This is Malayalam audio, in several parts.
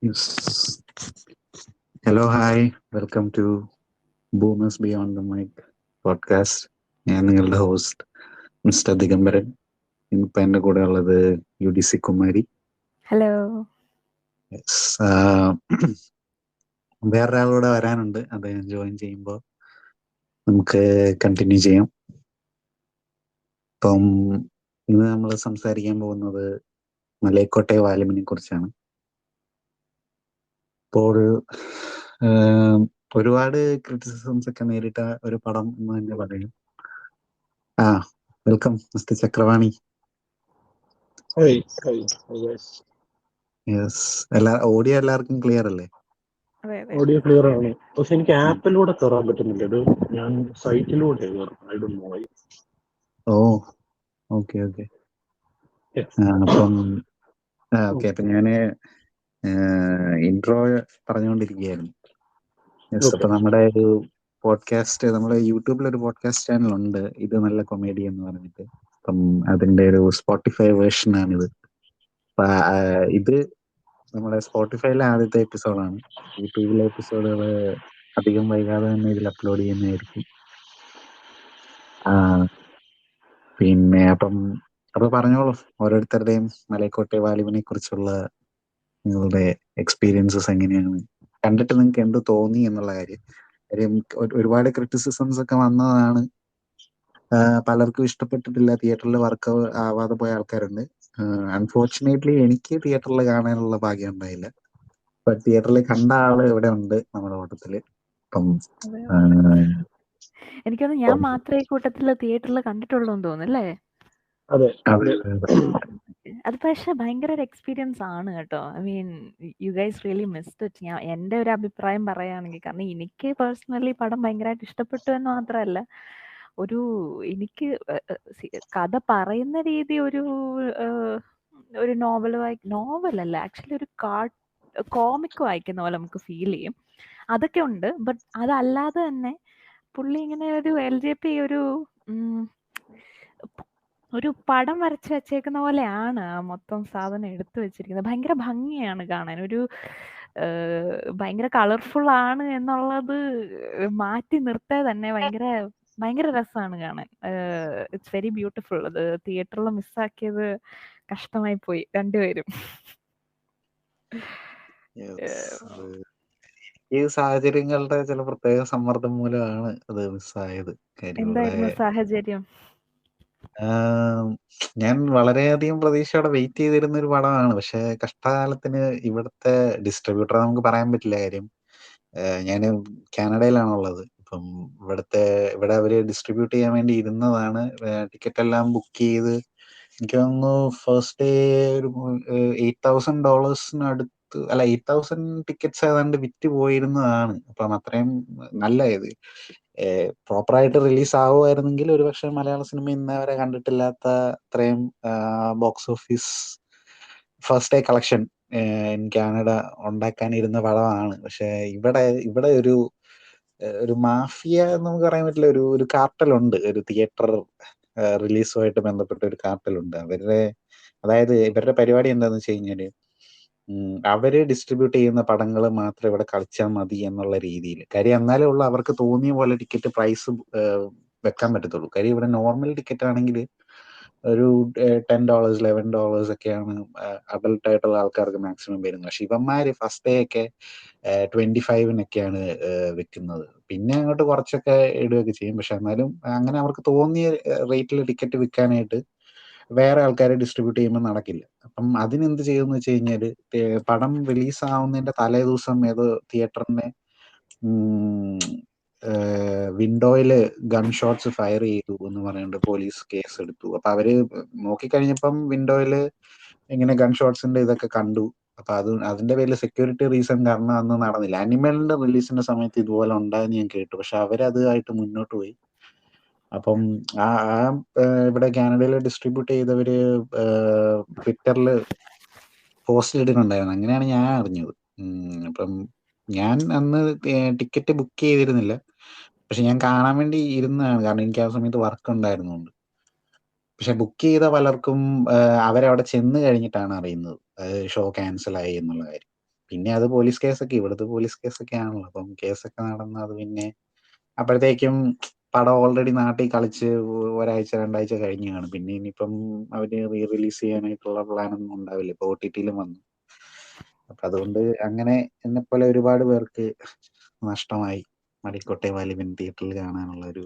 Yes. Hello, hi. Welcome to Boomers Beyond the Mic podcast. ഞാൻ നിങ്ങളുടെ ഹോസ്റ്റ് മിസ്റ്റർ ദിഗംബരൻ. ഇന്നിപ്പോൾ എൻ്റെ കൂടെ ഉള്ളത് UDC കുമാരി. ഹലോ. Yes. വേറൊരാളൂടെ വരാനുണ്ട്, അത് ഞാൻ ജോയിൻ ചെയ്യുമ്പോൾ നമുക്ക് കണ്ടിന്യൂ ചെയ്യാം. ഇപ്പം ഇന്ന് നമ്മൾ സംസാരിക്കാൻ പോകുന്നത് മലൈക്കോട്ടെ വാല്യൂമിനെ കുറിച്ചാണ്. ഇപ്പോൾ ഒരുപാട് ക്രിറ്റിസിസംസ് ഒക്കെ നേരിട്ട ഒരു പടം എന്ന് തന്നെ പറയും. Welcome mister Chakravani. Hey, yes. Yes, audio എല്ലാവർക്കും ക്ലിയർ അല്ലേ? അതെ അതെ. ഓഡിയോ ക്ലിയർ ആണ്. പക്ഷെ എനിക്ക് ആപ്പിലൂടെ കയറാൻ പറ്റുന്നില്ല. ഇത് ഞാൻ സൈറ്റിലൂടെ I don't know why. Oh, okay okay. Yes. അപ്പം ഓക്കെ, അപ്പം ഞാന് ഇൻട്രോ പറഞ്ഞുകൊണ്ടിരിക്കുകയായിരുന്നു. Yes, Okay. അപ്പൊ നമ്മുടെ ഒരു പോഡ്കാസ്റ്റ്, നമ്മുടെ യൂട്യൂബിലൊരു പോഡ്കാസ്റ്റ് ചാനലുണ്ട്, ഇത് നല്ല കൊമേഡി എന്ന് പറഞ്ഞിട്ട്. അപ്പം അതിന്റെ ഒരു സ്പോട്ടിഫൈ വേർഷനാണിത്. അപ്പൊ ഇത് നമ്മുടെ സ്പോട്ടിഫൈയിലെ ആദ്യത്തെ എപ്പിസോഡാണ്. യൂട്യൂബിലെ എപ്പിസോഡുകൾ അധികം വൈകാതെ തന്നെ ഇതിൽ അപ്ലോഡ് ചെയ്യുന്നതായിരിക്കും. പിന്നെ അപ്പൊ പറഞ്ഞോളൂ, ഓരോരുത്തരുടെയും മലൈക്കോട്ടെ വാല്യൂവിനെ കുറിച്ചുള്ള നിങ്ങളുടെ എക്സ്പീരിയൻസസ് എങ്ങനെയാണ്, കണ്ടിട്ട് നിങ്ങൾക്ക് എന്ത് തോന്നി എന്നുള്ള കാര്യം. ഒരുപാട് ക്രിറ്റിസിസംസ് ഒക്കെ വന്നതാണ്. പലർക്കും ഇഷ്ടപ്പെട്ടിട്ടില്ല, തിയേറ്ററിൽ വർക്ക് ആവാതെ പോയ ആൾക്കാരുണ്ട്. അൺഫോർച്ചുനേറ്റ്ലി എനിക്ക് തിയേറ്ററിൽ കാണാനുള്ള ഭാഗ്യം ഉണ്ടായില്ല. ഇപ്പൊ തിയേറ്ററിൽ കണ്ട ആള് ഇവിടെ ഉണ്ട് നമ്മുടെ കൂട്ടത്തില്. അപ്പം എനിക്കൊന്ന് ഞാൻ മാത്രമേ കൂട്ടത്തില് തിയേറ്ററിൽ കണ്ടിട്ടുള്ളൂ എന്ന് തോന്നുന്നല്ലേ? അതെ. അത് പക്ഷെ ഭയങ്കര ഒരു എക്സ്പീരിയൻസ് ആണ് കേട്ടോ. I mean you guys really missed it. ഞാൻ എൻ്റെ ഒരു അഭിപ്രായം പറയുകയാണെങ്കിൽ, കാരണം എനിക്ക് പേഴ്സണലി പടം ഭയങ്കരമായിട്ട് ഇഷ്ടപ്പെട്ടു എന്ന് മാത്രമല്ല, എനിക്ക് കഥ പറയുന്ന രീതി ഒരു നോവലല്ല, ആക്ച്വലി ഒരു കോമിക് വായിക്കുന്ന പോലെ നമുക്ക് ഫീൽ ചെയ്യും. അതൊക്കെ ഉണ്ട്. ബട്ട് അതല്ലാതെ തന്നെ പുള്ളി ഇങ്ങനെ ഒരു LJP ഒരു പടം വരച്ച് വെച്ചേക്കുന്ന പോലെയാണ് ആ മൊത്തം സാധനം എടുത്തു വെച്ചിരിക്കുന്നത്. ഭയങ്കര ഭംഗിയാണ് കാണാൻ. ഭയങ്കര കളർഫുൾ ആണ് എന്നുള്ളത് മാറ്റി നിർത്തേ തന്നെ ഭയങ്കര രസമാണ് കാണാൻ. It's very beautiful. അത് തിയേറ്ററിൽ മിസ്സാക്കിയത് കഷ്ടമായി പോയി രണ്ടുപേരും. ഈ സാഹചര്യങ്ങളുടെ ചില പ്രത്യേക സമ്മർദ്ദം മൂലമാണ് അത് മിസ്സായത്. എന്തായിരുന്നു സാഹചര്യം? ഞാൻ വളരെയധികം പ്രതീക്ഷയോടെ വെയിറ്റ് ചെയ്തിരുന്ന ഒരു പടമാണ്. പക്ഷെ കഷ്ടകാലത്തിന് ഇവിടുത്തെ ഡിസ്ട്രിബ്യൂട്ടറെ നമുക്ക് പറയാൻ പറ്റില്ല. കാര്യം ഞാൻ കാനഡയിലാണുള്ളത്. ഇപ്പം ഇവിടെ അവര് ഡിസ്ട്രിബ്യൂട്ട് ചെയ്യാൻ വേണ്ടി ഇരുന്നതാണ്. ടിക്കറ്റ് എല്ലാം ബുക്ക് ചെയ്ത് എനിക്ക് തോന്നുന്നു ഫസ്റ്റ് ഡേ ഒരു $8,000 അല്ല, 8,000 ടിക്കറ്റ്സ് ഏതാണ്ട് വിറ്റ് പോയിരുന്നതാണ്. അപ്പം അത്രയും നല്ല ഇത് പ്രോപ്പറായിട്ട് റിലീസ് ആവുമായിരുന്നെങ്കിൽ ഒരുപക്ഷെ മലയാള സിനിമ ഇന്നേ വരെ കണ്ടിട്ടില്ലാത്ത അത്രയും box office first day collection in Canada ഉണ്ടാക്കാനിരുന്ന പടമാണ്. പക്ഷെ ഇവിടെ ഒരു മാഫിയ എന്ന് നമുക്ക് പറയാൻ പറ്റില്ല, ഒരു കാർട്ടലുണ്ട്. ഒരു തിയേറ്റർ റിലീസുമായിട്ട് ബന്ധപ്പെട്ട ഒരു കാർട്ടലുണ്ട്. അതായത് ഇവരുടെ പരിപാടി എന്താന്ന് വെച്ച് കഴിഞ്ഞാല് അവര് ഡിസ്ട്രിബ്യൂട്ട് ചെയ്യുന്ന പടങ്ങൾ മാത്രം ഇവിടെ കളിച്ചാൽ മതി എന്നുള്ള രീതിയിൽ. കാര്യം എന്നാലേ ഉള്ളൂ അവർക്ക് തോന്നിയ പോലെ ടിക്കറ്റ് പ്രൈസ് വെക്കാൻ പറ്റത്തുള്ളൂ. കാര്യം ഇവിടെ നോർമൽ ടിക്കറ്റ് ആണെങ്കിൽ ഒരു $10 $11 ഒക്കെയാണ് അഡൽട്ട് ആയിട്ടുള്ള ആൾക്കാർക്ക് മാക്സിമം വരുന്നത്. പക്ഷെ ഇവന്മാര് ഫസ്റ്റ് ഡേ ഒക്കെ 25-നൊക്കെയാണ് വെക്കുന്നത്. പിന്നെ അങ്ങോട്ട് കുറച്ചൊക്കെ ഇടുകയൊക്കെ ചെയ്യും. പക്ഷെ എന്നാലും അങ്ങനെ അവർക്ക് തോന്നിയ റേറ്റിൽ ടിക്കറ്റ് വിൽക്കാനായിട്ട് വേറെ ആൾക്കാരെ ഡിസ്ട്രിബ്യൂട്ട് ചെയ്യുമ്പോൾ നടക്കില്ല. അപ്പം അതിനെന്ത് ചെയ്യുമെന്ന് വെച്ച് കഴിഞ്ഞാല് പടം റിലീസ് ആവുന്നതിന്റെ തലേ ദിവസം ഏതോ തിയേറ്ററിന്റെ വിൻഡോയില് ഗൺ ഷോട്ട്സ് ഫയർ ചെയ്തു എന്ന് പറഞ്ഞിട്ട് പോലീസ് കേസ് എടുത്തു. അപ്പൊ അവര് നോക്കിക്കഴിഞ്ഞപ്പം വിൻഡോയില് ഇങ്ങനെ ഗൺ ഷോട്ട്സിന്റെ ഇതൊക്കെ കണ്ടു. അപ്പൊ അതിന്റെ പേരിൽ സെക്യൂരിറ്റി റീസൺ കാരണം അന്ന് നടന്നില്ല. ആനിമലിന്റെ റിലീസിന്റെ സമയത്ത് ഇതുപോലെ ഉണ്ടായെന്ന് ഞാൻ കേട്ടു. പക്ഷെ അവരതുമായിട്ട് മുന്നോട്ട് പോയി. അപ്പം ഇവിടെ കാനഡയിൽ ഡിസ്ട്രിബ്യൂട്ട് ചെയ്തവര് ട്വിറ്ററിൽ പോസ്റ്റ് ഇട്ടിട്ടുണ്ടായിരുന്നു. അങ്ങനെയാണ് ഞാൻ അറിഞ്ഞത്. അപ്പം ഞാൻ അന്ന് ടിക്കറ്റ് ബുക്ക് ചെയ്തിരുന്നില്ല. പക്ഷെ ഞാൻ കാണാൻ വേണ്ടി ഇരുന്നതാണ്, കാരണം എനിക്ക് ആ സമയത്ത് വർക്ക് ഉണ്ടായിരുന്നുകൊണ്ട്. പക്ഷെ ബുക്ക് ചെയ്ത പലർക്കും അവരവിടെ ചെന്ന് കഴിഞ്ഞിട്ടാണ് അറിയുന്നത് ഷോ ക്യാൻസൽ ആയി എന്നുള്ള കാര്യം. പിന്നെ അത് പോലീസ് കേസൊക്കെ, ഇവിടുത്തെ പോലീസ് കേസൊക്കെ ആണല്ലോ. അപ്പം കേസൊക്കെ നടന്ന് അത് പിന്നെ അപ്പോഴത്തേക്കും പടം ഓൾറെഡി നാട്ടിൽ കളിച്ച് ഒരാഴ്ച 2 ആഴ്ച കഴിഞ്ഞ് കാണും. പിന്നെ ഇനിയിപ്പം അവര് റീ റിലീസ് ചെയ്യാനായിട്ടുള്ള പ്ലാനൊന്നും ഉണ്ടാവില്ല. ഇപ്പൊ OTT-ലും വന്നു. അപ്പൊ അതുകൊണ്ട് അങ്ങനെ എന്നെപ്പോലെ ഒരുപാട് പേർക്ക് നഷ്ടമായി മടിക്കോട്ടെ വാലിബൻ തിയേറ്ററിൽ കാണാനുള്ള ഒരു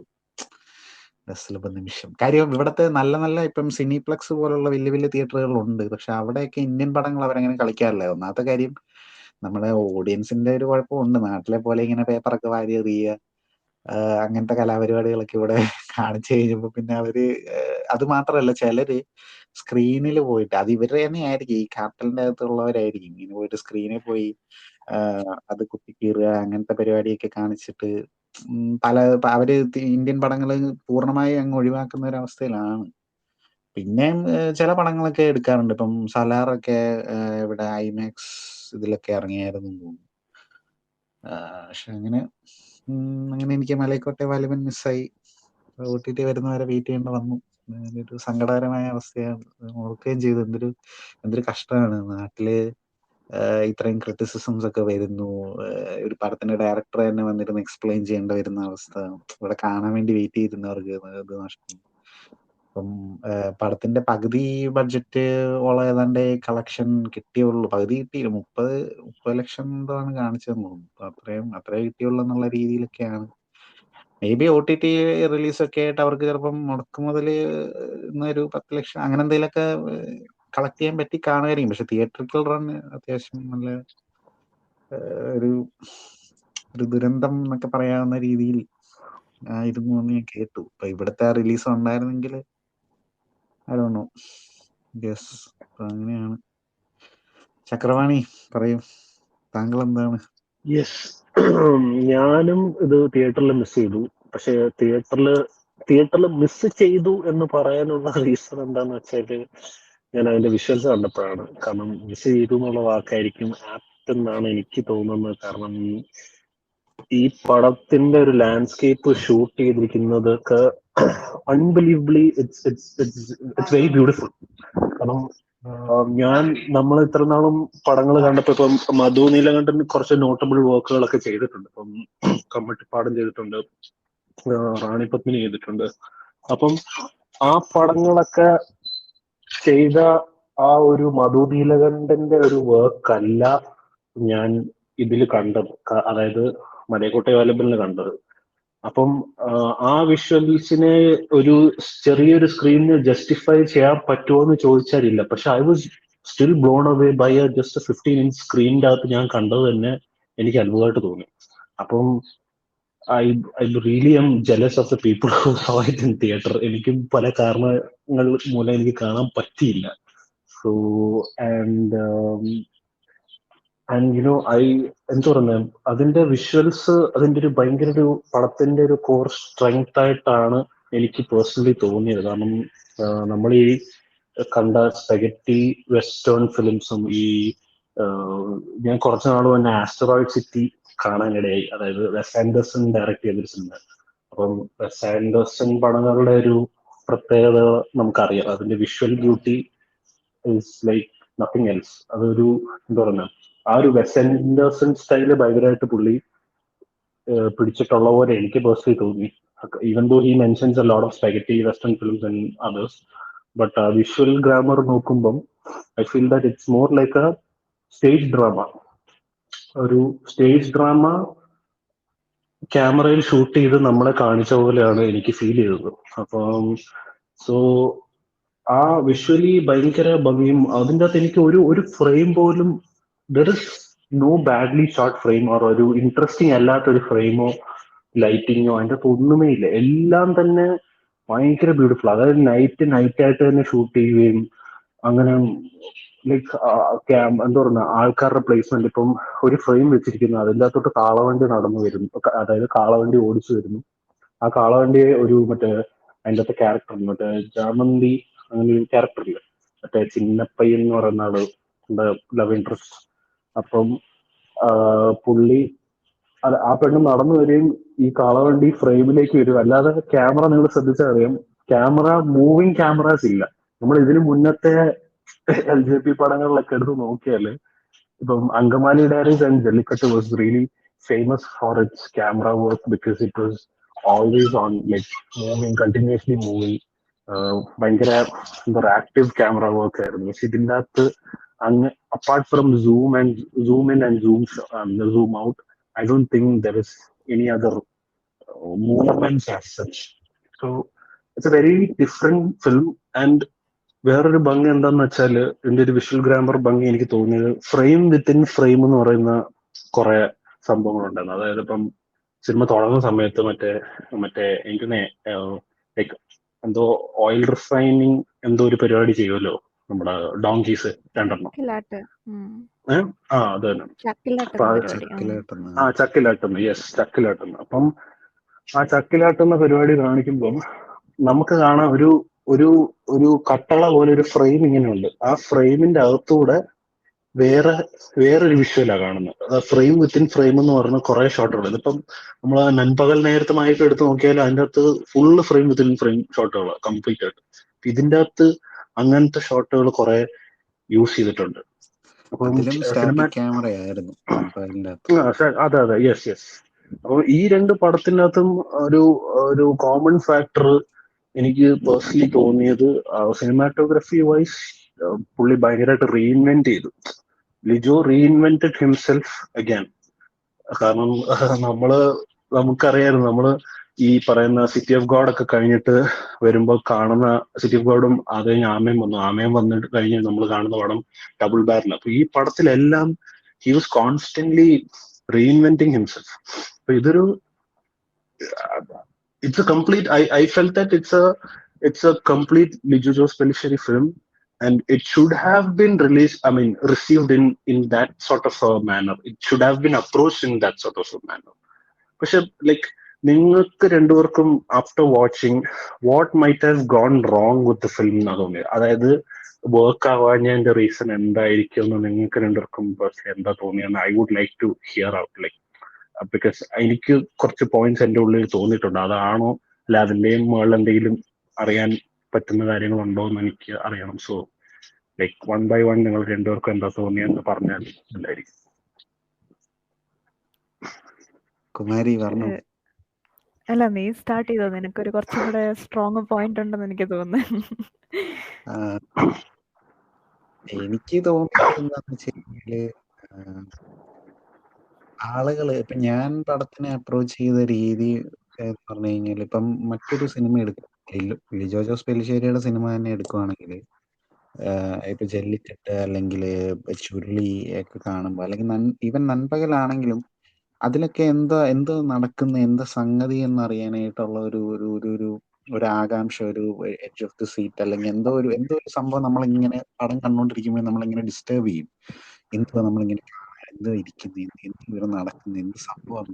രസലഭ നിമിഷം. കാര്യം ഇവിടുത്തെ നല്ല നല്ല ഇപ്പം സിനിപ്ലക്സ് പോലുള്ള വലിയ വലിയ തിയേറ്ററുകളുണ്ട്. പക്ഷെ അവിടെയൊക്കെ ഇന്ത്യൻ പടങ്ങൾ അവരങ്ങനെ കളിക്കാറില്ല. ഒന്നാമത്തെ കാര്യം നമ്മുടെ ഓഡിയൻസിന്റെ ഒരു കുഴപ്പമുണ്ട്. നാട്ടിലെ പോലെ ഇങ്ങനെ പേപ്പറൊക്കെ വാരി എറിയുക, അങ്ങനത്തെ കലാപരിപാടികളൊക്കെ ഇവിടെ കാണിച്ചു കഴിഞ്ഞപ്പോ പിന്നെ അവര് അത് മാത്രമല്ല, ചിലര് സ്ക്രീനിൽ പോയിട്ട്, അത് ഇവരുടെ തന്നെ ആയിരിക്കും, ഈ കാർട്ടലിന്റെ അകത്തുള്ളവരായിരിക്കും, ഇങ്ങനെ പോയിട്ട് സ്ക്രീനിൽ പോയി അത് കുത്തിക്കീറുക, അങ്ങനത്തെ പരിപാടിയൊക്കെ കാണിച്ചിട്ട് അവര് ഇന്ത്യൻ പടങ്ങള് പൂർണ്ണമായി അങ്ങ് ഒഴിവാക്കുന്ന ഒരു അവസ്ഥയിലാണ്. പിന്നെ ചില പടങ്ങളൊക്കെ എടുക്കാറുണ്ട്. ഇപ്പം സലാറൊക്കെ ഇവിടെ ഐമാക്സ് ഇതിലൊക്കെ ഇറങ്ങിയായിരുന്നു തോന്നുന്നു. പക്ഷെ അങ്ങനെ എനിക്ക് മലൈക്കോട്ടെ വാലിബൻ മിസ്സായി. OTT വരുന്നവരെ വെയിറ്റ് ചെയ്യേണ്ട വന്നു. ഒരു സങ്കടകരമായ അവസ്ഥയാണ്. ഓർക്കുകയും ചെയ്തു, എന്തൊരു കഷ്ടമാണ് നാട്ടില് ഇത്രയും ക്രിറ്റിസിസംസ് ഒക്കെ വരുന്നു. ഒരു പടത്തിന്റെ ഡയറക്ടർ തന്നെ വന്നിരുന്ന് എക്സ്പ്ലെയിൻ ചെയ്യേണ്ട വരുന്ന അവസ്ഥ. ഇവിടെ കാണാൻ വേണ്ടി വെയിറ്റ് ചെയ്തിരുന്നവർക്ക് ഇത് നഷ്ടം. അപ്പം പടത്തിന്റെ പകുതി ബഡ്ജറ്റ് ഓളം ഏതാണ്ട് കളക്ഷൻ കിട്ടിയുള്ളൂ. പകുതി കിട്ടിയില്ല, 30 ലക്ഷം എന്തോ ആണ് കാണിച്ചതെന്ന് തോന്നുന്നു. അത്രേ കിട്ടിയുള്ളൂ എന്നുള്ള രീതിയിലൊക്കെയാണ്. മേ ബി OTT റിലീസൊക്കെ ആയിട്ട് അവർക്ക് ചിലപ്പം മുടക്കുമുതൽ ഒരു 10 ലക്ഷം അങ്ങനെ എന്തെങ്കിലുമൊക്കെ കളക്ട് ചെയ്യാൻ പറ്റി കാണുമായിരിക്കും. പക്ഷെ തിയേറ്ററിക്കൽ റൺ അത്യാവശ്യം നല്ല ഒരു ദുരന്തം എന്നൊക്കെ പറയാവുന്ന രീതിയിൽ ആയിരുന്നു എന്ന് ഞാൻ കേട്ടു. ഇപ്പൊ ഇവിടുത്തെ റിലീസ് ഉണ്ടായിരുന്നെങ്കിൽ I don't know. Yes. അപ്പൊ അങ്ങനെയാണ്. ചക്രവാണി പറയൂ, താങ്കൾ എന്താണ്? യെസ്, ഞാനും ഇത് തിയേറ്ററിൽ മിസ് ചെയ്തു. പക്ഷെ തിയേറ്ററിൽ മിസ് ചെയ്തു എന്ന് പറയാനുള്ള റീസൺ എന്താന്ന് വെച്ചാല്, ഞാൻ അതിന്റെ വിഷ്വൽസ് കണ്ടപ്പോഴാണ്. കാരണം മിസ് ചെയ്തു എന്നുള്ള വാക്കായിരിക്കും ആപ്റ്റ് എന്നാണ് എനിക്ക് തോന്നുന്നത്. കാരണം ഈ പടത്തിന്റെ ഒരു ലാൻഡ്സ്കേപ്പ് ഷൂട്ട് ചെയ്തിരിക്കുന്നതൊക്കെ അൺബിലീവബിളി ഇറ്റ്സ് വെരി ബ്യൂട്ടിഫുൾ. കാരണം നമ്മൾ ഇത്ര നാളും പടങ്ങൾ കണ്ടപ്പോ ഇപ്പം മധു നീലകണ്ഠൻ കുറച്ച് നോട്ടബിൾ വർക്കുകളൊക്കെ ചെയ്തിട്ടുണ്ട്. ഇപ്പം കമ്മട്ടിപ്പാടം ചെയ്തിട്ടുണ്ട്, റാണി പത്മിനി ചെയ്തിട്ടുണ്ട്. അപ്പം ആ പടങ്ങളൊക്കെ ചെയ്ത ആ ഒരു മധു നീലകണ്ഠന്റെ ഒരു വർക്കല്ല ഞാൻ ഇതിൽ കണ്ടത്, അതായത് മലൈക്കോട്ടെ വാലിബനിൽ കണ്ടത്. അപ്പം ആ വിഷ്വൽസിനെ ഒരു ചെറിയൊരു സ്ക്രീനിന് ജസ്റ്റിഫൈ ചെയ്യാൻ പറ്റുമോ എന്ന് ചോദിച്ചാലില്ല. പക്ഷെ I was still blown away by just 15-inch സ്ക്രീനിന്റെ അകത്ത് ഞാൻ കണ്ടത് തന്നെ എനിക്ക് അത്ഭുതമായിട്ട് തോന്നി. അപ്പം I really am jealous of the people who saw it in theater. എനിക്കും പല കാരണങ്ങൾ മൂലം എനിക്ക് കാണാൻ പറ്റിയില്ല. സോ ആൻഡ് എന്താ പറയുക, അതിന്റെ വിഷ്വൽസ് അതിന്റെ ഒരു ഭയങ്കര ഒരു പടത്തിന്റെ ഒരു കോർ സ്ട്രെങ്ത് ആയിട്ടാണ് എനിക്ക് പേഴ്സണലി തോന്നിയത്. കാരണം നമ്മൾ ഈ കണ്ട സ്പെഗറ്റി വെസ്റ്റേൺ ഫിലിംസും ഞാൻ കുറച്ചു നാൾ തന്നെ ആസ്റ്ററോയിഡ് സിറ്റി കാണാനിടയായി. അതായത് വെസ് ആൻഡേഴ്സൺ ഡയറക്ട് ചെയ്തൊരു സിനിമ. അപ്പം വെസ് ആൻഡേഴ്സൺ പടങ്ങളുടെ ഒരു പ്രത്യേകത നമുക്കറിയാം. അതിന്റെ visual beauty is like nothing else. അതൊരു എന്താ പറയുക, ആ ഒരു വെസ് ആൻഡേഴ്സൺ സ്റ്റൈല് ഭയങ്കരമായിട്ട് പുള്ളി പിടിച്ചിട്ടുള്ള പോലെ എനിക്ക് പേഴ്സണലി തോന്നി. Even though he mentions a lot of spaghetti western films and others, but visual grammar നോക്കുമ്പം I feel that it's more like a stage drama. ഒരു സ്റ്റേജ് ഡ്രാമ ക്യാമറയിൽ ഷൂട്ട് ചെയ്ത് നമ്മളെ കാണിച്ച പോലെയാണ് എനിക്ക് ഫീൽ ചെയ്തത്. അപ്പം സോ ആ വിഷ്വലി ഭയങ്കര ഭംഗിയും അതിൻ്റെ അകത്ത് എനിക്ക് ഒരു ഫ്രെയിം പോലും there is no badly shot frame or ഒരു ഇൻട്രസ്റ്റിംഗ് അല്ലാത്തൊരു ഫ്രെയിമോ ലൈറ്റിങ്ങോ അതിൻ്റെ അകത്ത് ഒന്നുമേ ഇല്ല. എല്ലാം തന്നെ ഭയങ്കര ബ്യൂട്ടിഫുൾ. അതായത് നൈറ്റ് ആയിട്ട് തന്നെ ഷൂട്ട് ചെയ്യുകയും അങ്ങനെ ലൈക്ക് എന്താ പറയുക, ആൾക്കാരുടെ പ്ലേസ്മെന്റ്. ഇപ്പം ഒരു ഫ്രെയിം വെച്ചിരിക്കുന്നു, അതിൻ്റെ അകത്തോട്ട് കാളവണ്ടി നടന്നു വരുന്നു, അതായത് കാളവണ്ടി ഓടിച്ചു വരുന്നു. ആ കാളവണ്ടിയെ ഒരു അതിൻ്റെ അകത്തെ ക്യാരക്ടർ മറ്റേ ജാമന്തി അങ്ങനെ ഒരു ക്യാരക്ടറില്ല, മറ്റേ ചിന്നപ്പയ്യൻ എന്ന് പറയുന്ന ആള് ലവ് ഇൻട്രസ്റ്റ്. അപ്പം പുള്ളി ആ പെണ്ണ് നടന്നു വരികയും ഈ കാളവണ്ടി ഫ്രെയിമിലേക്ക് വരും. അല്ലാതെ ക്യാമറ നിങ്ങൾ ശ്രദ്ധിച്ചാൽ അറിയാം, മൂവിങ് ക്യാമറാസ് ഇല്ല. നമ്മൾ ഇതിന് മുന്നത്തെ LJP പടങ്ങളിലൊക്കെ എടുത്ത് നോക്കിയാല് ഇപ്പം Angamaly diaries and Jallikattu was really famous for it's camera work because it was always on like moving continuously moving ഭയങ്കര എന്താ പറയുക ആക്റ്റീവ് ക്യാമറ വർക്ക് ആയിരുന്നു. പക്ഷെ ഇതിൻ്റെ അകത്ത് അങ്ങ് apart from zoom in and zoom out, I don't think there is any other movements as such. So it's a very different film. And വേറൊരു ഭംഗി എന്താന്ന് വെച്ചാൽ ഇതിന്റെ ഒരു വിഷ്വൽ ഗ്രാമർ ഭംഗി എനിക്ക് തോന്നിയത് ഫ്രെയിം വിത്തിൻ ഫ്രെയിം എന്ന് പറയുന്ന കുറെ സംഭവങ്ങളുണ്ടായിരുന്നു. അതായത് ഇപ്പം സിനിമ തുടങ്ങുന്ന സമയത്ത് മറ്റേ എനിക്ക് ലൈക്ക് എന്തോ ഓയിൽ റിഫൈനിങ് എന്തോ ഒരു പരിപാടി ചെയ്യുമല്ലോ നമ്മുടെ ഡോങ്കീസ് രണ്ടെണ്ണം. ചക്കിലാട്ട്. അത് തന്നെ. ചക്കിലാട്ടുന്ന പരിപാടി. ചക്കിലാട്ടുന്നു. യെസ്, ചക്കിലാട്ടുന്നു. അപ്പം ആ ചക്കിലാട്ടുന്ന പരിപാടി കാണിക്കുമ്പം നമുക്ക് കാണാം ഒരു ഒരു ഒരു കട്ടള പോലെ ഒരു ഫ്രെയിം ഇങ്ങനെ ഉണ്ട്. ആ ഫ്രെയിമിന്റെ അകത്തൂടെ വേറൊരു വിഷ്വലാണ് കാണുന്നത്. ഫ്രെയിം വിത്തിൻ ഫ്രെയിം എന്ന് പറഞ്ഞ കുറെ ഷോട്ടുകൾ. ഇതിപ്പം നമ്മൾ നൻപകൽ നേരത്തെ മയക്ക് എടുത്ത് നോക്കിയാൽ അതിൻ്റെ അകത്ത് ഫുള്ള് ഫ്രെയിം വിത്തിൻ ഫ്രെയിം ഷോട്ടുകൾ കംപ്ലീറ്റ് ആയിട്ട്. ഇതിന്റെ അകത്ത് അങ്ങനത്തെ ഷോട്ടുകൾ കുറെ യൂസ് ചെയ്തിട്ടുണ്ട്. അപ്പം അതെ, യെസ്. അപ്പൊ ഈ രണ്ട് പടത്തിനകത്തും ഒരു കോമൺ ഫാക്ടർ എനിക്ക് പേഴ്സണലി തോന്നിയത് സിനിമാറ്റോഗ്രഫി വൈസ് പുള്ളി ഭയങ്കരമായിട്ട് റീഇൻവെന്റ് ചെയ്തു. Lijo reinvented himself again. കാരണം നമുക്കറിയായിരുന്നു, നമ്മള് ഈ പറയുന്ന സിറ്റി ഓഫ് ഗോഡ് ഒക്കെ കഴിഞ്ഞിട്ട് വരുമ്പോൾ കാണുന്ന സിറ്റി ഓഫ് ഗോഡും അത് കഴിഞ്ഞ് ആമയം വന്നിട്ട് കഴിഞ്ഞ് നമ്മൾ കാണുന്ന പടം ഡബിൾ ബാരൽ. അപ്പൊ ഈ പടത്തിലെല്ലാം ഹി വാസ് കോൺസ്റ്റന്റ്ലി റീഇൻവെന്റിങ് ഹിംസെൽഫ്. അപ്പൊ ഇതൊരു it's a complete I felt that it's a complete Lijo Jose Pellicerri film, and it should have been received in that sort of a manner. It should have been approached in that sort of a manner. പക്ഷെ ലൈക്ക് നിങ്ങൾക്ക് രണ്ടുപേർക്കും after watching what might have gone wrong with the film എന്നാ തോന്നിയത്? അതായത് വർക്ക് ആവാഞ്ഞതിന്റെ റീസൺ എന്തായിരിക്കും എന്ന് നിങ്ങൾക്ക് രണ്ടുപേർക്കും എന്താ തോന്നിയെന്ന് I would like to hear out. Like because എനിക്ക് കുറച്ച് പോയിന്റ്സ് എൻ്റെ ഉള്ളിൽ തോന്നിയിട്ടുണ്ട്. അതാണോ അല്ല അതിന്റെയും മുകളിൽ എന്തെങ്കിലും അറിയാൻ പറ്റുന്ന കാര്യങ്ങളുണ്ടോ എന്ന് എനിക്ക് അറിയണം. So like one by one നിങ്ങൾ രണ്ടുപേർക്കും എന്താ തോന്നിയെന്ന് പറഞ്ഞാൽ എന്തായിരിക്കും? കുമാരി പറഞ്ഞു. അല്ല, നീ സ്റ്റാർട്ട് ചെയ്തോ. നിനക്കൊരു കുറച്ചും കൂടെ സ്ട്രോങ് പോയിന്റ് ഉണ്ടെന്ന് എനിക്ക് തോന്നുന്നു. എനിക്ക് തോന്നിയത് എന്താന്ന് വെച്ച് കഴിഞ്ഞാല് ആളുകള് ഇപ്പൊ ഞാൻ പടത്തിനെ അപ്രോച്ച് ചെയ്ത രീതി എന്ന് പറഞ്ഞു കഴിഞ്ഞാൽ, ഇപ്പം മറ്റൊരു സിനിമ എടുക്കും, ലിജോ ജോസ് പെല്ലിശ്ശേരിയുടെ സിനിമ തന്നെ എടുക്കുവാണെങ്കിൽ, ഇപ്പൊ ജല്ലിക്കെട്ട് അല്ലെങ്കിൽ ചുരുളി ഒക്കെ കാണുമ്പോൾ, അല്ലെങ്കിൽ ഈവൻ നൻപകലാണെങ്കിലും അതിലൊക്കെ എന്തോ നടക്കുന്ന എന്താ സംഗതി എന്നറിയാനായിട്ടുള്ള ഒരു ആകാംക്ഷ, ഒരു എഡ്ജ് ഓഫ് ദി സീറ്റ്, അല്ലെങ്കിൽ എന്തോ ഒരു സംഭവം നമ്മളിങ്ങനെ പടം കണ്ടുകൊണ്ടിരിക്കുമ്പോൾ നമ്മളിങ്ങനെ ഡിസ്റ്റർബ് ചെയ്യും. എന്തുവാ നമ്മളിങ്ങനെ എന്തോ ഇരിക്കുന്നു, എന്ത് ഇവർ നടക്കുന്നു, എന്ത് സംഭവം,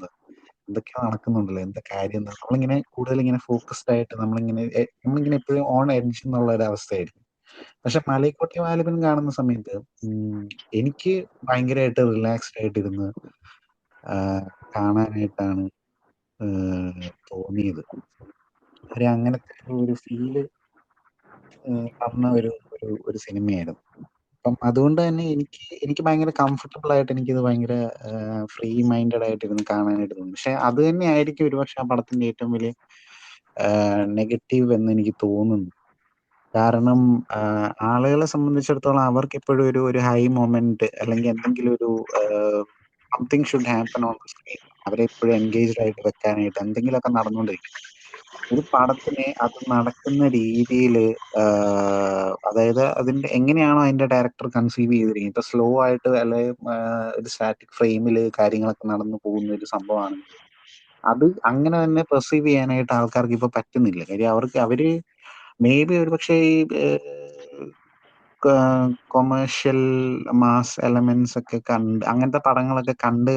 എന്തൊക്കെയോ നടക്കുന്നുണ്ടല്ലോ, എന്താ കാര്യം എന്താ, നമ്മളിങ്ങനെ കൂടുതൽ ഇങ്ങനെ ഫോക്കസ്ഡ് ആയിട്ട് നമ്മളിങ്ങനെ എപ്പോഴും ഓൺ എഡ്ജ് എന്നുള്ള ഒരു അവസ്ഥയായിരിക്കും. പക്ഷെ മലൈക്കോട്ടെ വാലിബൻ കാണുന്ന സമയത്ത് എനിക്ക് ഭയങ്കരമായിട്ട് റിലാക്സ്ഡ് ആയിട്ടിരുന്ന് കാണാനായിട്ടാണ് തോന്നിയത്. അങ്ങനത്തെ ഒരു ഫീല് തന്ന ഒരു സിനിമയായിരുന്നു. അപ്പം അതുകൊണ്ട് തന്നെ എനിക്ക് ഭയങ്കര കംഫർട്ടബിൾ ആയിട്ട് എനിക്കിത് ഭയങ്കര ഫ്രീ മൈൻഡഡ് ആയിട്ടിരുന്ന് കാണാനായിട്ട് തോന്നി. പക്ഷെ അത് തന്നെ ആയിരിക്കും ഒരുപക്ഷെ ആ പടത്തിന്റെ ഏറ്റവും വലിയ നെഗറ്റീവ് എന്ന് എനിക്ക് തോന്നുന്നു. കാരണം ആളുകളെ സംബന്ധിച്ചിടത്തോളം അവർക്ക് എപ്പോഴും ഒരു ഹൈ മൊമെന്റ് അല്ലെങ്കിൽ എന്തെങ്കിലും ഒരു something should happen on the screen. അവരെ എപ്പോഴും എൻഗേജ്ഡ് ആയിട്ട് വെക്കാനായിട്ട് എന്തെങ്കിലുമൊക്കെ നടന്നുകൊണ്ടിരിക്കും. ഒരു പടത്തിനെ അത് നടക്കുന്ന രീതിയിൽ, അതായത് അതിന്റെ എങ്ങനെയാണോ അതിന്റെ ഡയറക്ടർ കൺസീവ് ചെയ്തിരിക്കുന്നത്, ഇപ്പൊ സ്ലോ ആയിട്ട് അല്ലെ ഒരു സ്റ്റാറ്റിക് ഫ്രെയിമിൽ കാര്യങ്ങളൊക്കെ നടന്നു പോകുന്ന ഒരു സംഭവമാണെങ്കിൽ അത് അങ്ങനെ തന്നെ പെർസീവ് ചെയ്യാനായിട്ട് ആൾക്കാർക്ക് ഇപ്പൊ പറ്റുന്നില്ല. കാര്യം അവര് മേ ബി ഒരു പക്ഷേ ഈ കൊമേഴ്ഷ്യൽ മാസ് എലമെന്റ്സ് ഒക്കെ അങ്ങനത്തെ പടങ്ങളൊക്കെ കണ്ട്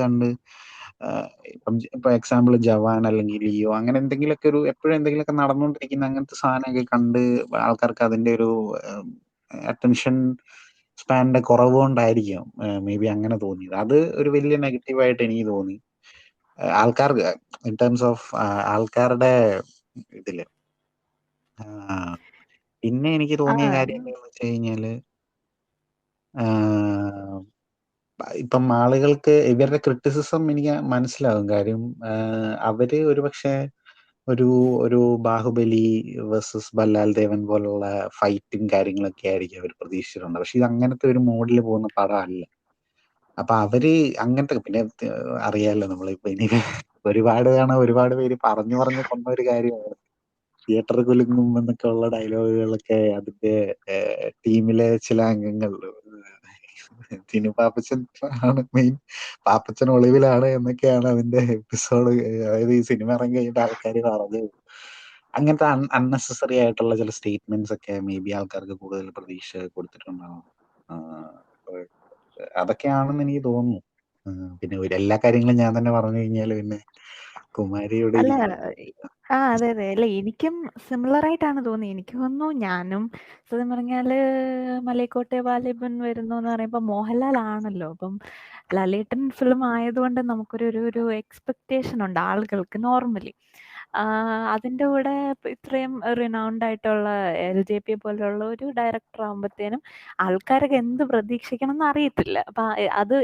ഇപ്പൊ എക്സാമ്പിൾ ജവാൻ അല്ലെങ്കിൽ ലിയോ, അങ്ങനെ എന്തെങ്കിലുമൊക്കെ എപ്പോഴും എന്തെങ്കിലുമൊക്കെ നടന്നുകൊണ്ടിരിക്കുന്ന അങ്ങനത്തെ സാധനമൊക്കെ കണ്ട് ആൾക്കാർക്ക് അതിന്റെ ഒരു അറ്റൻഷൻ സ്പാനിന്റെ കുറവ് കൊണ്ടായിരിക്കും മേ ബി അങ്ങനെ തോന്നിയത്. അത് ഒരു വലിയ നെഗറ്റീവായിട്ട് എനിക്ക് തോന്നി ആൾക്കാർക്ക്, ഇൻ ടേംസ് ഓഫ് ആൾക്കാരുടെ ഇതില്. പിന്നെ എനിക്ക് തോന്നിയ കാര്യം എന്താണെന്ന് വെച്ച് കഴിഞ്ഞാല്, ഇപ്പം ആളുകൾക്ക് ഇവരുടെ ക്രിറ്റിസിസം എനിക്ക് മനസ്സിലാകും. കാര്യം അവര് ഒരുപക്ഷെ ഒരു ഒരു ബാഹുബലി വേഴ്സസ് ബല്ലാൽ ദേവൻ പോലുള്ള ഫൈറ്റും കാര്യങ്ങളൊക്കെ ആയിരിക്കും അവർ പ്രതീക്ഷിച്ചിട്ടുണ്ട്. പക്ഷെ ഇത് അങ്ങനത്തെ ഒരു മോഡിൽ പോകുന്ന പടമല്ല. അപ്പൊ അവര് അങ്ങനത്തെ പിന്നെ അറിയാലോ നമ്മളിപ്പോ ഇനി ഒരുപാട് പേര് പറഞ്ഞു കൊണ്ട ഒരു കാര്യമാണ് തിയേറ്റർ കുലുങ്ങും എന്നൊക്കെ ഉള്ള ഡയലോഗുകളൊക്കെ അതിന്റെ ടീമിലെ ചില അംഗങ്ങൾ ടിനു പാപ്പച്ചൻ ആണ് മെയിൻ, പാപ്പച്ചൻ ഒളിവിലാണ് എന്നൊക്കെയാണ് അതിന്റെ എപ്പിസോഡ്, അതായത് ഈ സിനിമ ഇറങ്ങി കഴിഞ്ഞിട്ട് ആൾക്കാർ പറഞ്ഞത്. അങ്ങനത്തെ അൺനെസസറി ആയിട്ടുള്ള ചില സ്റ്റേറ്റ്മെന്റ്സ് ഒക്കെ മേ ബി ആൾക്കാർക്ക് കൂടുതൽ പ്രതീക്ഷ കൊടുത്തിട്ടുണ്ടാവും. അതൊക്കെയാണെന്ന് എനിക്ക് തോന്നുന്നു. പിന്നെ എല്ലാ കാര്യങ്ങളും ഞാൻ തന്നെ പറഞ്ഞു കഴിഞ്ഞാൽ പിന്നെ കുമാരിയുടെ അല്ല അതെ അതെ. അല്ല, എനിക്കും സിമിലർ ആയിട്ടാണ് തോന്നി. എനിക്ക് തോന്നുന്നു ഞാനും സത്യം പറഞ്ഞാല് മലൈക്കോട്ടെ വാലിബൻ വരുന്നു എന്ന് പറയുമ്പോ മോഹൻലാൽ ആണല്ലോ. അപ്പം ലാലേട്ടൻ ഫിലിം ആയതുകൊണ്ട് നമുക്കൊരു എക്സ്പെക്ടേഷൻ ഉണ്ട് ആളുകൾക്ക് നോർമലി. അതിന്റെ കൂടെ ഇത്രയും റിനൗണ്ട് ആയിട്ടുള്ള LJP പോലുള്ള ഒരു ഡയറക്ടർ ആകുമ്പോഴത്തേനും ആൾക്കാരൊക്കെ എന്ത് പ്രതീക്ഷിക്കണം എന്ന് അറിയത്തില്ല. അപ്പൊ അത്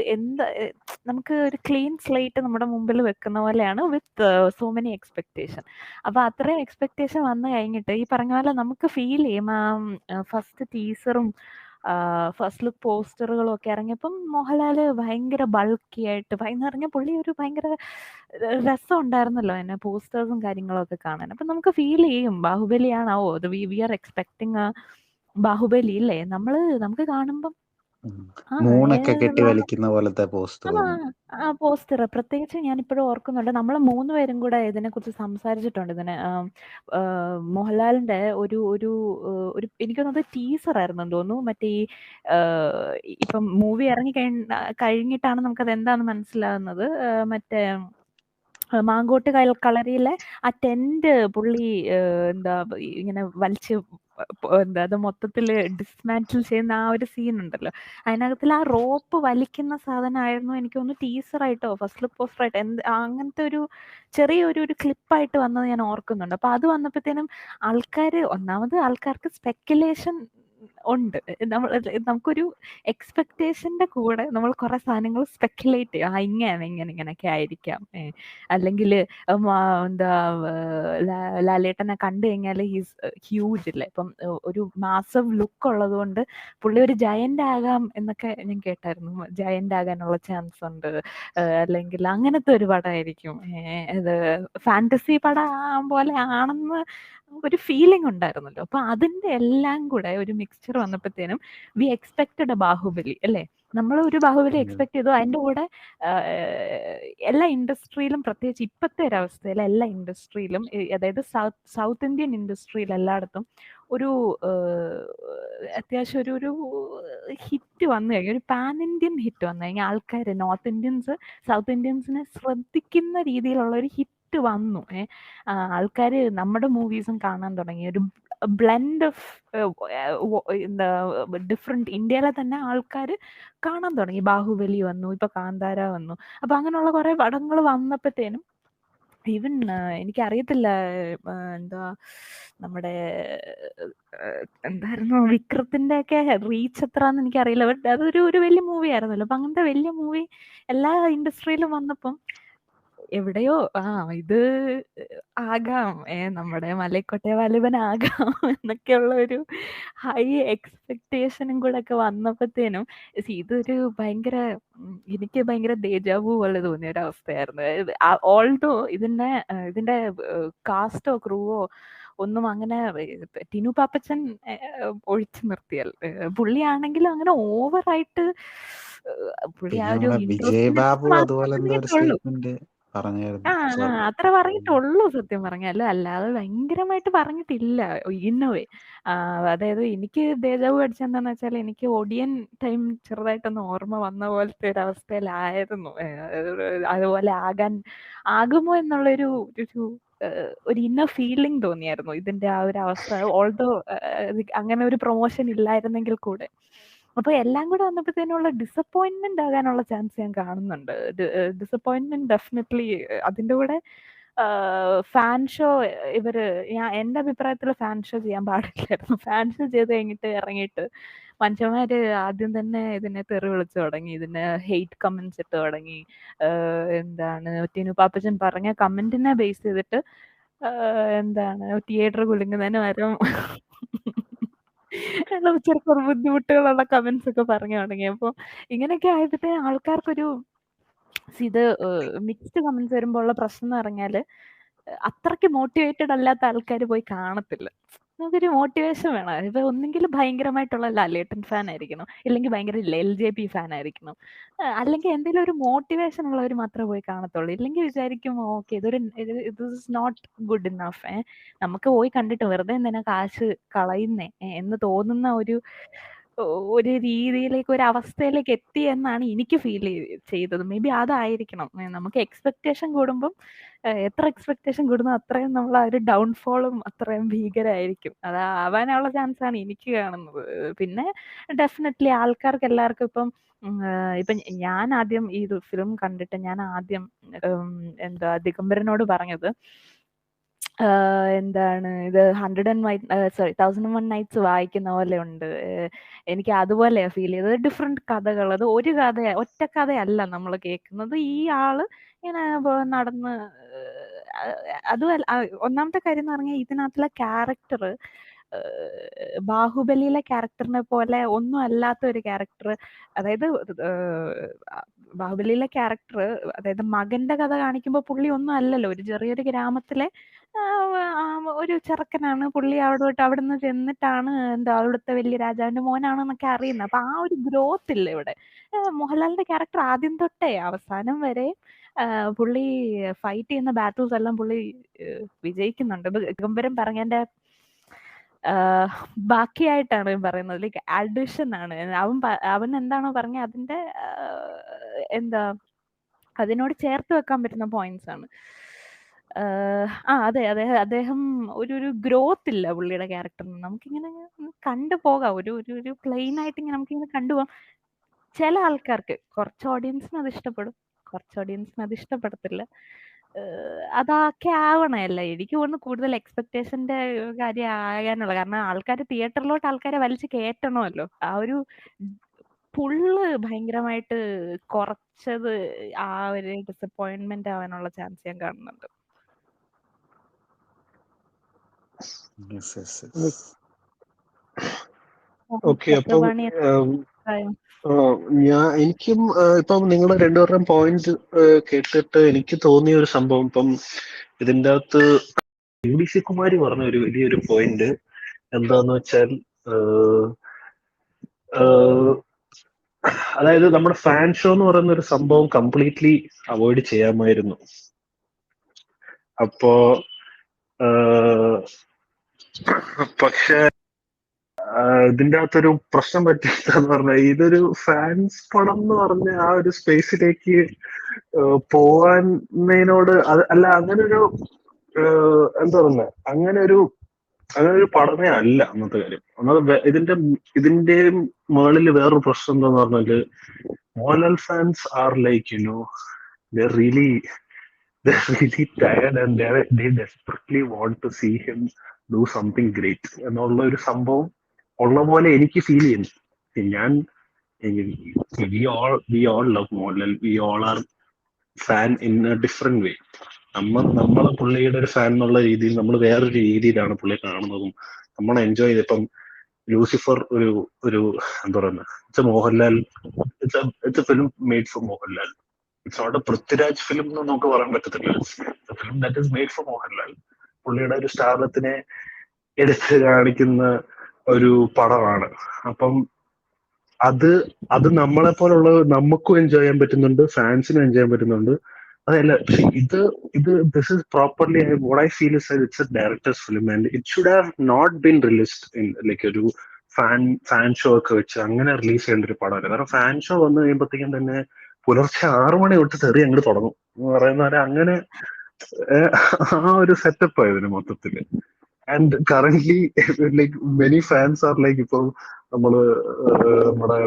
നമുക്ക് ഒരു ക്ലീൻ സ്ലേറ്റ് നമ്മുടെ മുമ്പിൽ വെക്കുന്ന പോലെയാണ് വിത്ത് സോ മെനി എക്സ്പെക്ടേഷൻ. അപ്പൊ അത്രയും എക്സ്പെക്ടേഷൻ വന്നു കഴിഞ്ഞിട്ട് ഈ പറഞ്ഞ പോലെ നമുക്ക് ഫീൽ ചെയ്യും. ഫസ്റ്റ് ടീസറും ഫസ്റ്റ് ലുക്ക് പോസ്റ്ററുകളും ഒക്കെ ഇറങ്ങിയപ്പം മോഹൻലാല് ഭയങ്കര ബൾക്കി ആയിട്ട് പറഞ്ഞ പുള്ളി ഒരു ഭയങ്കര രസം ഉണ്ടായിരുന്നല്ലോ എന്നെ പോസ്റ്റേഴ്സും കാര്യങ്ങളും ഒക്കെ കാണാൻ. അപ്പൊ നമുക്ക് ഫീൽ ചെയ്യും ബാഹുബലിയാണോ അത്, വി ആർ എക്സ്പെക്ടിങ് ബാഹുബലി ഇല്ലേ നമുക്ക് കാണുമ്പം മൂണൊക്കെ കെട്ടി വലിക്കുന്ന പോലത്തെ പോസ്റ്റർ. പോസ്റ്റർ പ്രത്യേകിച്ച് ഞാനിപ്പോഴും ഓർക്കുന്നുണ്ട്. നമ്മൾ 3 പേരും കൂടെ ഇതിനെക്കുറിച്ച് സംസാരിച്ചിട്ടുണ്ട്. മോഹൻലാലിന്റെ ഒരു എനിക്ക് തോന്നുന്നത് ടീസർ ആയിരുന്നു തോന്നുന്നു. മറ്റേ ഇപ്പം മൂവി ഇറങ്ങി കഴിഞ്ഞിട്ടാണ് നമുക്കത് എന്താണെന്ന് മനസ്സിലാകുന്നത്. മറ്റേ മാങ്കോട്ട് കളരിയിലെ ആ ടെന്റ് പുള്ളി എന്താ ഇങ്ങനെ വലിച്ച് അത് മൊത്തത്തില് ഡിസ്മാന്റിൽ ചെയ്യുന്ന ആ ഒരു സീൻ ഉണ്ടല്ലോ. അതിനകത്തിൽ ആ റോപ്പ് വലിക്കുന്ന സാധനമായിരുന്നു എനിക്ക് തോന്നുന്നു ടീസറായിട്ടോ ഫസ്റ്റ് ലുക്ക് പോസ്റ്ററായിട്ടോ അങ്ങനത്തെ ഒരു ചെറിയൊരു ക്ലിപ്പായിട്ട് വന്നത് ഞാൻ ഓർക്കുന്നുണ്ട്. അപ്പൊ അത് വന്നപ്പോഴത്തേനും ആൾക്കാർക്ക് സ്പെക്കുലേഷൻ ഉണ്ട്. നമുക്കൊരു എക്സ്പെക്ടേഷന്റെ കൂടെ നമ്മൾ കുറെ സാധനങ്ങൾ സ്പെക്കുലേറ്റ് ചെയ്യും. ഇങ്ങനെയൊക്കെ ആയിരിക്കാം. അല്ലെങ്കിൽ എന്താ ലാലേട്ടനെ കണ്ടു കഴിഞ്ഞാൽ ഹീസ് ഹ്യൂജ് ഇല്ലേ. ഇപ്പം ഒരു മാസവ് ലുക്ക് ഉള്ളത് കൊണ്ട് പുള്ളി ഒരു ജയന്റ് ആകാം എന്നൊക്കെ ഞാൻ കേട്ടായിരുന്നു. ജയന്റ് ആകാനുള്ള ചാൻസ് ഉണ്ട്. അല്ലെങ്കിൽ അങ്ങനത്തെ ഒരു പടമായിരിക്കും. ഇത് ഫാന്റസി പടം പോലെ ആണെന്ന് ഒരു ഫീലിംഗ് ഉണ്ടായിരുന്നല്ലോ. അപ്പൊ അതിന്റെ എല്ലാം കൂടെ ഒരു മിക്സ്ചർ വന്നപ്പോഴത്തേനും വി എക്സ്പെക്റ്റഡ് ബാഹുബലി അല്ലേ. നമ്മൾ ഒരു ബാഹുബലി എക്സ്പെക്ട് ചെയ്തു. അതിന്റെ കൂടെ എല്ലാ ഇൻഡസ്ട്രിയിലും പ്രത്യേകിച്ച് ഇപ്പോഴത്തെ ഒരു അവസ്ഥയിൽ എല്ലാ ഇൻഡസ്ട്രിയിലും അതായത് സൗത്ത് ഇന്ത്യൻ ഇൻഡസ്ട്രിയിൽ എല്ലായിടത്തും ഒരു അത്യാവശ്യം ഒരു ഹിറ്റ് വന്നു കഴിഞ്ഞാൽ, ഒരു പാൻ ഇന്ത്യൻ ഹിറ്റ് വന്നു കഴിഞ്ഞാൽ ആൾക്കാർ സൗത്ത് ഇന്ത്യൻസിനെ ശ്രദ്ധിക്കുന്ന രീതിയിലുള്ള ഒരു ഹിറ്റ് വന്നു. ആൾക്കാർ നമ്മുടെ മൂവീസും കാണാൻ തുടങ്ങി. ഒരു ബ്ലെൻഡ് ഓഫ് എന്താ ഡിഫറെന്റ് ഇന്ത്യയിലെ തന്നെ ആൾക്കാർ കാണാൻ തുടങ്ങി. ബാഹുബലി വന്നു, ഇപ്പൊ കാന്താര വന്നു. അപ്പൊ അങ്ങനെയുള്ള കുറെ പടങ്ങൾ വന്നപ്പോഴത്തേനും ഈവൻ എനിക്കറിയത്തില്ല എന്താ നമ്മുടെ എന്തായിരുന്നു വിക്രത്തിന്റെ ഒക്കെ റീച്ച് എത്രന്ന് എനിക്കറിയില്ല. ബട്ട് അതൊരു വലിയ മൂവി ആയിരുന്നല്ലോ. അപ്പൊ അങ്ങനത്തെ വലിയ മൂവി എല്ലാ ഇൻഡസ്ട്രിയിലും വന്നപ്പം എവിടെയോ ഇത് ആകാം നമ്മുടെ മലൈക്കോട്ടെ വാലിബൻ ആകാം എന്നൊക്കെയുള്ള ഒരു ഹൈ എക്സ്പെക്ടേഷനും കൂടെ ഒക്കെ വന്നപ്പോഴത്തേനും ഇതൊരു എനിക്ക് ഭയങ്കര ദേജാവു പോലെ തോന്നിയ ഒരു അവസ്ഥയായിരുന്നു. ഓൾഡോ ഇതിന്റെ കാസ്റ്റോ ക്രൂവോ ഒന്നും അങ്ങനെ ടിനു പാപ്പച്ചൻ ഒഴിച്ചു നിർത്തിയാൽ പുള്ളിയാണെങ്കിലും അങ്ങനെ ഓവറായിട്ട് പുള്ളി ആ ഒരു വിജയബാബു അതുപോലെ എന്തോ ഒരു സ്റ്റേറ്റ്മെന്റ് പറഞ്ഞായിരുന്നു. അത്ര പറഞ്ഞിട്ടുള്ളൂ സത്യം പറഞ്ഞാല്. അല്ലാതെ ഭയങ്കരമായിട്ട് പറഞ്ഞിട്ടില്ല ഇന്നോവേ. അതായത് എനിക്ക് ദേജാവു അടിച്ചെന്താന്ന് വെച്ചാൽ എനിക്ക് ഒടിയൻ ടൈം ചെറുതായിട്ടൊന്ന് ഓർമ്മ വന്ന പോലത്തെ ഒരു അവസ്ഥയിലായിരുന്നു. അതുപോലെ ആകുമോ എന്നുള്ളൊരു ഒരു ഇന്നർ ഫീലിംഗ് തോന്നിയായിരുന്നു ഇതിന്റെ ആ ഒരു അവസ്ഥ. ഓൾഡോ അങ്ങനെ ഒരു പ്രൊമോഷൻ ഇല്ലായിരുന്നെങ്കിൽ കൂടെ. അപ്പൊ എല്ലാം കൂടെ വന്നപ്പോഴത്തേനുള്ള ഡിസപ്പോയിന്റ്മെന്റ് ആകാനുള്ള ചാൻസ് ഞാൻ കാണുന്നുണ്ട്. Disappointment definitely. അതിന്റെ കൂടെ ഫാൻ ഷോ എന്റെ അഭിപ്രായത്തിൽ ഫാൻ ഷോ ചെയ്യാൻ പാടില്ലായിരുന്നു. ഫാൻ ഷോ ചെയ്ത് കഴിഞ്ഞിട്ട് ഇറങ്ങിയിട്ട് മനുഷ്യന്മാര് ആദ്യം തന്നെ ഇതിനെ തെറി വിളിച്ചു തുടങ്ങി, ഇതിന് ഹെയ്റ്റ് കമന്റ്സ് ഇട്ട് തുടങ്ങി. എന്താണ് ടിനു പാപ്പച്ചൻ പറഞ്ഞ കമന്റിനെ ബേസ് ചെയ്തിട്ട് എന്താണ് തിയേറ്റർ കുലുങ്ങുന്നതിന് വരും ചെറുപ്പം ബുദ്ധിമുട്ടുകളുള്ള കമന്റ്സ് ഒക്കെ പറഞ്ഞു തുടങ്ങി. അപ്പോൾ ഇങ്ങനെയൊക്കെ ആയപ്പോഴത്തെ ആൾക്കാർക്കൊരു ഇത് മിക്സ്ഡ് കമന്റ്സ് വരുമ്പോൾ ഉള്ള പ്രശ്നം എന്ന് പറഞ്ഞാല് അത്രയ്ക്ക് മോട്ടിവേറ്റഡ് അല്ലാത്ത ആൾക്കാർ പോയി കാണത്തില്ല. നമുക്കൊരു മോട്ടിവേഷൻ വേണം. ഇപ്പൊ ഒന്നെങ്കിൽ ഭയങ്കരമായിട്ടുള്ള ലാലേട്ടൻ ഫാൻ ആയിരിക്കണം, ഇല്ലെങ്കിൽ ഭയങ്കര LJP ഫാൻ ആയിരിക്കണം, അല്ലെങ്കിൽ എന്തെങ്കിലും ഒരു മോട്ടിവേഷൻ ഉള്ളവർ മാത്രമേ പോയി കാണത്തുള്ളൂ. ഇല്ലെങ്കിൽ വിചാരിക്കും ഓക്കെ ഇത് ഇസ് നോട്ട് ഗുഡ് ഇനഫ്, നമുക്ക് പോയി കണ്ടിട്ട് വെറുതെ എന്തിനാ കാശ് കളയുന്നേ എന്ന് തോന്നുന്ന ഒരു രീതിയിലേക്ക്, ഒരു അവസ്ഥയിലേക്ക് എത്തി എന്നാണ് എനിക്ക് ഫീൽ ചെയ്തത്. മേ ബി അതായിരിക്കണം. നമുക്ക് എക്സ്പെക്ടേഷൻ കൂടുമ്പം എത്ര എക്സ്പെക്ടേഷൻ കൂടുന്നു അത്രയും നമ്മൾ ആ ഒരു ഡൗൺഫോളും അത്രയും ഭീകരമായിരിക്കും. അതാവാനുള്ള ചാൻസ് ആണ് എനിക്ക് കാണുന്നത്. പിന്നെ ഡെഫിനറ്റ്ലി ആൾക്കാർക്ക് എല്ലാവർക്കും ഇപ്പം ഞാൻ ആദ്യം ഈ ഫിലിം കണ്ടിട്ട് ഞാൻ ആദ്യം എന്താ ദിഗംബരനോട് പറഞ്ഞത് എന്താണ് ഇത് 1001 Nights വായിക്കുന്ന പോലെ ഉണ്ട്, എനിക്ക് അതുപോലെയാ ഫീൽ ചെയ്തത്. ഡിഫറെന്റ് കഥകൾ, അത് ഒരു ഒറ്റ കഥയല്ല നമ്മൾ കേൾക്കുന്നത്. ഈ ആള് ഇങ്ങനെ നടന്ന് അതുമല്ല, ഒന്നാമത്തെ കാര്യം എന്ന് പറഞ്ഞാൽ ഇതിനകത്തുള്ള ക്യാരക്ടർ ബാഹുബലിയിലെ ക്യാരക്ടറിനെ പോലെ ഒന്നും അല്ലാത്ത ഒരു ക്യാരക്ടർ. അതായത് ബാഹുബലിയിലെ ക്യാരക്ടർ, അതായത് മകന്റെ കഥ കാണിക്കുമ്പോൾ പുള്ളി ഒന്നും അല്ലല്ലോ, ഒരു ചെറിയൊരു ഗ്രാമത്തിലെ ഒരു ചെറുക്കനാണ് പുള്ളി. അവിടെ നിന്ന് ചെന്നിട്ടാണ് എന്താ അവിടുത്തെ വലിയ രാജാവിന്റെ മോനാണെന്നൊക്കെ അറിയുന്നത്. അപ്പൊ ആ ഒരു ഗ്രോത്ത് ഇല്ല ഇവിടെ. മോഹൻലാലിന്റെ ക്യാരക്ടർ ആദ്യം തൊട്ടേ അവസാനം വരെ പുള്ളി ഫൈറ്റ് ചെയ്യുന്ന ബാറ്റിൽസ് എല്ലാം പുള്ളി വിജയിക്കുന്നുണ്ട്. ദിഗംബരൻ പറഞ്ഞതിന്റെ ബാക്കിയായിട്ടാണ് പറയുന്നത്, ലൈക്ക് അഡിഷൻ ആണ്. അവൻ എന്താണോ പറഞ്ഞ അതിന്റെ എന്താ അതിനോട് ചേർത്ത് വെക്കാൻ പറ്റുന്ന പോയിന്റ്സ് ആണ്. അതെ, അദ്ദേഹം ഒരു ഗ്രോത്ത് ഇല്ല പുള്ളിയുടെ ക്യാരക്ടറിന്. നമുക്കിങ്ങനെ കണ്ടുപോകാം, ഒരു പ്ലെയിൻ ആയിട്ട് ഇങ്ങനെ നമുക്കിങ്ങനെ കണ്ടുപോകാം. ചില ആൾക്കാർക്ക്, കുറച്ച് ഓഡിയൻസിന് അത് ഇഷ്ടപ്പെടും, കുറച്ച് ഓഡിയൻസിന് അത് ഇഷ്ടപ്പെടത്തില്ല. അതൊക്കെ ആവണമല്ല. എനിക്ക് തോന്നുന്നു കൂടുതൽ എക്സ്പെക്ടേഷന്റെ കാര്യം ആകാനുള്ള കാരണം ആൾക്കാർ തിയേറ്ററിലോട്ട് ആൾക്കാരെ വലിച്ച് കയറ്റണമല്ലോ. ആ ഒരു പുള്ള് ഭയങ്കരമായിട്ട് കുറച്ചത് ആ ഒരു ഡിസപ്പോയിന്റ്മെന്റ് ആവാനുള്ള ചാൻസ് ഞാൻ കാണുന്നുണ്ട്. ഓക്കെ, അപ്പം എനിക്കും ഇപ്പം നിങ്ങൾ രണ്ടുപേരുടെയും പോയിന്റ് കേട്ടിട്ട് എനിക്ക് തോന്നിയ ഒരു സംഭവം, ഇപ്പം ഇതിൻ്റെ അകത്ത് UDC കുമാരി പറഞ്ഞ ഒരു വലിയൊരു പോയിന്റ് എന്താന്ന് വെച്ചാൽ, അതായത് നമ്മുടെ ഫാൻ ഷോ എന്ന് പറയുന്ന ഒരു സംഭവം കംപ്ലീറ്റ്ലി അവോയ്ഡ് ചെയ്യാമായിരുന്നു. അപ്പോ പക്ഷെ ഇതിന്റെ അകത്തൊരു പ്രശ്നം പറ്റിയെന്ന് പറഞ്ഞാൽ, ഇതൊരു ഫാൻസ് പടം എന്ന് പറഞ്ഞ ആ ഒരു സ്പേസിലേക്ക് പോവാനോട് അല്ല, അങ്ങനൊരു എന്താ പറയുക, അങ്ങനെ ഒരു പഠനമേ അല്ല അന്നത്തെ കാര്യം. ഒന്നാമത് ഇതിന്റെയും മുകളിൽ വേറൊരു പ്രശ്നം എന്താന്ന് പറഞ്ഞാല്, Mohanlal fans are like they're really tired and they desperately want to see him do something great എന്നുള്ള ഒരു സംഭവം ഉള്ള പോലെ എനിക്ക് ഫീൽ ചെയ്യുന്നു. we all love Mohanlal, we all are fan in a different way. നമ്മളെ പുള്ളിയുടെ ഒരു ഫാൻ എന്നുള്ള രീതിയിൽ നമ്മൾ വേറൊരു രീതിയിലാണ് പുള്ളിയെ കാണുന്നതും നമ്മൾ എൻജോയ് ചെയ്ത്. ഇപ്പം ലൂസിഫർ ഒരു എന്താ പറയുക, it's a Mohanlal, it's a film made for Mohanlal. It's not a Prithviraj film എന്ന് നമുക്ക് പറയാൻ പറ്റത്തില്ല. Film that is made for Mohanlal. പുള്ളിയുടെ ഒരു സ്റ്റാർഡത്തിനെ എടുത്ത് കാണിക്കുന്ന ഒരു പടമാണ്. അപ്പം അത് നമ്മളെ പോലുള്ള നമുക്കും എൻജോയ് ചെയ്യാൻ പറ്റുന്നുണ്ട്, ഫാൻസിനും എൻജോയ് ചെയ്യാൻ പറ്റുന്നുണ്ട്. അതല്ല, പക്ഷെ this is properly what I feel is it's a director's film and it should have not been released in like ഒരു ഫാൻ ഷോ ഒക്കെ വെച്ച് അങ്ങനെ റിലീസ് ചെയ്യേണ്ട ഒരു പടമല്ല. കാരണം ഫാൻ ഷോ വന്നു കഴിയുമ്പോഴത്തേക്കും തന്നെ പുലർച്ചെ 6 മണി തൊട്ട് തെറി അങ്ങോട്ട് തുടങ്ങും എന്ന് പറയുന്ന അങ്ങനെ ആ ഒരു സെറ്റപ്പ് ആയിരുന്നു മൊത്തത്തില്. And currently like many fans are like, ഇപ്പോൾ നമ്മുടെ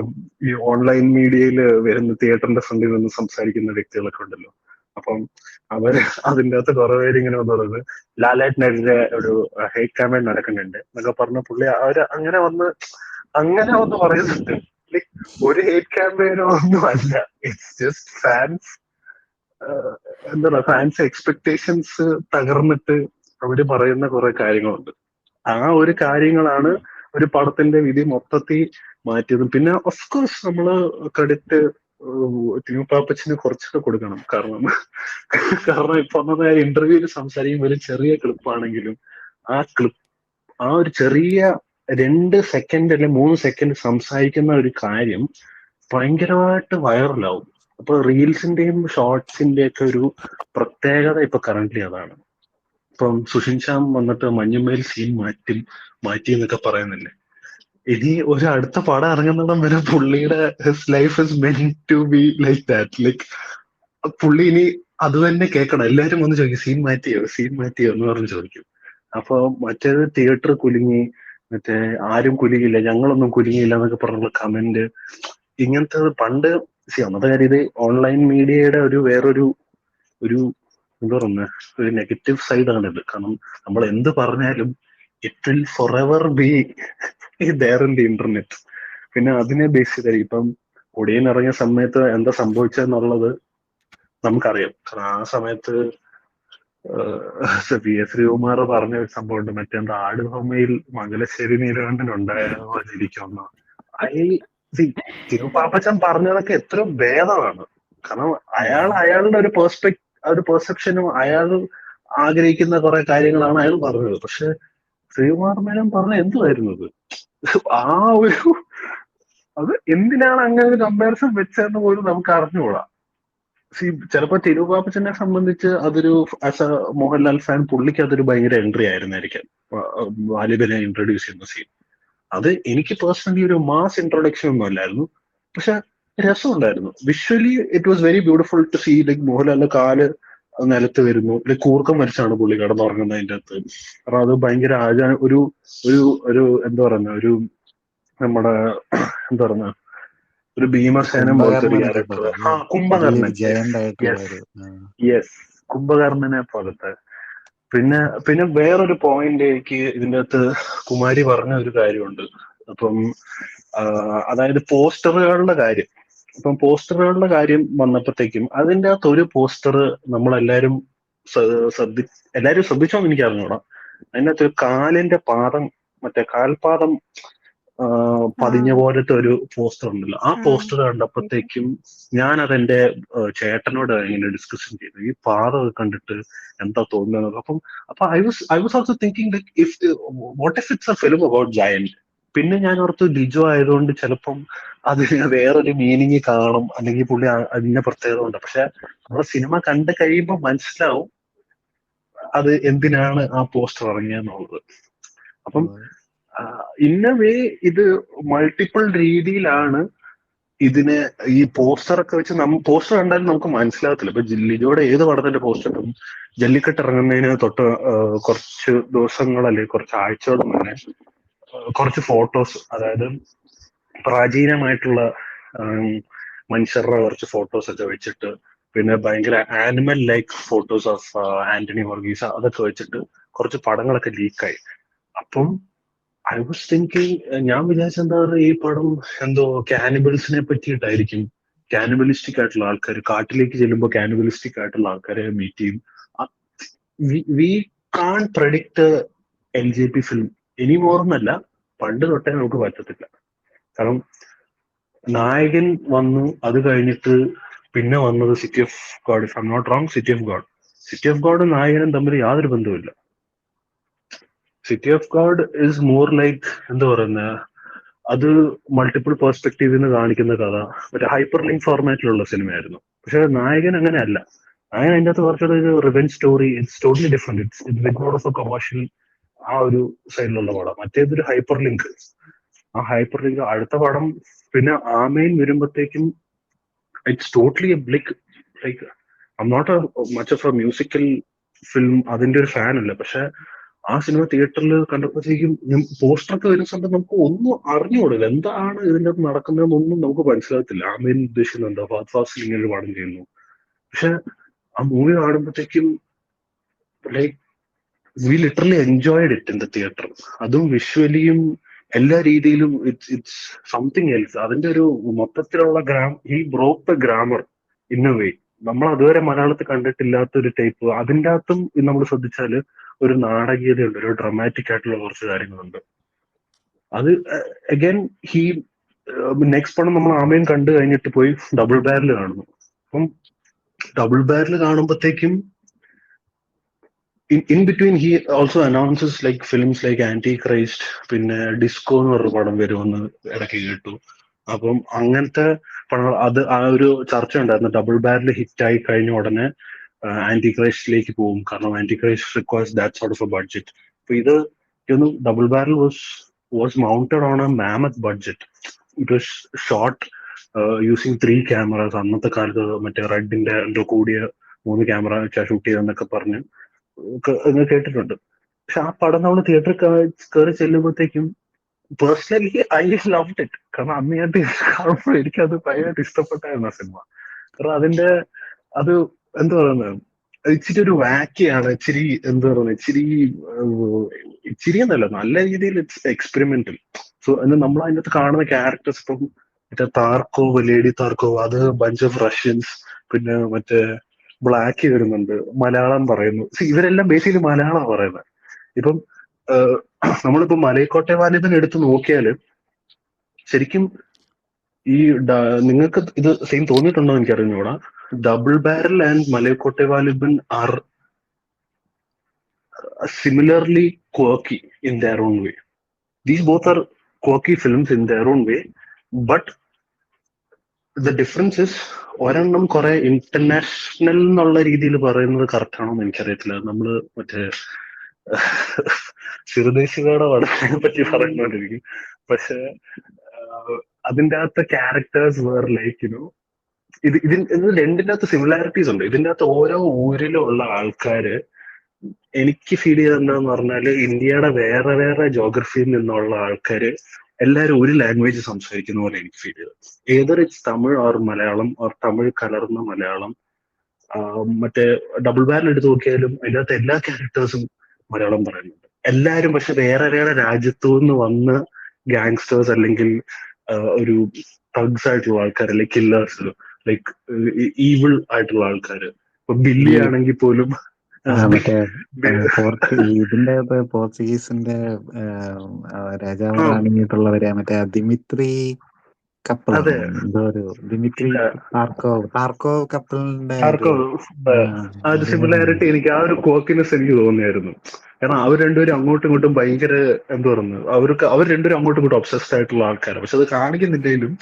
ഈ ഓൺലൈൻ മീഡിയയിൽ വരുന്ന തിയേറ്ററിന്റെ ഫ്രണ്ടിൽ നിന്ന് സംസാരിക്കുന്ന വ്യക്തികളൊക്കെ ഉണ്ടല്ലോ. അപ്പം അവര് അതിൻ്റെ അകത്ത് കുറെ പേര് ഇങ്ങനെ വന്നു പറയുന്നത് ലാലേട്ടനെതിരെ ഒരു ഹേറ്റ് ക്യാമ്പയിൻ നടക്കുന്നുണ്ട് എന്നൊക്കെ പറഞ്ഞ പുള്ളി അവര് അങ്ങനെ വന്ന് അങ്ങനെ ഒന്ന് പറയുന്നുണ്ട്. ലൈക് ഒരു ഹേറ്റ് ക്യാമ്പയിനോ ഒന്നും അല്ല, ഇറ്റ്സ് ജസ്റ്റ് ഫാൻസ്, എന്താ പറയുക, ഫാൻസ് എക്സ്പെക്ടേഷൻസ് തകർന്നിട്ട് അവര് പറയുന്ന കുറെ കാര്യങ്ങളുണ്ട്. ആ ഒരു കാര്യങ്ങളാണ് ഒരു പടത്തിന്റെ വിധി മൊത്തത്തിൽ മാറ്റിയതും. പിന്നെ ഓഫ്കോഴ്സ് നമ്മള് ക്രെഡിറ്റ് ടിനുപാപ്പച്ചിന് കുറച്ചൊക്കെ കൊടുക്കണം. കാരണം ഇപ്പൊ ഇന്റർവ്യൂവിൽ സംസാരിക്കുമ്പോൾ ഒരു ചെറിയ ക്ലിപ്പാണെങ്കിലും ആ ഒരു ചെറിയ 2 സെക്കൻഡ് അല്ലെ 3 സെക്കൻഡ് സംസാരിക്കുന്ന ഒരു കാര്യം ഭയങ്കരമായിട്ട് വൈറലാവും. അപ്പൊ റീൽസിന്റെയും ഷോർട്സിന്റെയും ഒക്കെ ഒരു പ്രത്യേകത ഇപ്പൊ കറന്റ്ലി അതാണ്. ഇപ്പം സുഷിൻ ശ്യാം വന്നിട്ട് മഞ്ഞുമേൽ സീൻ മാറ്റി എന്നൊക്കെ പറയുന്നില്ലേ. ഇനി ഒരു അടുത്ത പടം ഇറങ്ങുന്നിടം വരെ പുള്ളിയുടെ his life is meant to be like that. Like പുള്ളി ഇനി അത് തന്നെ കേൾക്കണം. എല്ലാരും വന്ന് ചോദിക്കും സീൻ മാറ്റിയോ എന്ന് പറഞ്ഞ് ചോദിക്കും. അപ്പൊ മറ്റേത് തിയേറ്റർ കുലുങ്ങി, മറ്റേ ആരും കുലുങ്ങിയില്ല, ഞങ്ങളൊന്നും കുലുങ്ങിയില്ല എന്നൊക്കെ പറഞ്ഞുള്ള കമന്റ്, ഇങ്ങനത്തെ പണ്ട് ഒന്നത്തെ കാര്യം ഇത് ഓൺലൈൻ മീഡിയയുടെ വേറൊരു എന്താ പറയുക, ഒരു നെഗറ്റീവ് സൈഡാണിത്. കാരണം നമ്മൾ എന്ത് പറഞ്ഞാലും it will forever be there in the internet. പിന്നെ അതിനെ ബേസ് ചെയ്തായിരിക്കും ഇപ്പം ഒടിയൻ ഇറങ്ങിയ സമയത്ത് എന്താ സംഭവിച്ചെന്നുള്ളത് നമുക്കറിയാം. കാരണം ആ സമയത്ത് വി എസ് ശ്രീകുമാർ പറഞ്ഞ ഒരു സംഭവമുണ്ട്, മറ്റെന്താ ആടുഭൂമിയിൽ മംഗലശ്ശേരി നീലകണ്ഠൻ ഉണ്ടായിരിക്കുമെന്ന്. തിരുപ്പാപ്പച്ചൻ പറഞ്ഞതൊക്കെ എത്ര ഭേദമാണ്. കാരണം അയാളുടെ ഒരു പെർസെപ്ഷനും അയാൾ ആഗ്രഹിക്കുന്ന കുറെ കാര്യങ്ങളാണ് അയാൾ പറഞ്ഞത്. പക്ഷെ ശ്രീകുമാർ മേനോൻ പറഞ്ഞ എന്തുവായിരുന്നു ആ ഒരു അത് എന്തിനാണ് അങ്ങനെ ഒരു കമ്പാരിസൺ വെച്ചതെന്ന് പോലും നമുക്ക് അറിഞ്ഞുകൂടാ. ചിലപ്പോ തിരുപ്പാപ്പച്ചനെ സംബന്ധിച്ച് അതൊരു ആസ് എ മോഹൻലാൽ ഫാൻ പുള്ളിക്ക് അതൊരു ഭയങ്കര എൻട്രി ആയിരുന്നായിരിക്കാം, വാലിബനെ ഇൻട്രൊഡ്യൂസ് ചെയ്യുന്ന സീൻ. അത് എനിക്ക് പേഴ്സണലി ഒരു മാസ് ഇൻട്രൊഡക്ഷൻ ഒന്നും അല്ലായിരുന്നു, പക്ഷെ രസമുണ്ടായിരുന്നു. Visually it was very beautiful to see. Like മോഹൻലാലിന്റെ കാല് നിലത്ത് വരുന്നു, ലൈക്ക് കൂർക്കം മരിച്ചാണ് പുള്ളി കിടന്നുറങ്ങുന്നതിന്റെ അകത്ത്. കാരണം അത് ഭയങ്കര ഒരു ഒരു എന്താ പറയുന്ന നമ്മുടെ എന്താ പറയുന്ന ഒരു ഭീമസേനം പോലത്തെ ഒരു ക്യാരക്ടർ. കുംഭകർണൻ, യെസ്, കുംഭകർണനെ പോലത്തെ. പിന്നെ വേറൊരു പോയിന്റ് എനിക്ക് ഇതിന്റെ അകത്ത് കുമാരി പറഞ്ഞ ഒരു കാര്യമുണ്ട്. അപ്പം അതായത് പോസ്റ്ററുകളുടെ കാര്യം. ഇപ്പം പോസ്റ്ററുകളുടെ കാര്യം വന്നപ്പോഴത്തേക്കും അതിന്റെ അകത്ത് ഒരു പോസ്റ്റർ നമ്മളെല്ലാരും ശ്രദ്ധിച്ചോന്ന് എനിക്ക് അറിഞ്ഞൂടാ. അതിനകത്ത് ഒരു കാലിന്റെ പാദം, മറ്റേ കാൽപാദം പതിഞ്ഞ പോലത്തെ ഒരു പോസ്റ്റർ ഉണ്ടല്ലോ. ആ പോസ്റ്റർ കണ്ടപ്പോഴത്തേക്കും ഞാൻ അതെന്റെ ചേട്ടനോട് ഇങ്ങനെ ഡിസ്കഷൻ ചെയ്തു, ഈ പാദം കണ്ടിട്ട് എന്താ തോന്നുന്നത്. അപ്പൊ I was also thinking like what if it's a film about giant. പിന്നെ ഞാൻ ഓർത്ത് ലിജോ ആയതുകൊണ്ട് ചിലപ്പം അതിന് വേറൊരു മീനിങ് കാണും, അല്ലെങ്കിൽ പുള്ളി അതിന്റെ പ്രത്യേകത ഉണ്ട്. പക്ഷെ നമ്മുടെ സിനിമ കണ്ടു കഴിയുമ്പോൾ മനസ്സിലാവും അത് എന്തിനാണ് ആ പോസ്റ്റർ ഇറങ്ങിയെന്നുള്ളത്. അപ്പം ഇൻ എ വേ ഇത് മൾട്ടിപ്പിൾ രീതിയിലാണ് ഇതിന് ഈ പോസ്റ്റർ ഒക്കെ വെച്ച് പോസ്റ്റർ കണ്ടാലും നമുക്ക് മനസ്സിലാകത്തില്ല. ഇപ്പൊ ലിജോയുടെ ഏത് പടത്തിന്റെ പോസ്റ്ററും ജല്ലിക്കെട്ട് ഇറങ്ങുന്നതിന് തൊട്ട് കുറച്ച് ദിവസങ്ങൾ അല്ലെങ്കിൽ കുറച്ച് ആഴ്ചകൾ മുന്നേ കുറച്ച് ഫോട്ടോസ്, അതായത് പ്രാചീനമായിട്ടുള്ള മനുഷ്യരുടെ കുറച്ച് ഫോട്ടോസ് ഒക്കെ വെച്ചിട്ട്, പിന്നെ ഭയങ്കര animal like photos of Antony Varghese, അതൊക്കെ വെച്ചിട്ട് കുറച്ച് പടങ്ങളൊക്കെ ലീക്കായി. അപ്പം ഐ വാസ് തിങ്കിങ്, ഞാൻ വിചാരിച്ചെന്താ പറയുക, ഈ പടം എന്തോ കാനിബൽസിനെ പറ്റിയിട്ടായിരിക്കും. കാനിബലിസ്റ്റിക് ആയിട്ടുള്ള ആൾക്കാർ കാട്ടിലേക്ക് ചെല്ലുമ്പോൾ കാനിബലിസ്റ്റിക് ആയിട്ടുള്ള ആൾക്കാരെ മീറ്റ് ചെയ്യും. വി കാൺ പ്രെഡിക്റ്റ് LJP ഫിലിം ഇനി മോർന്നല്ല, പണ്ട് തൊട്ടേ നമുക്ക് പറ്റത്തില്ല. കാരണം നായകൻ വന്നു, അത് കഴിഞ്ഞിട്ട് പിന്നെ വന്നത് City of God, if I am not wrong, City of God നായകനും തമ്മിൽ യാതൊരു ബന്ധവുമില്ല. City of God is more like എന്താ പറയുന്ന, അത് മൾട്ടിപ്പിൾ പെർസ്പെക്റ്റീവിൽ നിന്ന് കാണിക്കുന്ന കഥ, മറ്റേ ഹൈപ്പർ ലിങ്ക് ഫോർമാറ്റിലുള്ള സിനിമയായിരുന്നു. പക്ഷെ നായകൻ അങ്ങനെയല്ല. നായകൻ അതിൻ്റെ അകത്ത് കുറച്ചുകൂടെ ഒരു revenge story, it's totally different. It's with more of a commercial ആ ഒരു സൈഡിലുള്ള പടം. മറ്റേതൊരു ഹൈപ്പർ ലിങ്ക്. ആ ഹൈപ്പർ ലിങ്ക് അടുത്ത പടം പിന്നെ ആമേൻ വരുമ്പോഴത്തേക്കും it's totally a like I am not much of a musical film, അതിന്റെ ഒരു ഫാൻ അല്ല. പക്ഷെ ആ സിനിമ തിയേറ്ററിൽ കണ്ടപ്പോഴത്തേക്കും പോസ്റ്ററൊക്കെ വരുന്ന സമയത്ത് നമുക്ക് ഒന്നും അറിഞ്ഞുകൂടില്ല, എന്താണ് ഇതിൻ്റെ അകത്ത് നടക്കുന്നതെന്നൊന്നും നമുക്ക് മനസ്സിലാകത്തില്ല. ആമേൻ ഉദ്ദേശിക്കുന്നുണ്ട് ഫഹദ് ഫാസിൽ ഇങ്ങനെ ഒരു പടം ചെയ്യുന്നു. പക്ഷെ ആ മൂവി കാണുമ്പോഴത്തേക്കും like we literally enjoyed it in the theatre. അതും വിഷ്വലിയും എല്ലാ രീതിയിലും ഇറ്റ്സ് സംതിങ് എൽസ്. അതിന്റെ ഒരു മൊത്തത്തിലുള്ള he broke the grammar in a way. നമ്മൾ അതുവരെ മലയാളത്തിൽ കണ്ടിട്ടില്ലാത്ത ഒരു ടൈപ്പ്. അതിൻ്റെ അകത്തും നമ്മൾ ശ്രദ്ധിച്ചാല് ഒരു നാടകീയതയുണ്ട്, ഒരു ഡ്രമാറ്റിക് ആയിട്ടുള്ള കുറച്ച് കാര്യങ്ങളുണ്ട്. അത് അഗൈൻ നെക്സ്റ്റ് പടം നമ്മൾ ആമയും കണ്ടു കഴിഞ്ഞിട്ട് പോയി ഡബിൾ ബാരൽ കാണുന്നു. അപ്പം ഡബിൾ ബാരൽ കാണുമ്പോഴത്തേക്കും in between he also announces like films like Antichrist, പിന്നെ ഡിസ്കോ എന്ന് പറഞ്ഞ പടം വരുമെന്ന് ഇടയ്ക്ക് കേട്ടു. അപ്പം അങ്ങനത്തെ പടങ്ങൾ, അത് ആ ഒരു ചർച്ച ഉണ്ടായിരുന്നു. ഡബിൾ ബാരൽ ഹിറ്റായി കഴിഞ്ഞ ഉടനെ ആന്റിക്രൈസ്റ്റിലേക്ക് പോകും, കാരണം Antichrist requires that sort of a budget. അപ്പൊ ഇത് Double Barrel was mounted on a mammoth budget. It was shot using 3 cameras. അന്നത്തെ കാലത്ത് മറ്റേ റെഡിന്റെ എന്തോ കൂടിയ 3 ക്യാമറ ഷൂട്ട് ചെയ്തെന്നൊക്കെ പറഞ്ഞ് കേട്ടിട്ടുണ്ട്. പക്ഷെ ആ പടം നമ്മൾ തിയേറ്ററിൽ കയറി ചെല്ലുമ്പോഴത്തേക്കും പേഴ്സണലി ഐ ലവ്ഡ് ഇറ്റ്. കാരണം അന്ന് ഞാൻ കാണുമ്പോൾ എനിക്കത് ഭയങ്കരമായിട്ട് ഇഷ്ടപ്പെട്ടായിരുന്നു ആ സിനിമ. കാരണം അതിന്റെ അത് എന്താ പറയുന്നത്, ഇച്ചിരി ഒരു വാക്കിയാണ്, ഇച്ചിരി എന്താ പറയുന്നത്, ഇച്ചിരി എന്നല്ല, നല്ല രീതിയിൽ ഇറ്റ്സ് എക്സ്പെരിമെന്റൽ. സോ നമ്മൾ അതിനകത്ത് കാണുന്ന ക്യാരക്ടേഴ്സ്, ഇപ്പം മറ്റേ താർക്കോവ്, ലേഡി താർക്കോവ്, അത് ബഞ്ച് ഓഫ് റഷ്യൻസ്, പിന്നെ മറ്റേ ബ്ലാക്ക് വരുന്നുണ്ട്, മലയാളം പറയുന്നു. ഇവരെല്ലാം ബേസിക്കലി മലയാളം പറയുന്നത്. ഇപ്പം നമ്മളിപ്പോ മലൈക്കോട്ടെ വാലിബൻ എടുത്ത് നോക്കിയാല് ശരിക്കും ഈ നിങ്ങൾക്ക് ഇത് സെയിം തോന്നിയിട്ടുണ്ടോ എനിക്ക് അറിഞ്ഞൂടാ. Double barrel and Malaikottai Vaaliban are similarly quirky in their own way. These both are quirky films in their own way, but the difference is ഒരെണ്ണം കുറെ ഇന്റർനാഷണൽ എന്നുള്ള രീതിയിൽ പറയുന്നത് കറക്റ്റ് ആണോ എന്ന് എനിക്കറിയത്തില്ല. നമ്മള് മറ്റേ സിറുദേശികളുടെ പഠനത്തെ പറ്റി പറയുന്നോണ്ടിരിക്കും. പക്ഷെ അതിൻ്റെ അകത്തെ ക്യാരക്ടേഴ്സ് വേർ ലൈക്ക് ഇതിന് രണ്ടിൻ്റെ അകത്ത് സിമിലാരിറ്റീസ് ഉണ്ട്. ഇതിൻ്റെ അകത്ത് ഓരോ ഊരിലും ഉള്ള ആൾക്കാര്, എനിക്ക് ഫീൽ ചെയ്തെന്താന്ന് പറഞ്ഞാല് ഇന്ത്യയുടെ വേറെ വേറെ ജോഗ്രഫിയിൽ നിന്നുള്ള ആൾക്കാര് എല്ലാവരും ഒരു ലാംഗ്വേജ് സംസാരിക്കുന്ന പോലെ എനിക്ക് ഫീൽ ചെയ്തത്. ഏതൊരു തമിഴ് ഓർ മലയാളം ഓർ തമിഴ് കലർന്ന മലയാളം. മറ്റേ ഡബിൾ ബാരൽ എടുത്ത് നോക്കിയാലും അതിൻ്റെ അകത്ത് എല്ലാ ക്യാരക്ടേഴ്സും മലയാളം പറയുന്നുണ്ട്. എല്ലാവരും പക്ഷെ വേറെ വേറെ രാജ്യത്തു നിന്ന് വന്ന ഗാങ്സ്റ്റേഴ്സ് അല്ലെങ്കിൽ ഒരു തഗ്സ് ആയിട്ടുള്ള ആൾക്കാർ, അല്ലെങ്കിൽ കില്ലേഴ്സ്, ലൈക്ക് ഈവിൾ ആയിട്ടുള്ള ആൾക്കാര്. ഇപ്പൊ ബില്ലി ആണെങ്കിൽ പോലും മറ്റേ ഇതിന്റെ പോർച്ചുഗീസിന്റെ രാജാവ് റാണിയായിട്ടുള്ളവരെ മറ്റേ ദിമിത്രി കപ്പിളാണ്, എന്തോ ഒരു ദിമിത്രി ടാർക്കോവ് കപ്പിളിന്റെ ആ ഒരു സിമിലാരിറ്റി എനിക്ക്, ആ ഒരു കോക്കിനെസ് എനിക്ക് തോന്നിയായിരുന്നു. കാരണം അവർ രണ്ടുപേരും അങ്ങോട്ടും ഇങ്ങോട്ടും ഭയങ്കര എന്താ പറയുന്നത്, അവർ രണ്ടുപേരും അങ്ങോട്ടും ഇങ്ങോട്ടും ഒബ്സസ്ഡ് ആയിട്ടുള്ള ആൾക്കാരാണ്. പക്ഷെ അത് കാണിക്കുന്നില്ലെങ്കിലും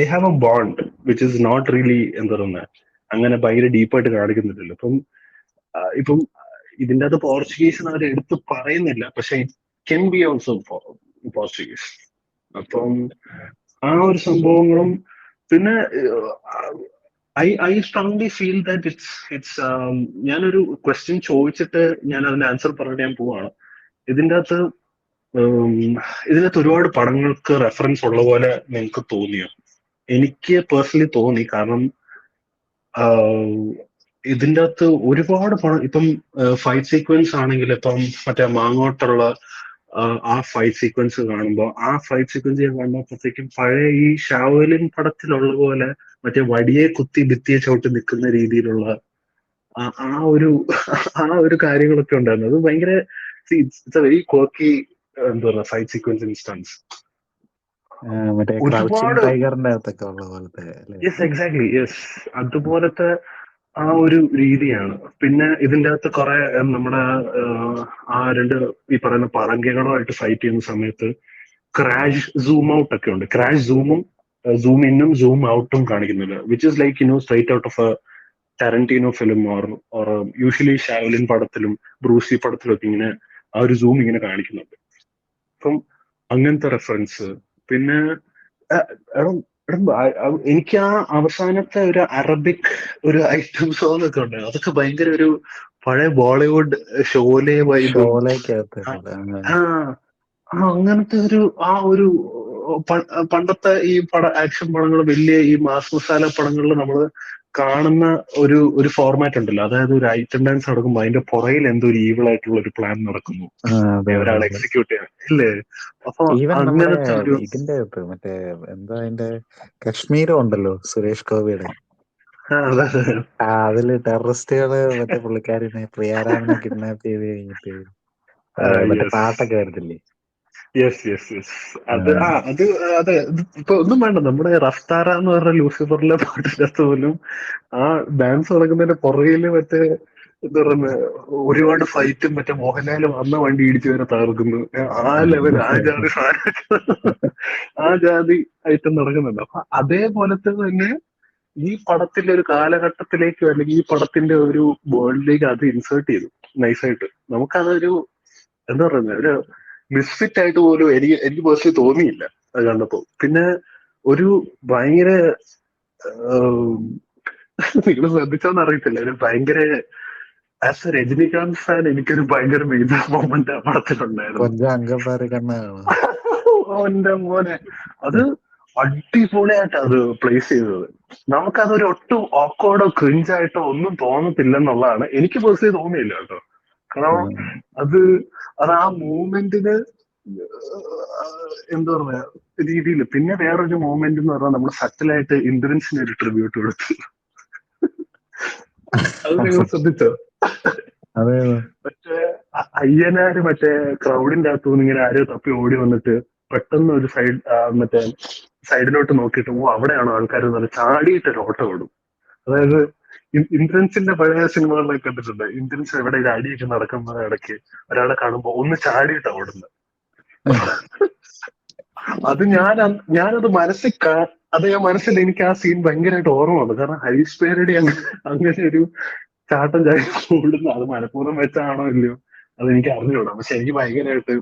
they have a bond which is not really എന്താ പറയുന്നത്, അങ്ങനെ ഭയങ്കര ഡീപ്പായിട്ട് കാണിക്കുന്നില്ലല്ലോ. ഇപ്പം ഇതിൻ്റെ അകത്ത് പോർച്ചുഗീസ് അവർ എടുത്ത് പറയുന്നില്ല, പക്ഷെ it can be also Portuguese. അപ്പം ആ ഒരു സംഭവങ്ങളും പിന്നെ I strongly feel that it's ഞാനൊരു ക്വസ്റ്റ്യൻ ചോദിച്ചിട്ട് ഞാൻ അതിന്റെ ആൻസർ പറഞ്ഞിട്ട് ഞാൻ പോവാണ്. ഇതിനകത്ത് ഒരുപാട് പടങ്ങൾക്ക് റെഫറൻസ് ഉള്ള പോലെ നിങ്ങൾക്ക് തോന്നിയോ? എനിക്ക് പേഴ്സണലി തോന്നി. കാരണം ഇതിൻ്റെ അകത്ത് ഒരുപാട് പടം, ഇപ്പം ഫൈറ്റ് സീക്വൻസ് ആണെങ്കിൽ ഇപ്പം മറ്റേ മാങ്ങോട്ടുള്ള ആ ഫൈറ്റ് സീക്വൻസ് കാണുമ്പോൾ, ആ ഫൈറ്റ് സീക്വൻസ് ഞാൻ കണ്ടപ്പോഴത്തേക്കും പഴയ ഈ ഷാവലിൻ പടത്തിലുള്ള പോലെ മറ്റേ വടിയെ കുത്തി ഭിത്തിയെ ചവിട്ടി നിൽക്കുന്ന രീതിയിലുള്ള ആ ഒരു കാര്യങ്ങളൊക്കെ ഉണ്ടായിരുന്നു. അത് ഭയങ്കര ഇറ്റ്സ് എ വെരി ക്വർക്കി എന്താ പറയുക fight sequence instance. Exactly, yes, അതുപോലത്തെ ആ ഒരു രീതിയാണ്. പിന്നെ ഇതിൻ്റെ അകത്ത് കുറെ നമ്മുടെ ആ രണ്ട് ഈ പറയുന്ന പറങ്കകളുമായിട്ട് ഫൈറ്റ് ചെയ്യുന്ന സമയത്ത് ക്രാഷ് സൂം ഔട്ട് ഒക്കെ ഉണ്ട്. ക്രാഷ് സൂമും സൂം ഇന്നും സൂം ഔട്ടും കാണിക്കുന്നില്ല, which is like straight out of a Tarantino film or usually Shaolin പടത്തിലും ബ്രൂസി പടത്തിലും ഒക്കെ ഇങ്ങനെ ആ ഒരു സൂം ഇങ്ങനെ കാണിക്കുന്നുണ്ട്. അപ്പം അങ്ങനത്തെ റെഫറൻസ്. പിന്നെ എനിക്ക് ആ അവസാനത്തെ ഒരു അറബിക് ഒരു ഐറ്റം സോങ് ഒക്കെ ഉണ്ട്. അതൊക്കെ ഭയങ്കര ഒരു പഴയ ബോളിവുഡ് ഷോലെ വൈബ്. അങ്ങനത്തെ ഒരു പണ്ടത്തെ ഈ ആക്ഷൻ പടങ്ങൾ, വലിയ ഈ മാസ് മസാല പടങ്ങളിൽ നമ്മൾ കാണുന്ന ഒരു ഫോർമാറ്റ് ഉണ്ടല്ലോ, അതായത് ഒരു ഐറ്റം ഡാൻസ് നടക്കുമ്പോൾ അതിന്റെ പുറയിൽ എന്തോ ഒരു ഈവിൾ ആയിട്ടുള്ള ഒരു പ്ലാൻ നടക്കുന്നു, അതെ ഒരാൾ അതെ. എക്സിക്യൂട്ട് ചെയ്യാൻ ഇല്ലേ. അപ്പൊ ഈവൻ നമ്മുടെ അങ്ങനത്തെ ഒരു ഇതിന്റെ അകത്ത് മറ്റേ എന്താ അതിന്റെ കശ്മീരും ഉണ്ടല്ലോ, സുരേഷ് ഗോപിയുടെ. അതെ അതില് ടെററിസ്റ്റുകള് മറ്റേ പുള്ളിക്കാരനെ പ്രിയാരാമനെ കിഡ്നാപ്പ് ചെയ്ത് കഴിഞ്ഞിട്ട് മറ്റേ യെസ് പാട്ടൊക്കെ വരത്തില്ലേ. യെസ് യെസ് യെസ് അത് അതെ. ഇപ്പൊ ഒന്നും വേണ്ട, നമ്മുടെ റഫ്താര എന്ന് പറഞ്ഞ ലൂസിഫറിലെ പാട്ടിനകത്ത് പോലും ആ ഡാൻസ് നടക്കുന്നതിന്റെ പുറകില് മറ്റേ എന്താ പറയുന്ന ഒരുപാട് ഫൈറ്റും മറ്റേ മോഹൻലാൽ വന്ന വണ്ടി ഇടിച്ചു വരെ തകർക്കുന്നു, ആ ലെവൽ ആ ജാതി ആ ജാതി ഐറ്റം നടക്കുന്നുണ്ട്. അപ്പൊ അതേപോലത്തെ തന്നെ ഈ പടത്തിന്റെ ഒരു കാലഘട്ടത്തിലേക്ക് അല്ലെങ്കിൽ ഈ പടത്തിന്റെ ഒരു വേൾഡിലേക്ക് അത് ഇൻസേർട്ട് ചെയ്തു നൈസായിട്ട്. നമുക്കതൊരു എന്താ പറയുന്നത്, ഒരു മിസ്ഫിറ്റ് ആയിട്ട് പോലും എനിക്ക് പേഴ്സണലി തോന്നിയില്ല അത് കണ്ടപ്പോ. പിന്നെ ഒരു ഭയങ്കര നിങ്ങൾ ശ്രദ്ധിച്ചോന്ന് അറിയത്തില്ല, ഒരു ഭയങ്കര ആസ് എ രജനികാന്ത് ഫാൻ എനിക്കൊരു ഭയങ്കര മേജർ മൊമെന്റ് ആ പടത്തിലുണ്ടായിരുന്നു. കൊഞ്ചം അംഗംപാറി കണ്ണാണ്. എന്റെ മോനെ, അത് അടിപൊളിയായിട്ട് അത് പ്ലേസ് ചെയ്തത്. നമുക്കതൊരു ഒട്ടും ഓക്കോർഡോ ക്രിഞ്ചായിട്ടോ ഒന്നും തോന്നത്തില്ലെന്നുള്ളതാണ് എനിക്ക് പേഴ്സണലി തോന്നിയില്ല കേട്ടോ. കാരണം അത് ആ മൂവ്മെന്റിന് എന്താ പറയാ രീതിയിൽ. പിന്നെ വേറൊരു മൂവ്മെന്റ് എന്ന് പറഞ്ഞാൽ നമ്മൾ സറ്റലായിട്ട് ഇന്ദ്രൻസിന് ഒരു ട്രിബ്യൂട്ട് കൊടുത്തു. അത് നിങ്ങൾ ശ്രദ്ധിച്ചോ? അതെ മറ്റേ അയ്യനാര് മറ്റേ ക്രൗഡിന്റെ അകത്തുനിന്ന് ഇങ്ങനെ ആരോ തപ്പി ഓടി വന്നിട്ട് പെട്ടെന്ന് ഒരു മറ്റേ സൈഡിലോട്ട് നോക്കിയിട്ട് അവിടെയാണോ ആൾക്കാർ എന്ന് പറഞ്ഞ് ചാടിയിട്ട് ഒരു ഓട്ടം ഓടും. അതായത് ഇന്ദ്രൻസിന്റെ പഴയ സിനിമകളിലൊക്കെ കണ്ടിട്ടുണ്ട്, ഇന്ദ്രൻസ് എവിടെ ഒരു അടിയൊക്കെ നടക്കുന്ന ഇടയ്ക്ക് ഒരാളെ കാണുമ്പോ ഒന്ന് ചാടിയിട്ടാ ഓടുന്നത്. അത് ഞാനത് അത് ഞാൻ മനസ്സിൽ എനിക്ക് ആ സീൻ ഭയങ്കരമായിട്ട് ഓർമ്മ വന്നു. കാരണം ഹരീഷ് പേരടി അങ്ങനെ ഒരു ചാട്ടം ചാടി ഓടുന്ന അത് മനഃപൂർവ്വം വെച്ചാണോ ഇല്ലയോ അതെനിക്ക് അറിഞ്ഞുകൂടാ. പക്ഷെ എനിക്ക് ഭയങ്കരമായിട്ട്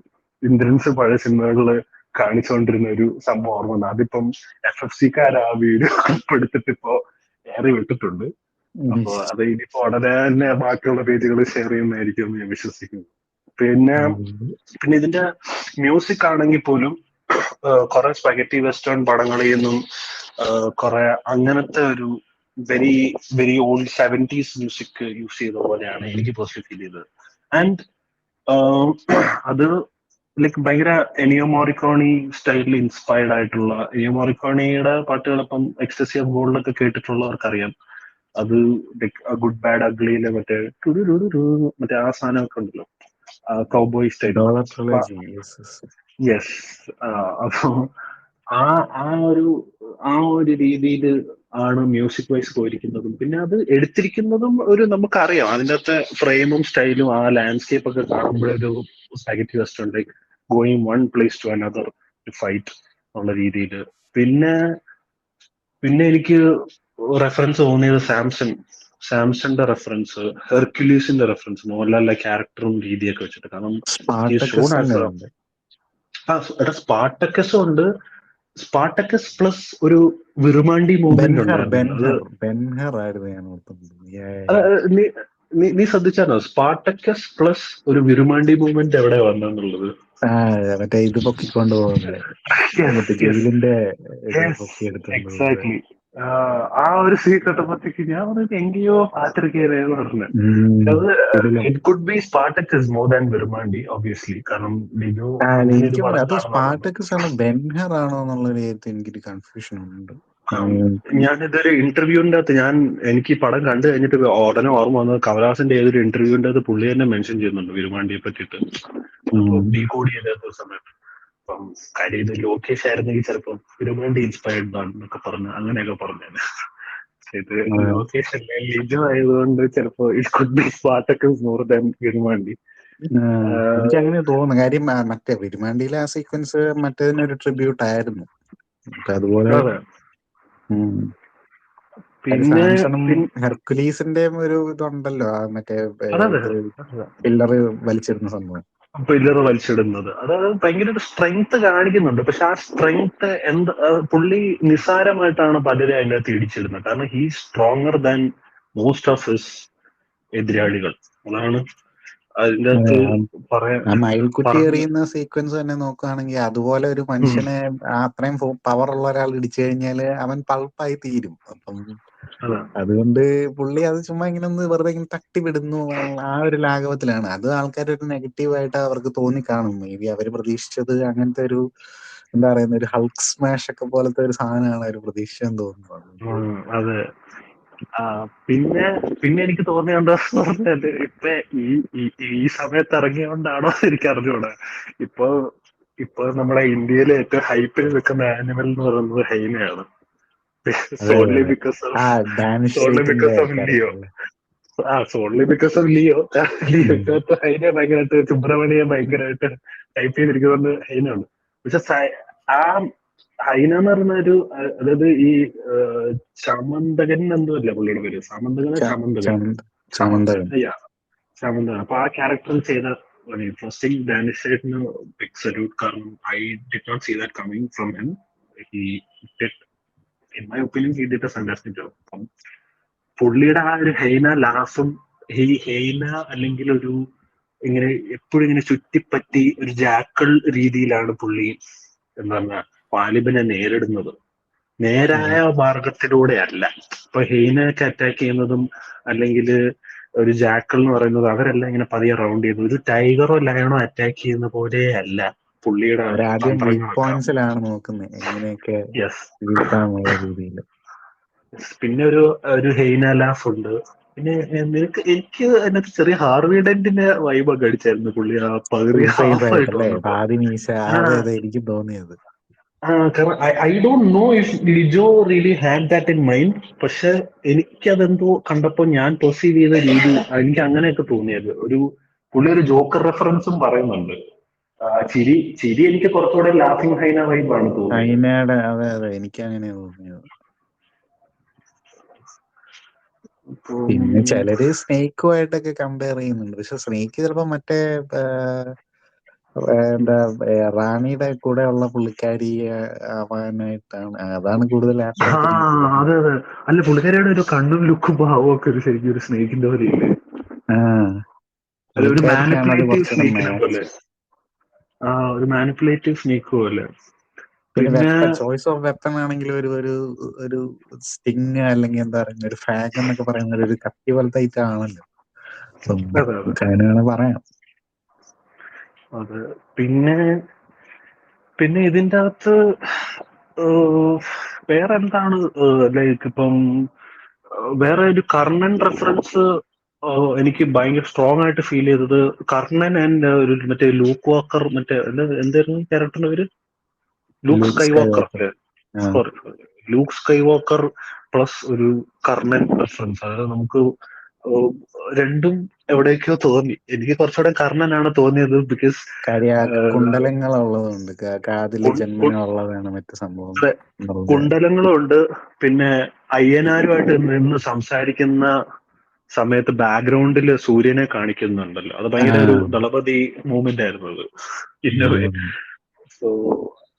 ഇന്ദ്രൻസ് പഴയ സിനിമകളില് കാണിച്ചുകൊണ്ടിരുന്ന ഒരു സംഭവം ഓർമ്മ വന്നു. അതിപ്പം FFCക്കാർ ആ വീഡിയോ എടുത്തിട്ട് ഇപ്പോ ഏറെ വിട്ടിട്ടുണ്ട്. അപ്പൊ അത് ഇനിയിപ്പോ ഉടനെ തന്നെ ബാക്കിയുള്ള പേജുകൾ ഷെയർ ചെയ്യുന്നതായിരിക്കും എന്ന് ഞാൻ വിശ്വസിക്കുന്നു. പിന്നെ ഇതിന്റെ മ്യൂസിക് ആണെങ്കിൽ പോലും കുറെ സ്പഗറ്റി വെസ്റ്റേൺ പടങ്ങളിൽ നിന്നും കുറെ അങ്ങനത്തെ ഒരു very very old 70s music use ചെയ്ത പോലെയാണ് എനിക്ക് പേഴ്സണലി ഫീൽ ചെയ്തത്. ആൻഡ് അത് ലൈക്ക് ഭയങ്കര എനിയോ മോറിക്കോണി സ്റ്റൈലിൽ ഇൻസ്പയർഡ് ആയിട്ടുള്ള, എനിയോ മോറിക്കോണിയുടെ പാട്ടുകൾ ഇപ്പം എക്സ്റ്റസി ഓഫ് ഗോൾഡൊക്കെ കേട്ടിട്ടുള്ളവർക്കറിയാം. അത് ലൈക്ക് ഗുഡ് ബാഡ് അഗ്ലിയിലെ മറ്റേ ആ സാധനമൊക്കെ ഉണ്ടല്ലോ, കൗബോയ് സ്റ്റൈൽ. യെസ്. അപ്പൊ ആ ഒരു രീതിയിൽ ആണ് മ്യൂസിക് വൈസ് പോയിരിക്കുന്നതും. പിന്നെ അത് എടുത്തിരിക്കുന്നതും ഒരു നമുക്കറിയാം അതിൻ്റെ അകത്തെ ഫ്രെയിമും സ്റ്റൈലും ആ ലാൻഡ്സ്കേപ്പ് ഒക്കെ കാണുമ്പോഴൊരു spaghetti western like going one place to another fight എന്നുള്ള രീതിയിൽ. പിന്നെ എനിക്ക് റെഫറൻസ് തോന്നിയത് സാംസന്റെ റെഫറൻസ്, ഹെർക്യുലീസിന്റെ റെഫറൻസ്, മോഹൻലാലിന്റെ ക്യാരക്ടറും രീതിയൊക്കെ വെച്ചിട്ട്. കാരണം സ്പാർട്ടക്കസും ഉണ്ട്, സ്പാർട്ടക്കസ് പ്ലസ് ഒരു വിറുമാണ്ടി മൂവ്മെന്റ് ഉണ്ടായിരുന്നു. നീ ശ്രദ്ധിച്ചാണോ സ്പാർട്ടക്കസ് പ്ലസ് ഒരു വിറുമാണ്ടി മൂവ്മെന്റ് എവിടെ വന്നെന്നുള്ളത്? മറ്റേ ഇത് പൊക്കിക്കൊണ്ട് പോകുന്നത് എക്സാക്ട്ലി. ആ ഒരു സീൻ കണ്ടപ്പോഴത്തേക്ക് ഞാൻ പറഞ്ഞത് എങ്കയോ പാത്തിരിക്കേന്ന് പറഞ്ഞത്. It could be Spartacus more than Virumandi obviously. കാരണം സ്പാർട്ടക്കസ് ആണോ ബെൻഹർ ആണോ എന്നുള്ളൊരു എനിക്കൊരു കൺഫ്യൂഷൻ ഉണ്ട്. ഞാനിതൊരു ഇന്റർവ്യൂവിന്റെ അകത്ത് എനിക്ക് പടം കണ്ടു കഴിഞ്ഞിട്ട് ഉടനെ ഓർമ്മ വന്നത് കമലഹാസന്റെ ഏതൊരു ഇന്റർവ്യൂവിന്റെ അകത്ത് പുള്ളി തന്നെ മെൻഷൻ ചെയ്യുന്നുണ്ട് വിരുമാണ്ടിയെ പറ്റിയിട്ട്, ഡീകോഡ് ചെയ്ത സമയത്ത്. അപ്പം കാര്യം ഇത് ലോകേഷ് ആയിരുന്നെങ്കിൽ ചിലപ്പോൾ വിരുമാണ്ടി ഇൻസ്പയർഡ് ആണ് എന്നൊക്കെ പറഞ്ഞ് അങ്ങനെയൊക്കെ പറഞ്ഞേനെ. ഇത് ലോകേഷ് അല്ലേ ലിജോ ആയതുകൊണ്ട് ചിലപ്പോ it could be Spartacus more than Virumandi. എനിക്ക് അങ്ങനെ തോന്നുന്നു. കാര്യം മറ്റേ വിരുമാണ്ടിയിലെ ആ സീക്വൻസ് മറ്റേതിനൊരു ട്രിബ്യൂട്ട് ആയിരുന്നു. അതുപോലെ പിന്നെ ഹെർക്കുലീസിന്റെ ഒരു ഇതുണ്ടല്ലോ, മറ്റേ പില്ലറ് വലിച്ചിടുന്ന സംഭവം, പില്ലറ് വലിച്ചിടുന്നത്. അതായത് ഭയങ്കര ഒരു സ്ട്രെങ്ത് കാണിക്കുന്നുണ്ട്. പക്ഷെ ആ സ്ട്രെങ്ത് പുള്ളി നിസ്സാരമായിട്ടാണ് പലരും അതിൻ്റെ അകത്ത് ഇടിച്ചിടുന്നത്. കാരണം he stronger than most of his എതിരാളികൾ. അതാണ് അതിൻ്റെ അകത്ത് പറയാൻ. മയിൽക്കുട്ടി എറിയുന്ന സീക്വൻസ് തന്നെ നോക്കുകയാണെങ്കിൽ അതുപോലെ ഒരു മനുഷ്യനെ അത്രയും പവർ ഉള്ള ഒരാൾ ഇടിച്ചു കഴിഞ്ഞാല് അവൻ പൾപ്പായി തീരും. അപ്പം അതാ അതുകൊണ്ട് പുള്ളി അത് ചുമ്മാ ഇങ്ങനെ ഒന്ന് വെറുതെ ഇങ്ങനെ തട്ടിവിടുന്നു ആ ഒരു ലാഘവത്തിലാണ്. അത് ആൾക്കാരൊരു നെഗറ്റീവായിട്ട് അവർക്ക് തോന്നിക്കാണും. മേ ബി അവര് പ്രതീക്ഷിച്ചത് അങ്ങനത്തെ ഒരു എന്താ പറയുന്ന ഒരു ഹൾക്ക് സ്മാഷ് ഒക്കെ പോലത്തെ ഒരു സാധനമാണ് അവര് പ്രതീക്ഷിച്ചെന്ന് തോന്നുന്നു. അതുകൊണ്ട് അതെ. പിന്നെ പിന്നെ എനിക്ക് തോന്നിയ എന്താന്ന് പറഞ്ഞാല് ഇപ്പൊ ഈ സമയത്ത് ഇറങ്ങിയോണ്ടാണോ എനിക്ക് അറിഞ്ഞൂടാ. ഇപ്പൊ ഇപ്പൊ നമ്മുടെ ഇന്ത്യയിലെ ഏറ്റവും ഹൈപ്പിൽ നിൽക്കുന്ന ആനിമൽ എന്ന് പറയുന്നത് ഹൈനയാണ്. അതെ സോൺലി അതെ ബിക്കോസ് ആ ഓഫ് ഡാനിഷ് സോൺലി സ്ട്രീറ്റിന്റെ ബിക്കോസ് ഓഫ് ലിയോ. ക്യാരക്ടർ അല്ലേ? Solely because of Leo. ലിയോക്കകത്ത് ഹൈനെ ഭയങ്കരമായിട്ട്, സുബ്രഹ്മണ്യെ ഭയങ്കരമായിട്ട് ടൈപ്പ് ചെയ്തിരിക്കുന്നത് ഹൈനാണ്. പക്ഷെ ആ ഹൈന എന്ന് പറയുന്ന ഒരു അതായത് ഈ ചമന്തകൻ എന്തോ അല്ല പുള്ളിയുടെ പേര്, സാമന്തകനോ ചമന്തകൻ ചമന്തകൻ. ചമന്തകൻ. അപ്പൊ ആ ക്യാരക്ടർ ചെയ്ത ഫസ്റ്റ് തിങ് ഡാനിഷ് ആയിട്ട് ബിഗ് സല്യൂട്ട്. കാരണം I did not see that coming from him. He did, in my opinion he did a fantastic job. അപ്പം പുള്ളിയുടെ ആ ഒരു ഹൈന ലാസും, ഈ ഹൈന അല്ലെങ്കിൽ ഒരു ഇങ്ങനെ എപ്പോഴും ഇങ്ങനെ ചുറ്റിപ്പറ്റി ഒരു ജാക്കൾ രീതിയിലാണ് പുള്ളി എന്താ പറഞ്ഞ വാലിബനെ നേരിടുന്നത്. നേരായ മാർഗത്തിലൂടെ അല്ല. ഇപ്പൊ ഹെയ്നയൊക്കെ അറ്റാക്ക് ചെയ്യുന്നതും അല്ലെങ്കിൽ ഒരു ജാക്കൾ എന്ന് പറയുന്നത് അവരെല്ലാം ഇങ്ങനെ പതിയെ റൗണ്ട് ചെയ്യുന്നു. ഒരു ടൈഗറോ ലയണോ അറ്റാക്ക് ചെയ്യുന്ന പോലെ അല്ല പുള്ളിയുടെ അവരാദ്യം വീക്ക് തന്ത്രങ്ങളൊക്കെ. പോയിന്റ്സിലാണ് നോക്കുന്നത്, എങ്ങനെയൊക്കെ യെസ്. വീഴ്ത്താന്നുള്ള രീതിയിൽ. പിന്നെ ഒരു ഹെയ്ന ലാഫ് ഉണ്ട്. പിന്നെ എനിക്ക് അതിനകത്ത് ചെറിയ ഹാർവി ഡെന്റിന്റെ വൈബൊക്കെ അടിച്ചായിരുന്നു പുള്ളി ആ പകുതി സൈസ് ഹാഫ് ആയിട്ട് ആയിട്ടല്ലേ, വന്നപ്പോ. പാതി മീശ. അതെ അതെ, എനിക്ക് തോന്നിയത്. കാരണം I don't know if Lijo really had that in mind. പക്ഷെ എനിക്കതെന്തോ കണ്ടപ്പോ ഞാൻ പെർസീവ് ചെയ്ത രീതി എനിക്ക് അങ്ങനെയൊക്കെ തോന്നിയത്. പുള്ളി ഒരു ജോക്കർ റെഫറൻസും പറയുന്നുണ്ട്. ചിരി എനിക്ക് കുറച്ചുകൂടെ ലാഫിംഗ് ഹൈന വൈബാണ് തോന്നിയത്. ഹൈനയുടെ അതെ അതെ, എനിക്ക് അങ്ങനെ തോന്നിയത്. പിന്നെ ചിലര് സ്നേക്കുമായിട്ടൊക്കെ കമ്പയർ ചെയ്യുന്നുണ്ട്. പക്ഷെ സ്നേക്ക് ചിലപ്പോ മറ്റേ എന്താ റാണിയുടെ കൂടെ ഉള്ള പുള്ളിക്കാരി ആവാനായിട്ടാണ്, അതാണ് കൂടുതൽ ആപ്റ്റായിട്ട് എനിക്ക് തോന്നുന്നത്. അതെ അതെ. അല്ല, പുള്ളിക്കാരിയുടെ ഒരു കണ്ണും ലുക്കും ഭാവവും ഒക്കെ ശരിക്കും ഒരു സ്നേഹിന്റെ പോലെയില്ലേ? അല്ല, ഒരു പുള്ളിക്കാരിക്കാണ് അത് മാനിപ്പുലേറ്റീവ് കുറച്ചുകൂടെ സ്നേഹിനെ പോലെ. മാച്ച്. ഒരു മാനിപ്പുലേറ്റീവ് സ്നേക്ക് പോലെ. പിന്നെ പിന്നെ വെപ്പൺ, ചോയ്സ് ഓഫ് വെപ്പൺ ആണെങ്കിൽ ഒരു സ്റ്റിങ് അല്ലെങ്കിൽ എന്താ പറയുക, ഒരു ഫാഗ് എന്നൊക്കെ പറയുന്ന ഒരു കത്തി പോലത്തെ ഐറ്റം ആണല്ലോ. അതെ അതെ അങ്ങനെയാണ് പറയാം. അതെ. പിന്നെ ഇതിന്റെ അകത്ത് വേറെ എന്താണ് ലൈക്ക് ഇപ്പം വേറെ ഒരു കർണൻ റെഫറൻസ് എനിക്ക് ഭയങ്കര സ്ട്രോങ് ആയിട്ട് ഫീൽ ചെയ്തത് കർണൻ ആൻഡ് ഒരു മറ്റേ ലൂക്ക് വാക്കർ, മറ്റേ എന്തായിരുന്നു ക്യാരക്ടറിന്റെ പേര്? Luke Luke Skywalker. Skywalker. Sorry, Luke Skywalker plus ഒരു കർണൻ റെഫറൻസ്. അതായത് നമുക്ക് രണ്ടും എവിടേക്കോ തോന്നി. എനിക്ക് കുറച്ചുകൂടെ കർണനാണ് തോന്നിയത്. ബിക്കോസ് കുണ്ടലങ്ങളുള്ളതുകൊണ്ട് കാതില് ജന്മനുള്ളതാണ് മറ്റു സംഭവം. കുണ്ടലങ്ങളും ഉണ്ട്. പിന്നെ അയ്യനാരുമായിട്ട് നിന്ന് സംസാരിക്കുന്ന സമയത്ത് ബാക്ക്ഗ്രൗണ്ടിൽ സൂര്യനെ കാണിക്കുന്നുണ്ടല്ലോ, അത് ഭയങ്കര ഒരു ദളപതി മൂവ്മെന്റ് ആയിരുന്നു അത് ഇന്നവേ. സോ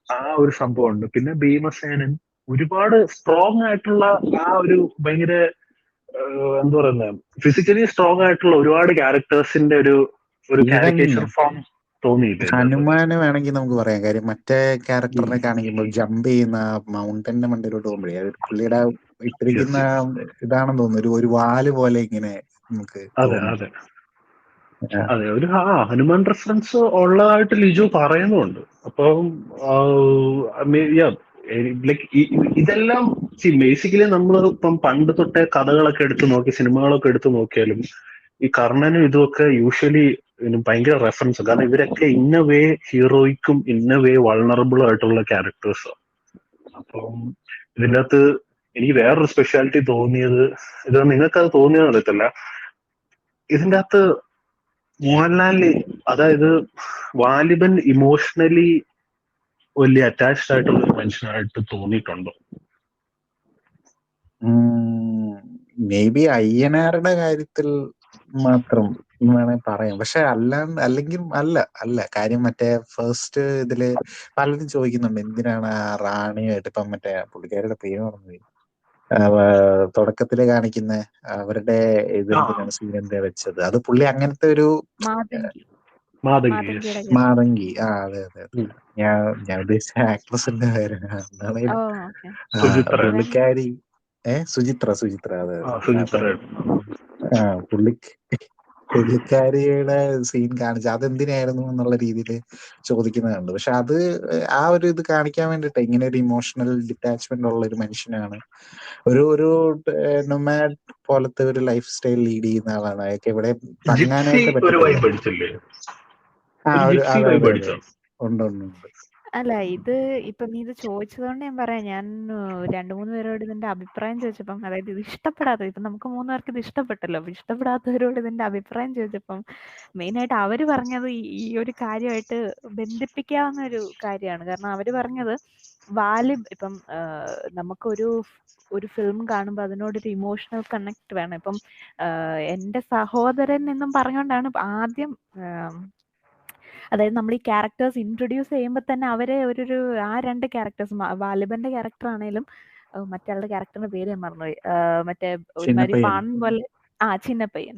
ആ ഒരു സംഭവം ഉണ്ട്. പിന്നെ ഭീമസേനൻ ഒരുപാട് സ്ട്രോങ് ആയിട്ടുള്ള ആ ഒരു ഭയങ്കര എന്താ പറയുന്നത്, ഫിസിക്കലി സ്ട്രോങ് ആയിട്ടുള്ള ഒരുപാട് ക്യാരക്ടേഴ്സിന്റെ ഒരു കാരിക്കേച്ചർ ഫോം തോന്നിയില്ലേ? ഹനുമാന് വേണമെങ്കിൽ നമുക്ക് പറയാം. കാര്യം മറ്റേ ക്യാരക്ടറിനെ കാണിക്കുമ്പോൾ ജമ്പ് ചെയ്യുന്ന മൗണ്ടന്റെ മണ്ടയിലോട്ട് പോകുമ്പോഴേ അത് പുള്ളിയുടെ ഇട്ടിരിക്കുന്ന ഇതാണെന്ന് തോന്നുന്നു, ഒരു വാല് പോലെ ഇങ്ങനെ നമുക്ക് തോന്നും. അതെ, ഒരു ഹനുമാൻ റെഫറൻസ് ഉള്ളതായിട്ട് ലിജു പറയുന്നുണ്ട്. അപ്പം ലൈക്ക് ഇതെല്ലാം ബേസിക്കലി നമ്മൾ ഇപ്പം പണ്ട് തൊട്ടേ കഥകളൊക്കെ എടുത്തു നോക്കി, സിനിമകളൊക്കെ എടുത്തു നോക്കിയാലും ഈ കർണനും ഇതുമൊക്കെ യൂഷ്വലി ഭയങ്കര റെഫറൻസ്. കാരണം ഇവരൊക്കെ ഇന്ന വേ ഹീറോയിക്കും ഇന്ന വേ വൾണറബിളും ആയിട്ടുള്ള ക്യാരക്ടേഴ്സാണ്. അപ്പം ഇതിൻ്റെ അകത്ത് എനിക്ക് വേറൊരു സ്പെഷ്യാലിറ്റി തോന്നിയത്, ഇത് നിങ്ങൾക്കത് തോന്നിയെന്ന് അറിയത്തില്ല, ഇതിൻ്റെ അകത്ത് മോഹൻലാൽ, അതായത് വാലിബൻ ഇമോഷണലി വലിയ അറ്റാച്ച്ഡ് ആയിട്ടുള്ള ഒരു മനുഷ്യനായിട്ട് തോന്നിയിട്ടുണ്ടോ? മേ ബി അയ്യനാരുടെ കാര്യത്തിൽ മാത്രം വേണമെങ്കിൽ പറയാം. പക്ഷെ അല്ലെങ്കിൽ അല്ല കാര്യം മറ്റേ ഫസ്റ്റ് ഇതില് പലരും ചോദിക്കുന്നുണ്ട് എന്തിനാണ് ആ റാണിയായിട്ട്, ഇപ്പം മറ്റേ പുള്ളിക്കാരുടെ പേര് പറഞ്ഞു, തുടക്കത്തില് കാണിക്കുന്ന അവരുടെ ഇതെന്തിനാണ് സീനന്റെ വെച്ചത്. അത് പുള്ളി അങ്ങനത്തെ ഒരു മാതങ്കി. അതെ അതെ, ഞാൻ ഉദ്ദേശിച്ച ആക്ട്രസിന്റെ പേര് പുള്ളിക്കാരി സുചിത്ര അതെ സുചിത്ര. അപ്പം പുള്ളിക്കാരിയുടെ സീൻ കാണിച്ച അതെന്തിനായിരുന്നു എന്നുള്ള രീതിയിൽ ചോദിക്കുന്നതുണ്ട്. പക്ഷെ അത് ആ ഒരു ഇത് കാണിക്കാൻ വേണ്ടിട്ട് ഇങ്ങനെ ഒരു ഇമോഷണൽ ഡിറ്റാച്ച്മെന്റ് ഉള്ള ഒരു മനുഷ്യനാണ്. ഒരു നൊമാഡ് പോലത്തെ ഒരു ലൈഫ് സ്റ്റൈൽ ലീഡ് ചെയ്യുന്ന ആളാണ്. അയാൾക്ക് എവിടെ തങ്ങാനായിട്ട് പറ്റത്തില്ല. അതെ ഉണ്ട്. അല്ല ഇത് ഇപ്പൊ നീ ഇത് ചോദിച്ചതുകൊണ്ട് ഞാൻ പറയാം, ഞാൻ 2-3 പേരോട് ഇതിന്റെ അഭിപ്രായം ചോദിച്ചപ്പം, അതായത് ഇത് ഇഷ്ടപ്പെടാത്തത്, ഇപ്പൊ നമുക്ക് 3 പേർക്ക് ഇത് ഇഷ്ടപ്പെട്ടല്ലോ, അപ്പൊ ഇഷ്ടപ്പെടാത്തവരോട് ഇതിന്റെ അഭിപ്രായം ചോദിച്ചപ്പം മെയിനായിട്ട് അവര് പറഞ്ഞത് ഈ ഒരു കാര്യമായിട്ട് ബന്ധിപ്പിക്കാവുന്ന ഒരു കാര്യമാണ്. കാരണം അവര് പറഞ്ഞത് ഇപ്പം നമുക്കൊരു ഫിലിം കാണുമ്പോൾ അതിനോടൊരു ഇമോഷണൽ കണക്ട് വേണം. ഇപ്പം എന്റെ സഹോദരൻ എന്നും പറഞ്ഞുകൊണ്ടാണ് ആദ്യം അതായത് നമ്മൾ ഈ ക്യാരക്ടേഴ്സ് ഇൻട്രൊഡ്യൂസ് ചെയ്യുമ്പോൾ തന്നെ അവരെ ഒരു 2 ക്യാരക്ടേഴ്സ്, വാലിബന്റെ ക്യാരക്ടർ ആണെങ്കിലും മറ്റേ ക്യാരക്ടറിന്റെ പേര് ഞാൻ മറന്നുപോയി, മറ്റേ ഒരുമാതിരി പാൺ പോലെ ചിന്നപ്പയ്യൻ,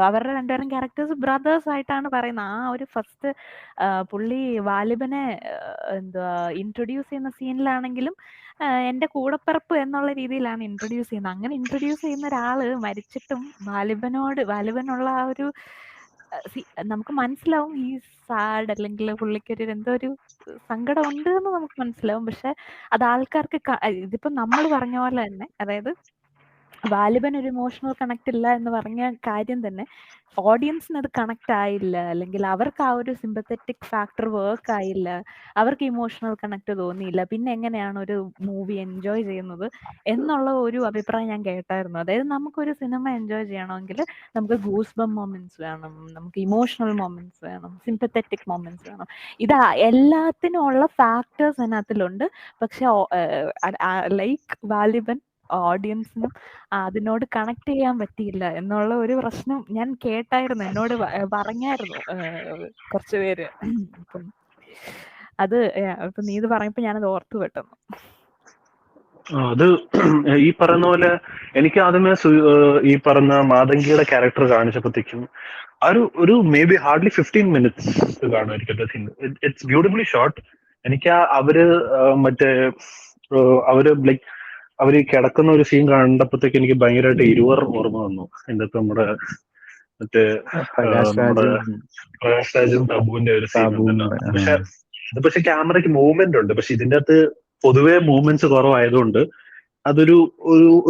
അവരുടെ 2 പേരും ക്യാരക്ടേഴ്സ് ബ്രദേഴ്സ് ആയിട്ടാണ് പറയുന്നത്. ആ ഒരു ഫസ്റ്റ് പുള്ളി വാലിബനെ ഇൻട്രൊഡ്യൂസ് ചെയ്യുന്ന സീനിലാണെങ്കിലും എന്റെ കൂടപ്പിറപ്പ് എന്നുള്ള രീതിയിലാണ് ഇൻട്രൊഡ്യൂസ് ചെയ്യുന്നത്. അങ്ങനെ ഇൻട്രൊഡ്യൂസ് ചെയ്യുന്ന ഒരാള് മരിച്ചിട്ടും വാലിബനുള്ള ആ ഒരു നമുക്ക് മനസ്സിലാവും ഈ സാഡ്, അല്ലെങ്കിൽ പുള്ളിക്കൊരു എന്തോ ഒരു സങ്കടം ഉണ്ട് എന്ന് നമുക്ക് മനസ്സിലാവും. പക്ഷെ അത് ആൾക്കാർക്ക് ഇതിപ്പോ നമ്മൾ പറഞ്ഞ പോലെ തന്നെ, അതായത് വാലിബൻ ഒരു ഇമോഷണൽ കണക്ട് ഇല്ല എന്ന് പറഞ്ഞ കാര്യം തന്നെ ഓഡിയൻസിന് അത് കണക്ട് ആയില്ല, അല്ലെങ്കിൽ അവർക്ക് ആ ഒരു സിമ്പത്തറ്റിക് ഫാക്ടർ വർക്ക് ആയില്ല, അവർക്ക് ഇമോഷണൽ കണക്ട് തോന്നിയില്ല, പിന്നെ എങ്ങനെയാണ് ഒരു മൂവി എൻജോയ് ചെയ്യുന്നത് എന്നുള്ള ഒരു അഭിപ്രായം ഞാൻ കേട്ടായിരുന്നു. അതായത് നമുക്കൊരു സിനിമ എൻജോയ് ചെയ്യണമെങ്കിൽ നമുക്ക് ഗൂസ് ബം മൊമെന്റ്സ് വേണം, നമുക്ക് ഇമോഷണൽ മൊമെന്റ്സ് വേണം, സിമ്പത്തറ്റിക് മൊമെന്റ്സ് വേണം. ഇത് എല്ലാത്തിനും ഉള്ള ഫാക്ടേഴ്സ് അതിനകത്തിലുണ്ട്. പക്ഷെ ലൈക്ക് വാലിബൻ ഓഡിയൻസിനും അതിനോട് കണക്ട് ചെയ്യാൻ പറ്റിയില്ല എന്നുള്ള ഒരു പ്രശ്നം ഞാൻ കേട്ടായിരുന്നു, എന്നോട് പറഞ്ഞായിരുന്നു കുറച്ചു പേര്. അപ്പം അത് ഇപ്പൊ നീ ഇത് പറയുമ്പോ ഞാനത് ഓർത്തു പെട്ടെന്ന്. അത് ഈ പറയുന്ന പോലെ എനിക്ക് ആദ്യമേ ഈ പറഞ്ഞ മാതങ്കിയുടെ ക്യാരക്ടർ കാണിച്ചപ്പോഴത്തേക്കും ഒരു മേ ബി ഹാർഡ്ലി 15 minutes കാണുമായിരിക്കും. It's beautifully shot. എനിക്ക് അവര് മറ്റേ അവര് കിടക്കുന്ന ഒരു സീൻ കണ്ടപ്പോഴത്തേക്ക് എനിക്ക് ഭയങ്കരമായിട്ട് ഇരുവർ ഓർമ്മ വന്നു. എൻ്റെ നമ്മുടെ മറ്റേ നമ്മുടെ പ്രകാശ് രാജും തബുവിന്റെ ഒരു സീൻ ഉണ്ടല്ലോ. പക്ഷെ ക്യാമറയ്ക്ക് മൂവ്മെന്റ് ഉണ്ട്. പക്ഷെ ഇതിന്റെ അകത്ത് പൊതുവെ മൂവ്മെന്റ്സ് കുറവായതുകൊണ്ട്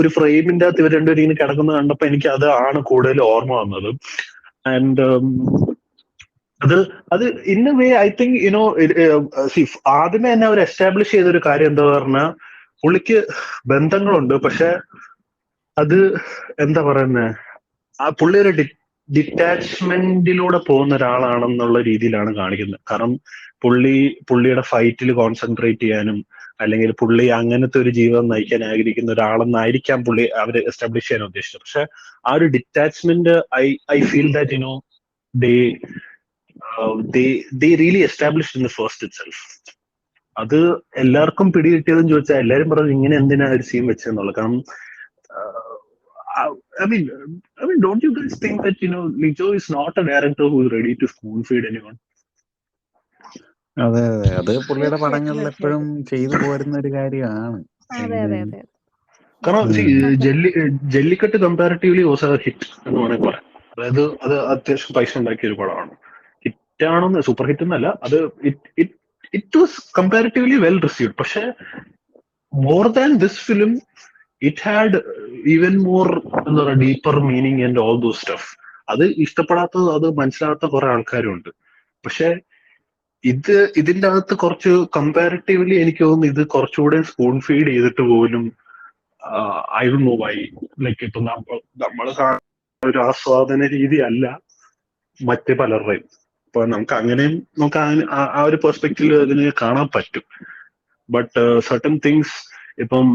ഒരു ഫ്രെയിമിന്റെ അകത്ത് ഇവർ രണ്ടുപേരും ഇങ്ങനെ കിടക്കുന്നത് കണ്ടപ്പോ എനിക്ക് അത് ആണ് കൂടുതൽ ഓർമ്മ വന്നത്. ആൻഡ് അത് in a way I think ആദ്യമേ തന്നെ അവർ എസ്റ്റാബ്ലിഷ് ചെയ്തൊരു കാര്യം എന്താ പറഞ്ഞാൽ, പുള്ളിക്ക് ബന്ധങ്ങളുണ്ട്, പക്ഷെ അത് എന്താ പറയുന്നത്, ആ പുള്ളി ഒരു ഡിറ്റാച്ച്മെന്റിലൂടെ പോകുന്ന ഒരാളാണെന്നുള്ള രീതിയിലാണ് കാണിക്കുന്നത്. കാരണം പുള്ളിയുടെ ഫൈറ്റിൽ കോൺസെൻട്രേറ്റ് ചെയ്യാനും, അല്ലെങ്കിൽ പുള്ളി അങ്ങനത്തെ ഒരു ജീവിതം നയിക്കാൻ ആഗ്രഹിക്കുന്ന ഒരാളെന്നായിരിക്കാം പുള്ളി അവര് എസ്റ്റാബ്ലിഷ് ചെയ്യാൻ ഉദ്ദേശിച്ചത്. പക്ഷെ ആ ഒരു detachment I feel that they really established in the first itself. അത് എല്ലാവർക്കും പിടികിട്ടിയതെന്ന് ചോദിച്ചാൽ എല്ലാരും പറഞ്ഞു ഇങ്ങനെ എന്തിനാ ഒരു സീൻ വെച്ചെന്നുള്ളത്. കാരണം I mean, don't you guys think that Lijo is not a director who is ready to spoon feed anyone? അതെ, അത് പുള്ളിയുടെ പടങ്ങളിൽ എപ്പോഴും ചെയ്തു പോരുന്ന ഒരു കാര്യമാണ്. കാരണം Jallikattu comparatively was A hit എന്ന് വേണമെങ്കിൽ പറയാം. അതായത് അത് അത്യാവശ്യം പൈസ ഉണ്ടാക്കിയ ഒരു പടമാണ്. ഹിറ്റാണോന്ന്, സൂപ്പർ ഹിറ്റ് എന്നല്ല, അത് it was comparatively well received. പക്ഷെ more than this film it had even more എന്താ പറയുക deeper meaning and all those stuff. അത് ഇഷ്ടപ്പെടാത്തത്, അത് മനസ്സിലാത്ത കുറെ ആൾക്കാരുണ്ട്. പക്ഷെ ഇതിന്റെ അകത്ത് കുറച്ച് കമ്പാരിറ്റീവ്ലി എനിക്ക് തോന്നുന്നു ഇത് കുറച്ചുകൂടെ സ്പൂൺ ഫീഡ് ചെയ്തിട്ട് പോലും I don't know why. Like ഇപ്പൊ നമ്മൾ കാണുന്ന ഒരു ആസ്വാദന രീതി അല്ല മറ്റ് പലരുടെയും. ഇപ്പൊ നമുക്ക് ആ ഒരു പെർസ്പെക്റ്റീവിൽ അതിനെ കാണാൻ പറ്റും. ബട്ട് സർട്ടൻ തിങ്സ്, ഇപ്പം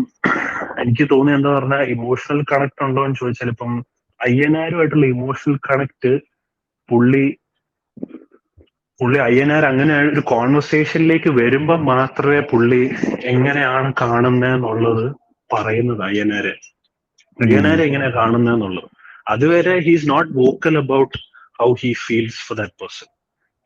എനിക്ക് തോന്നിയ എന്താ പറഞ്ഞാൽ ഇമോഷണൽ കണക്ട് ഉണ്ടോ എന്ന് ചോദിച്ചാൽ, ഇപ്പം അയ്യനാരുമായിട്ടുള്ള ഇമോഷണൽ കണക്ട് പുള്ളി അയ്യനാർ അങ്ങനെ ഒരു കോൺവെർസേഷനിലേക്ക് വരുമ്പോൾ മാത്രമേ പുള്ളി എങ്ങനെയാണ് കാണുന്നതെന്നുള്ളത് പറയുന്നത്. അയ്യനാരെ എങ്ങനെയാ കാണുന്നതെന്നുള്ളത് അതുവരെ he's not vocal about how he feels for that person.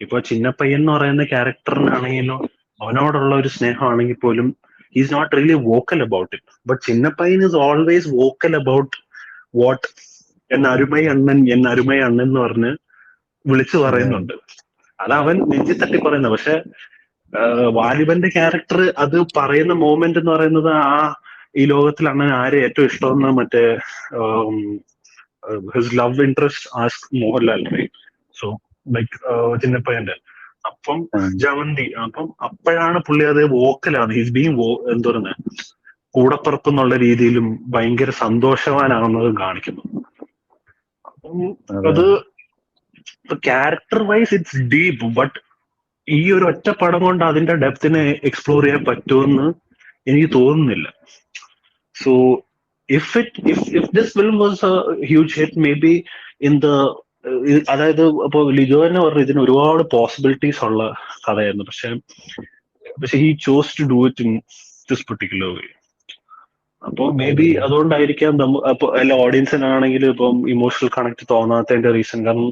ഇപ്പൊ ചിന്നപ്പയ്യൻ എന്ന് പറയുന്ന ക്യാരക്ടറിനാണെങ്കിലും അവനോടുള്ള ഒരു സ്നേഹമാണെങ്കിൽ പോലും he's not really vocal about it. But Chinnapayan is always vocal about what എൻ അരുമൈ അണ്ണൻ എന്ന് പറഞ്ഞ് വിളിച്ചു പറയുന്നുണ്ട്. അത് അവൻ നെഞ്ചി തട്ടി പറയുന്നത്. പക്ഷെ വാലിബന്റെ ക്യാരക്ടർ അത് പറയുന്ന മോമെന്റ് എന്ന് പറയുന്നത് ഈ ലോകത്തിൽ അണ്ണൻ ആരെ ഏറ്റവും ഇഷ്ടമെന്ന് മറ്റേ his love interest ask Mohanlal, so like ചിന്നപ്പയ്യന്റെ. അപ്പം ജവന്തി, അപ്പം അപ്പോഴാണ് പുള്ളി അത് വോക്കലാണ്. ഹിസ് ബീങ് എന്താ പറയുന്നത്, കൂടപ്പുറപ്പ് എന്നുള്ള രീതിയിലും ഭയങ്കര സന്തോഷവാനാവുന്നതും കാണിക്കുന്നു. അപ്പം അത് character wise it's deep, but ഈ ഒരു ഒറ്റ പടം കൊണ്ട് അതിന്റെ ഡെപ്തിനെ എക്സ്പ്ലോർ ചെയ്യാൻ പറ്റുമെന്ന് എനിക്ക് തോന്നുന്നില്ല. So if this film was A huge hit, may be in the, അതായത് ഇപ്പൊ ലിജോ തന്നെ പറഞ്ഞു ഇതിന് ഒരുപാട് പോസിബിലിറ്റീസ് ഉള്ള കഥയായിരുന്നു. പക്ഷെ he chose to do it in this particular way. അപ്പൊ മേ ബി അതുകൊണ്ടായിരിക്കാം അപ്പൊ എല്ലാ ഓഡിയൻസിനാണെങ്കിലും ഇപ്പം ഇമോഷണൽ കണക്ട് തോന്നാത്തതിന്റെ റീസൺ. കാരണം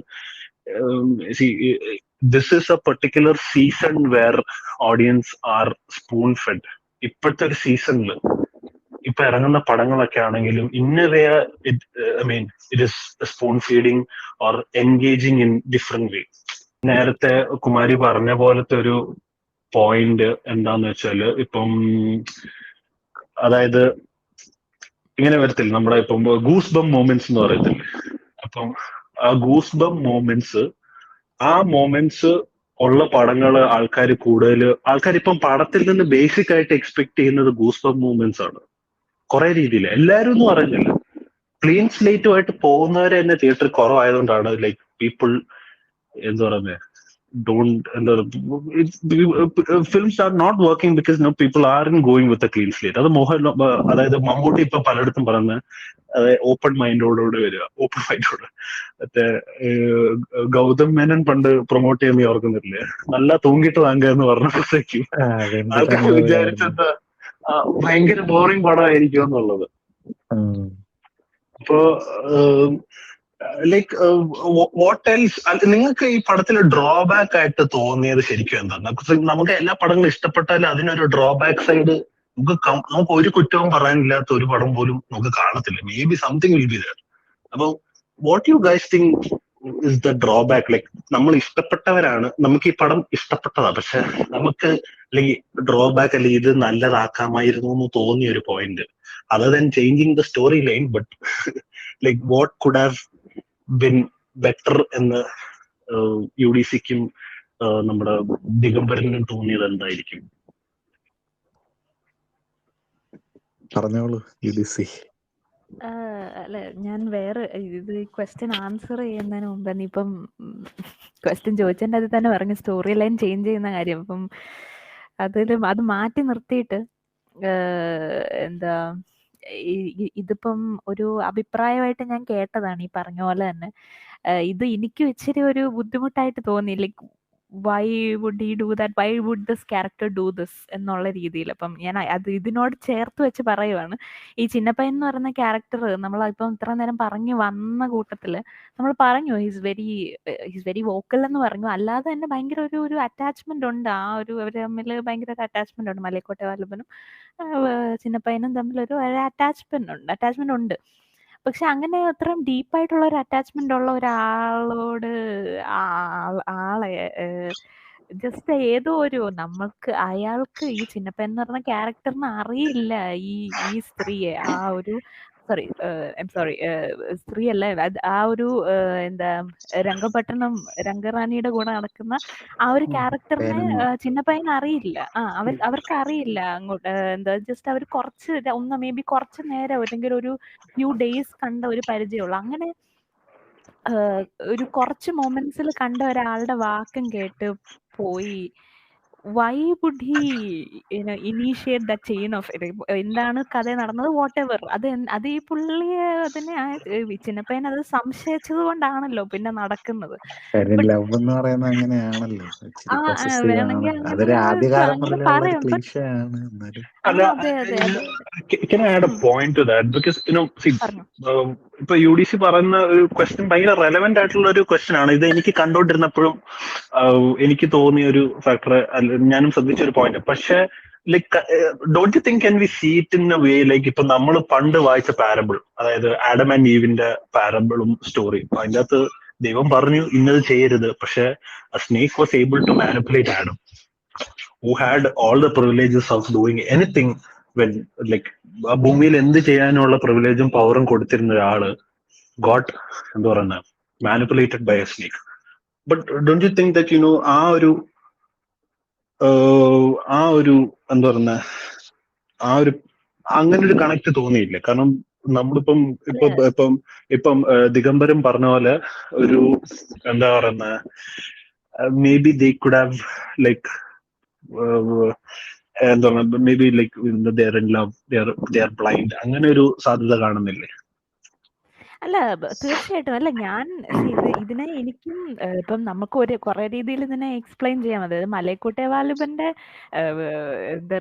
this is a particular season where audience are spoon fed. ഇപ്പോഴത്തെ ഒരു സീസണിൽ ഇപ്പൊ ഇറങ്ങുന്ന പടങ്ങളൊക്കെ ആണെങ്കിലും ഇന്ന way it is spoon feeding or engaging in different വേ. നേരത്തെ കുമാരി പറഞ്ഞ പോലത്തെ ഒരു പോയിന്റ് എന്താന്ന് വെച്ചാല്, ഇപ്പം അതായത് ഇങ്ങനെ വരത്തില്ല നമ്മുടെ ഇപ്പം ഗൂസ് ബം മൊമെന്റ്സ് എന്ന് പറയത്തില്ലേ. അപ്പം ആ ഗൂസ് ബം മൊമെന്റ്സ് ഉള്ള പടങ്ങള് ആൾക്കാർ ഇപ്പം പടത്തിൽ നിന്ന് ബേസിക് ആയിട്ട് എക്സ്പെക്ട് ചെയ്യുന്നത് ഗൂസ് ബം മൂവ്മെന്റ്സ് ആണ്. കുറെ രീതിയിൽ എല്ലാരും എന്ന് പറയുന്നില്ല, ക്ലീൻ സ്ലേറ്റുമായിട്ട് പോകുന്നവരെ തന്നെ തിയേറ്ററിൽ കുറവായതുകൊണ്ടാണ് ലൈക്ക് പീപ്പിൾ എന്താ പറയുന്നത് films are not working because people aren't going with a clean slate. അത് അതായത് മമ്മൂട്ടി ഇപ്പൊ പലയിടത്തും പറഞ്ഞ ഓപ്പൺ മൈൻഡോടുകൂടി വരിക. ഓപ്പൺ മൈൻഡോട് മറ്റേ ഗൗതം മേനൻ പണ്ട് പ്രൊമോട്ട് ചെയ്യുന്ന ഓർക്കുന്നില്ലേ, നല്ല തൂങ്ങിട്ട് വാങ്ങുക എന്ന് പറഞ്ഞപ്പോഴത്തേക്കും ആൾക്കാർ വിചാരിച്ചത് ഭയങ്കര ബോറിംഗ് പടമായിരിക്കും എന്നുള്ളത്. അപ്പോ ലൈക്ക് വാട്ട് എൽസ് നിങ്ങൾക്ക് ഈ പടത്തിൽ ഡ്രോബാക്ക് ആയിട്ട് തോന്നിയത് ശരിക്കും എന്താ? നമുക്ക് എല്ലാ പടങ്ങളും ഇഷ്ടപ്പെട്ടാലും അതിനൊരു ഡ്രോബാക്ക് സൈഡ് നമുക്ക് ഒരു കുറ്റവും പറയാനില്ലാത്ത ഒരു പടം പോലും നമുക്ക് കാണത്തില്ല. Maybe something will be there. അപ്പൊ what you guys think is the drawback? Like നമ്മൾ ഇഷ്ടപ്പെട്ടവരാണ്, നമുക്ക് ഈ പടം ഇഷ്ടപ്പെട്ടതാ, പക്ഷെ നമുക്ക് അല്ലെങ്കിൽ ഡ്രോബാക്ക് അല്ലെങ്കിൽ ഇത് നല്ലതാക്കാമായിരുന്നു എന്ന് തോന്നിയ ഒരു point, other than changing the story line, but like what could have been better എന്ന് UDCക്കും നമ്മുടെ ദിഗംബരനും തോന്നിയത് എന്തായിരിക്കും? പറഞ്ഞോളൂ UDC. അല്ല, ഞാൻ വേറെ ഇത് ക്വസ്റ്റ്യൻ ആൻസർ ചെയ്യുന്നതിന് മുമ്പ് തന്നെ ഇപ്പം ക്വസ്റ്റ്യൻ ചോദിച്ചതിൻ്റെ അത് തന്നെ പറഞ്ഞു സ്റ്റോറി ലൈൻ ചേഞ്ച് ചെയ്യുന്ന കാര്യം. അപ്പം അത് മാറ്റി നിർത്തിയിട്ട് എന്താ ഇതിപ്പം ഒരു അഭിപ്രായമായിട്ട് ഞാൻ കേട്ടതാണ് ഈ പറഞ്ഞ പോലെ തന്നെ. ഇത് എനിക്കും ഇച്ചിരി ഒരു ബുദ്ധിമുട്ടായിട്ട് തോന്നി. Like why would he do that, why would this character do this എന്നുള്ള രീതിയിൽ. അപ്പം ഞാൻ അത് ഇതിനോട് ചേർത്ത് വെച്ച് പറയുവാണ്. ഈ ചിന്നപ്പയ്യൻ എന്ന് പറയുന്ന ക്യാരക്ടർ നമ്മളിപ്പം ഇത്ര നേരം പറഞ്ഞു വന്ന കൂട്ടത്തിൽ നമ്മൾ പറഞ്ഞു ഹിസ് വെരി വോക്കൽ എന്ന് പറഞ്ഞു. അല്ലാതെ തന്നെ ഭയങ്കര ഒരു അറ്റാച്ച്മെന്റ് ഉണ്ട്. അവർ തമ്മിൽ ഭയങ്കര ഒരു അറ്റാച്ച്മെന്റ് ഉണ്ട്. മലയക്കോട്ടെ വാലിബനും ചിന്നപ്പയ്യനും തമ്മിൽ ഒരു അറ്റാച്ച്മെന്റ് ഉണ്ട്. പക്ഷെ അങ്ങനെ അത്രയും ഡീപ്പായിട്ടുള്ള ഒരു അറ്റാച്ച്മെന്റ് ഉള്ള ഒരാളോട് ആളെ ജസ്റ്റ് ഏതോ ഒരു നമ്മൾക്ക് അയാൾക്ക് ഈ ചിന്നപ്പൻ എന്ന് പറഞ്ഞ ക്യാരക്ടറിന് അറിയില്ല ഈ സ്ത്രീയെ, ആ ഒരു സോറി സ്ത്രീയല്ല, ആ ഒരു എന്താ രംഗറാണിയുടെ കൂടെ നടക്കുന്ന ആ ഒരു ക്യാരക്ടറിനെ ചിന്നപ്പയ്യന് അറിയില്ല. അവർക്ക് അറിയില്ല അങ്ങോട്ട് എന്താ, ജസ്റ്റ് അവർ മേ ബി കുറച്ച് നേരം അല്ലെങ്കിൽ ഒരു ഫ്യൂ ഡേയ്സ് കണ്ട ഒരു പരിചയമുള്ളൂ. അങ്ങനെ ഒരു കുറച്ച് മൊമെന്റ്സിൽ കണ്ട ഒരാളുടെ വാക്കും കേട്ട് പോയി. Why would he initiate the chain of എന്താണ് കഥ നടന്നത്, വാട്ട് എവർ, അത് ഈ പുള്ളിയെ അതിനെ ചിന്നപ്പയ്യൻ അത് സംശയിച്ചത് കൊണ്ടാണല്ലോ പിന്നെ നടക്കുന്നത്. ലവ് എന്ന് പറയുന്നത് അങ്ങനെയാണല്ലോ, വേണമെങ്കിൽ അങ്ങനെ പറയാം. ഇപ്പൊ UDC പറയുന്ന ഒരു ക്വസ്റ്റ്യൻ ഭയങ്കര റെലവെന്റ് ആയിട്ടുള്ള ഒരു ക്വസ്റ്റ്യൻ ആണ്. ഇത് എനിക്ക് കണ്ടോണ്ടിരുന്നപ്പോഴും എനിക്ക് തോന്നിയ ഒരു ഫാക്ടർ, ഞാനും ശ്രദ്ധിച്ച ഒരു പോയിന്റ്. പക്ഷെ like don't you think can we see it in a way like ഇപ്പൊ നമ്മൾ പണ്ട് വായിച്ച പാരബിൾ, അതായത് ആഡം ആൻഡ് ഈവിന്റെ പാരബിളും സ്റ്റോറിയും, അതിന്റെ അകത്ത് ദൈവം പറഞ്ഞു ഇന്നത് ചെയ്യരുത്, പക്ഷെ snake was able to manipulate Adam, who had all the privileges of doing anything when like ആ ഭൂമിയിൽ എന്ത് ചെയ്യാനുള്ള പ്രിവിലേജും പവറും കൊടുത്തിരുന്ന ഒരാള് ഗോട്ട് എന്താ പറയുന്ന manipulated by a snake. But don't you think that ആ ഒരു എന്താ പറയുന്ന ആ ഒരു അങ്ങനെ ഒരു കണക്ട് തോന്നിയില്ലേ? കാരണം നമ്മളിപ്പം ഇപ്പം ദിഗംബരം പറഞ്ഞ പോലെ ഒരു എന്താ പറയുന്ന may be they could have like എന്താ പറയുക, may be like they are in love, they are blind, അങ്ങനെ ഒരു സാധ്യത കാണുന്നില്ലേ? അല്ല തീർച്ചയായിട്ടും. അല്ല ഞാൻ ഇതിനെ എനിക്കും ഇപ്പം നമുക്ക് കുറെ രീതിയിൽ ഇതിനെ എക്സ്പ്ലെയിൻ ചെയ്യാം. അതായത് മലയക്കോട്ടെ വാലിബന്റെ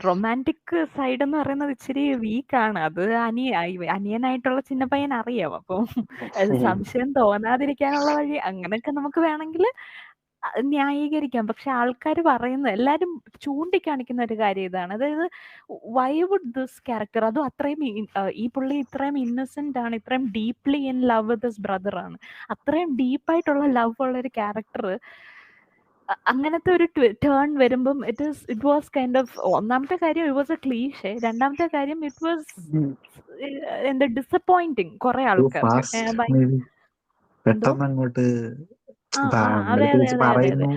റൊമാൻറ്റിക് സൈഡ് എന്ന് പറയുന്നത് ഇച്ചിരി വീക്കാണ്. അത് അനിയനായിട്ടുള്ള ചിന്ന പയ്യൻ അറിയാം. അപ്പം സംശയം തോന്നാതിരിക്കാനുള്ള വഴി അങ്ങനെയൊക്കെ നമുക്ക് വേണമെങ്കിൽ ന്യായീകരിക്കാം. പക്ഷെ ആൾക്കാർ പറയുന്ന എല്ലാരും ചൂണ്ടിക്കാണിക്കുന്ന ഒരു കാര്യം ഇതാണ്. അതായത് വൈ വുഡ് ദിസ് ക്യാരക്ടർ, അതും അത്രയും ഈ പുള്ളി ഇത്രയും ഇന്നസെന്റ് ആണ്, ഇത്രയും deeply in love with his brother ആണ്, അത്രയും ഡീപ്പായിട്ടുള്ള ലവ് ഉള്ള ഒരു ക്യാരക്ടർ അങ്ങനത്തെ ഒരു ടേൺ വരുമ്പം ഇറ്റ് വാസ് കൈൻഡ് ഓഫ്, ഒന്നാമത്തെ കാര്യം ഇറ്റ് വാസ് എ ക്ലീഷേ, രണ്ടാമത്തെ കാര്യം ഇറ്റ് വാസ് എന്താ ഡിസപ്പോയിന്റിങ് കുറെ ആൾക്കാർ. പെട്ടെന്ന് അങ്ങോട്ട് അതെ അതെ അതെ പറയുന്നു.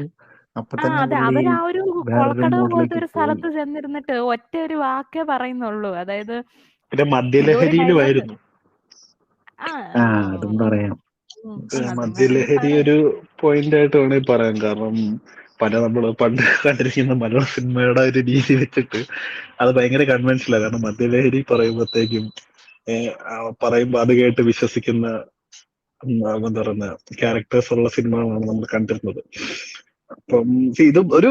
അതെ, അവര് ആ ഒരു കൊളക്കടവ് പോലത്തെ ഒരു സ്ഥലത്ത് ചെന്നിരുന്നിട്ട് ഒറ്റ ഒരു വാക്കേ പറയുന്നുള്ളൂ. അതായത് മദ്യലഹരിയിലുമായിരുന്നു. അതും പറയാം. മദ്യലഹരി ഒരു പോയിന്റ് ആയിട്ട് വേണമെങ്കിൽ പറയാം. കാരണം നമ്മള് പണ്ട് കണ്ടിരിക്കുന്ന മലയാള സിനിമയുടെ ഒരു രീതി വെച്ചിട്ട് അത് ഭയങ്കര കൺവെൻഷനാണ്. കാരണം മദ്യലഹരി പറയുമ്പോഴത്തേക്കും പറയുമ്പോ അത് കേട്ട് വിശ്വസിക്കുന്ന എന്താ പറയുന്ന ക്യാരക്ടേഴ്സ് ഉള്ള സിനിമകളാണ് നമ്മൾ കണ്ടിരുന്നത്. അപ്പം ഇത് ഒരു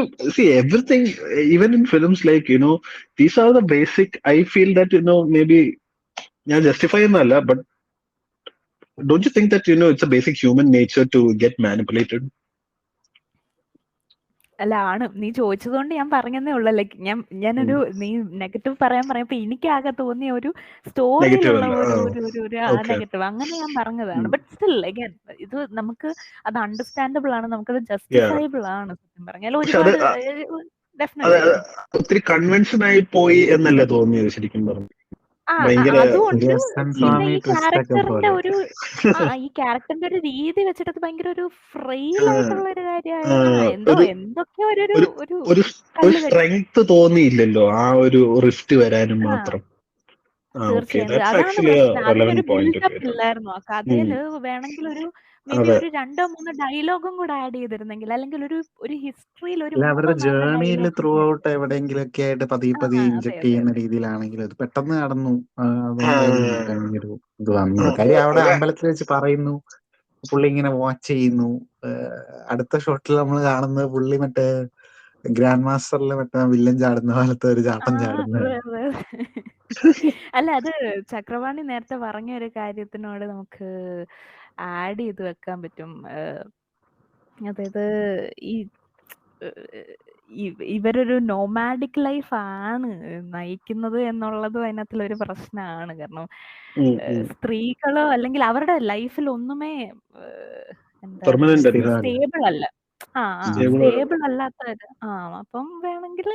everything even in films like these are the basic, I feel that may be ഞാൻ ജസ്റ്റിഫൈ ചെയ്യുന്നതല്ല, but don't you think that it's a basic human nature to get manipulated? അല്ല ആണ്, നീ ചോദിച്ചതുകൊണ്ട് ഞാൻ പറഞ്ഞതേ ഉള്ളൂ. ലൈക്ക് ഞാനൊരു നീ നെഗറ്റീവ് പറയുമ്പോ എനിക്കാകെ തോന്നിയ ഒരു സ്റ്റോറിയിലുള്ള ഒരു നെഗറ്റീവ്, അങ്ങനെ ഞാൻ പറഞ്ഞതാണ്. ബട്ട് സ്റ്റിൽ അഗൈൻ ഇത് നമുക്ക് അത് അണ്ടർസ്റ്റാൻഡബിൾ ആണ്, നമുക്കത് ജസ്റ്റിഫയബിൾ ആണ്. സത്യം പറഞ്ഞാൽ ഒരുപാട് ഒത്തിരി കൺവെൻഷൻ ആയി പോയി എന്നല്ലേ തോന്നിയത് ശരിക്കും പറഞ്ഞു? അതുകൊണ്ട് പിന്നെ ഈ ക്യാരക്ടറിന്റെ ഒരു രീതി വെച്ചിട്ട് അത് ഭയങ്കര ഒരു ഫ്രെയിൽ ആയിട്ടുള്ള ഒരു കാര്യമാണ്. എന്തൊക്കെയോ ഒരു സ്ട്രെങ്ത് തോന്നിയില്ലല്ലോ ആ ഒരു റിഫ്റ്റ് വരാനും മാത്രം. തീർച്ചയായും അതാണ് പ്രശ്നം. അതിനൊരു ബിൽഡപ്പ് ഇല്ലായിരുന്നു ആ കഥയില്. വേണമെങ്കിൽ ഒരു ഒരു 2-3 ഡയലോഗും കൂടെ ആഡ് ചെയ്തിരുന്നെങ്കിൽ, അല്ലെങ്കിൽ ഒരു ഹിസ്റ്ററിയിൽ ഒരു അവരുടെ ജേർണിയിൽ ത്രൂ ഔട്ട് എവിടെയെങ്കിലും ഒക്കെ ആയിട്ട് പതിയെ ഇൻജക്ട് ചെയ്യുന്ന രീതിയിലാണെങ്കിൽ അത് പെട്ടെന്ന് നടന്നു. അതുകൊണ്ടായിരിക്കും ഇത് വന്നത്. കാര്യം അവിടെ അമ്പലത്തിൽ വെച്ച് പറയുന്നു, പുള്ളി ഇങ്ങനെ വാച്ച് ചെയ്യുന്നു. അടുത്ത ഷോട്ടിൽ നമ്മൾ കാണുന്നത് പുള്ളി മറ്റേ ഗ്രാൻഡ് മാസ്റ്ററിൽ മറ്റേ വില്ലൻ ചാടുന്ന പോലത്തെ ഒരു ചാട്ടം ചാടുന്നത്. അല്ല അത് ചക്രവാണി നേരത്തെ പറഞ്ഞ ഒരു കാര്യത്തിനോട് നമുക്ക് ആഡ് ചെയ്ത് വെക്കാൻ പറ്റും. അതായത് ഇവരൊരു നോമാഡിക് ലൈഫ് ആണ് നയിക്കുന്നത് എന്നുള്ളതും അതിനകത്തുള്ളൊരു പ്രശ്നമാണ്. കാരണം സ്ത്രീകളോ അല്ലെങ്കിൽ അവരുടെ ലൈഫിൽ ഒന്നുമേ സ്റ്റേബിൾ അല്ല. സ്റ്റേബിൾ അല്ലാത്തവര്. അപ്പം വേണമെങ്കിൽ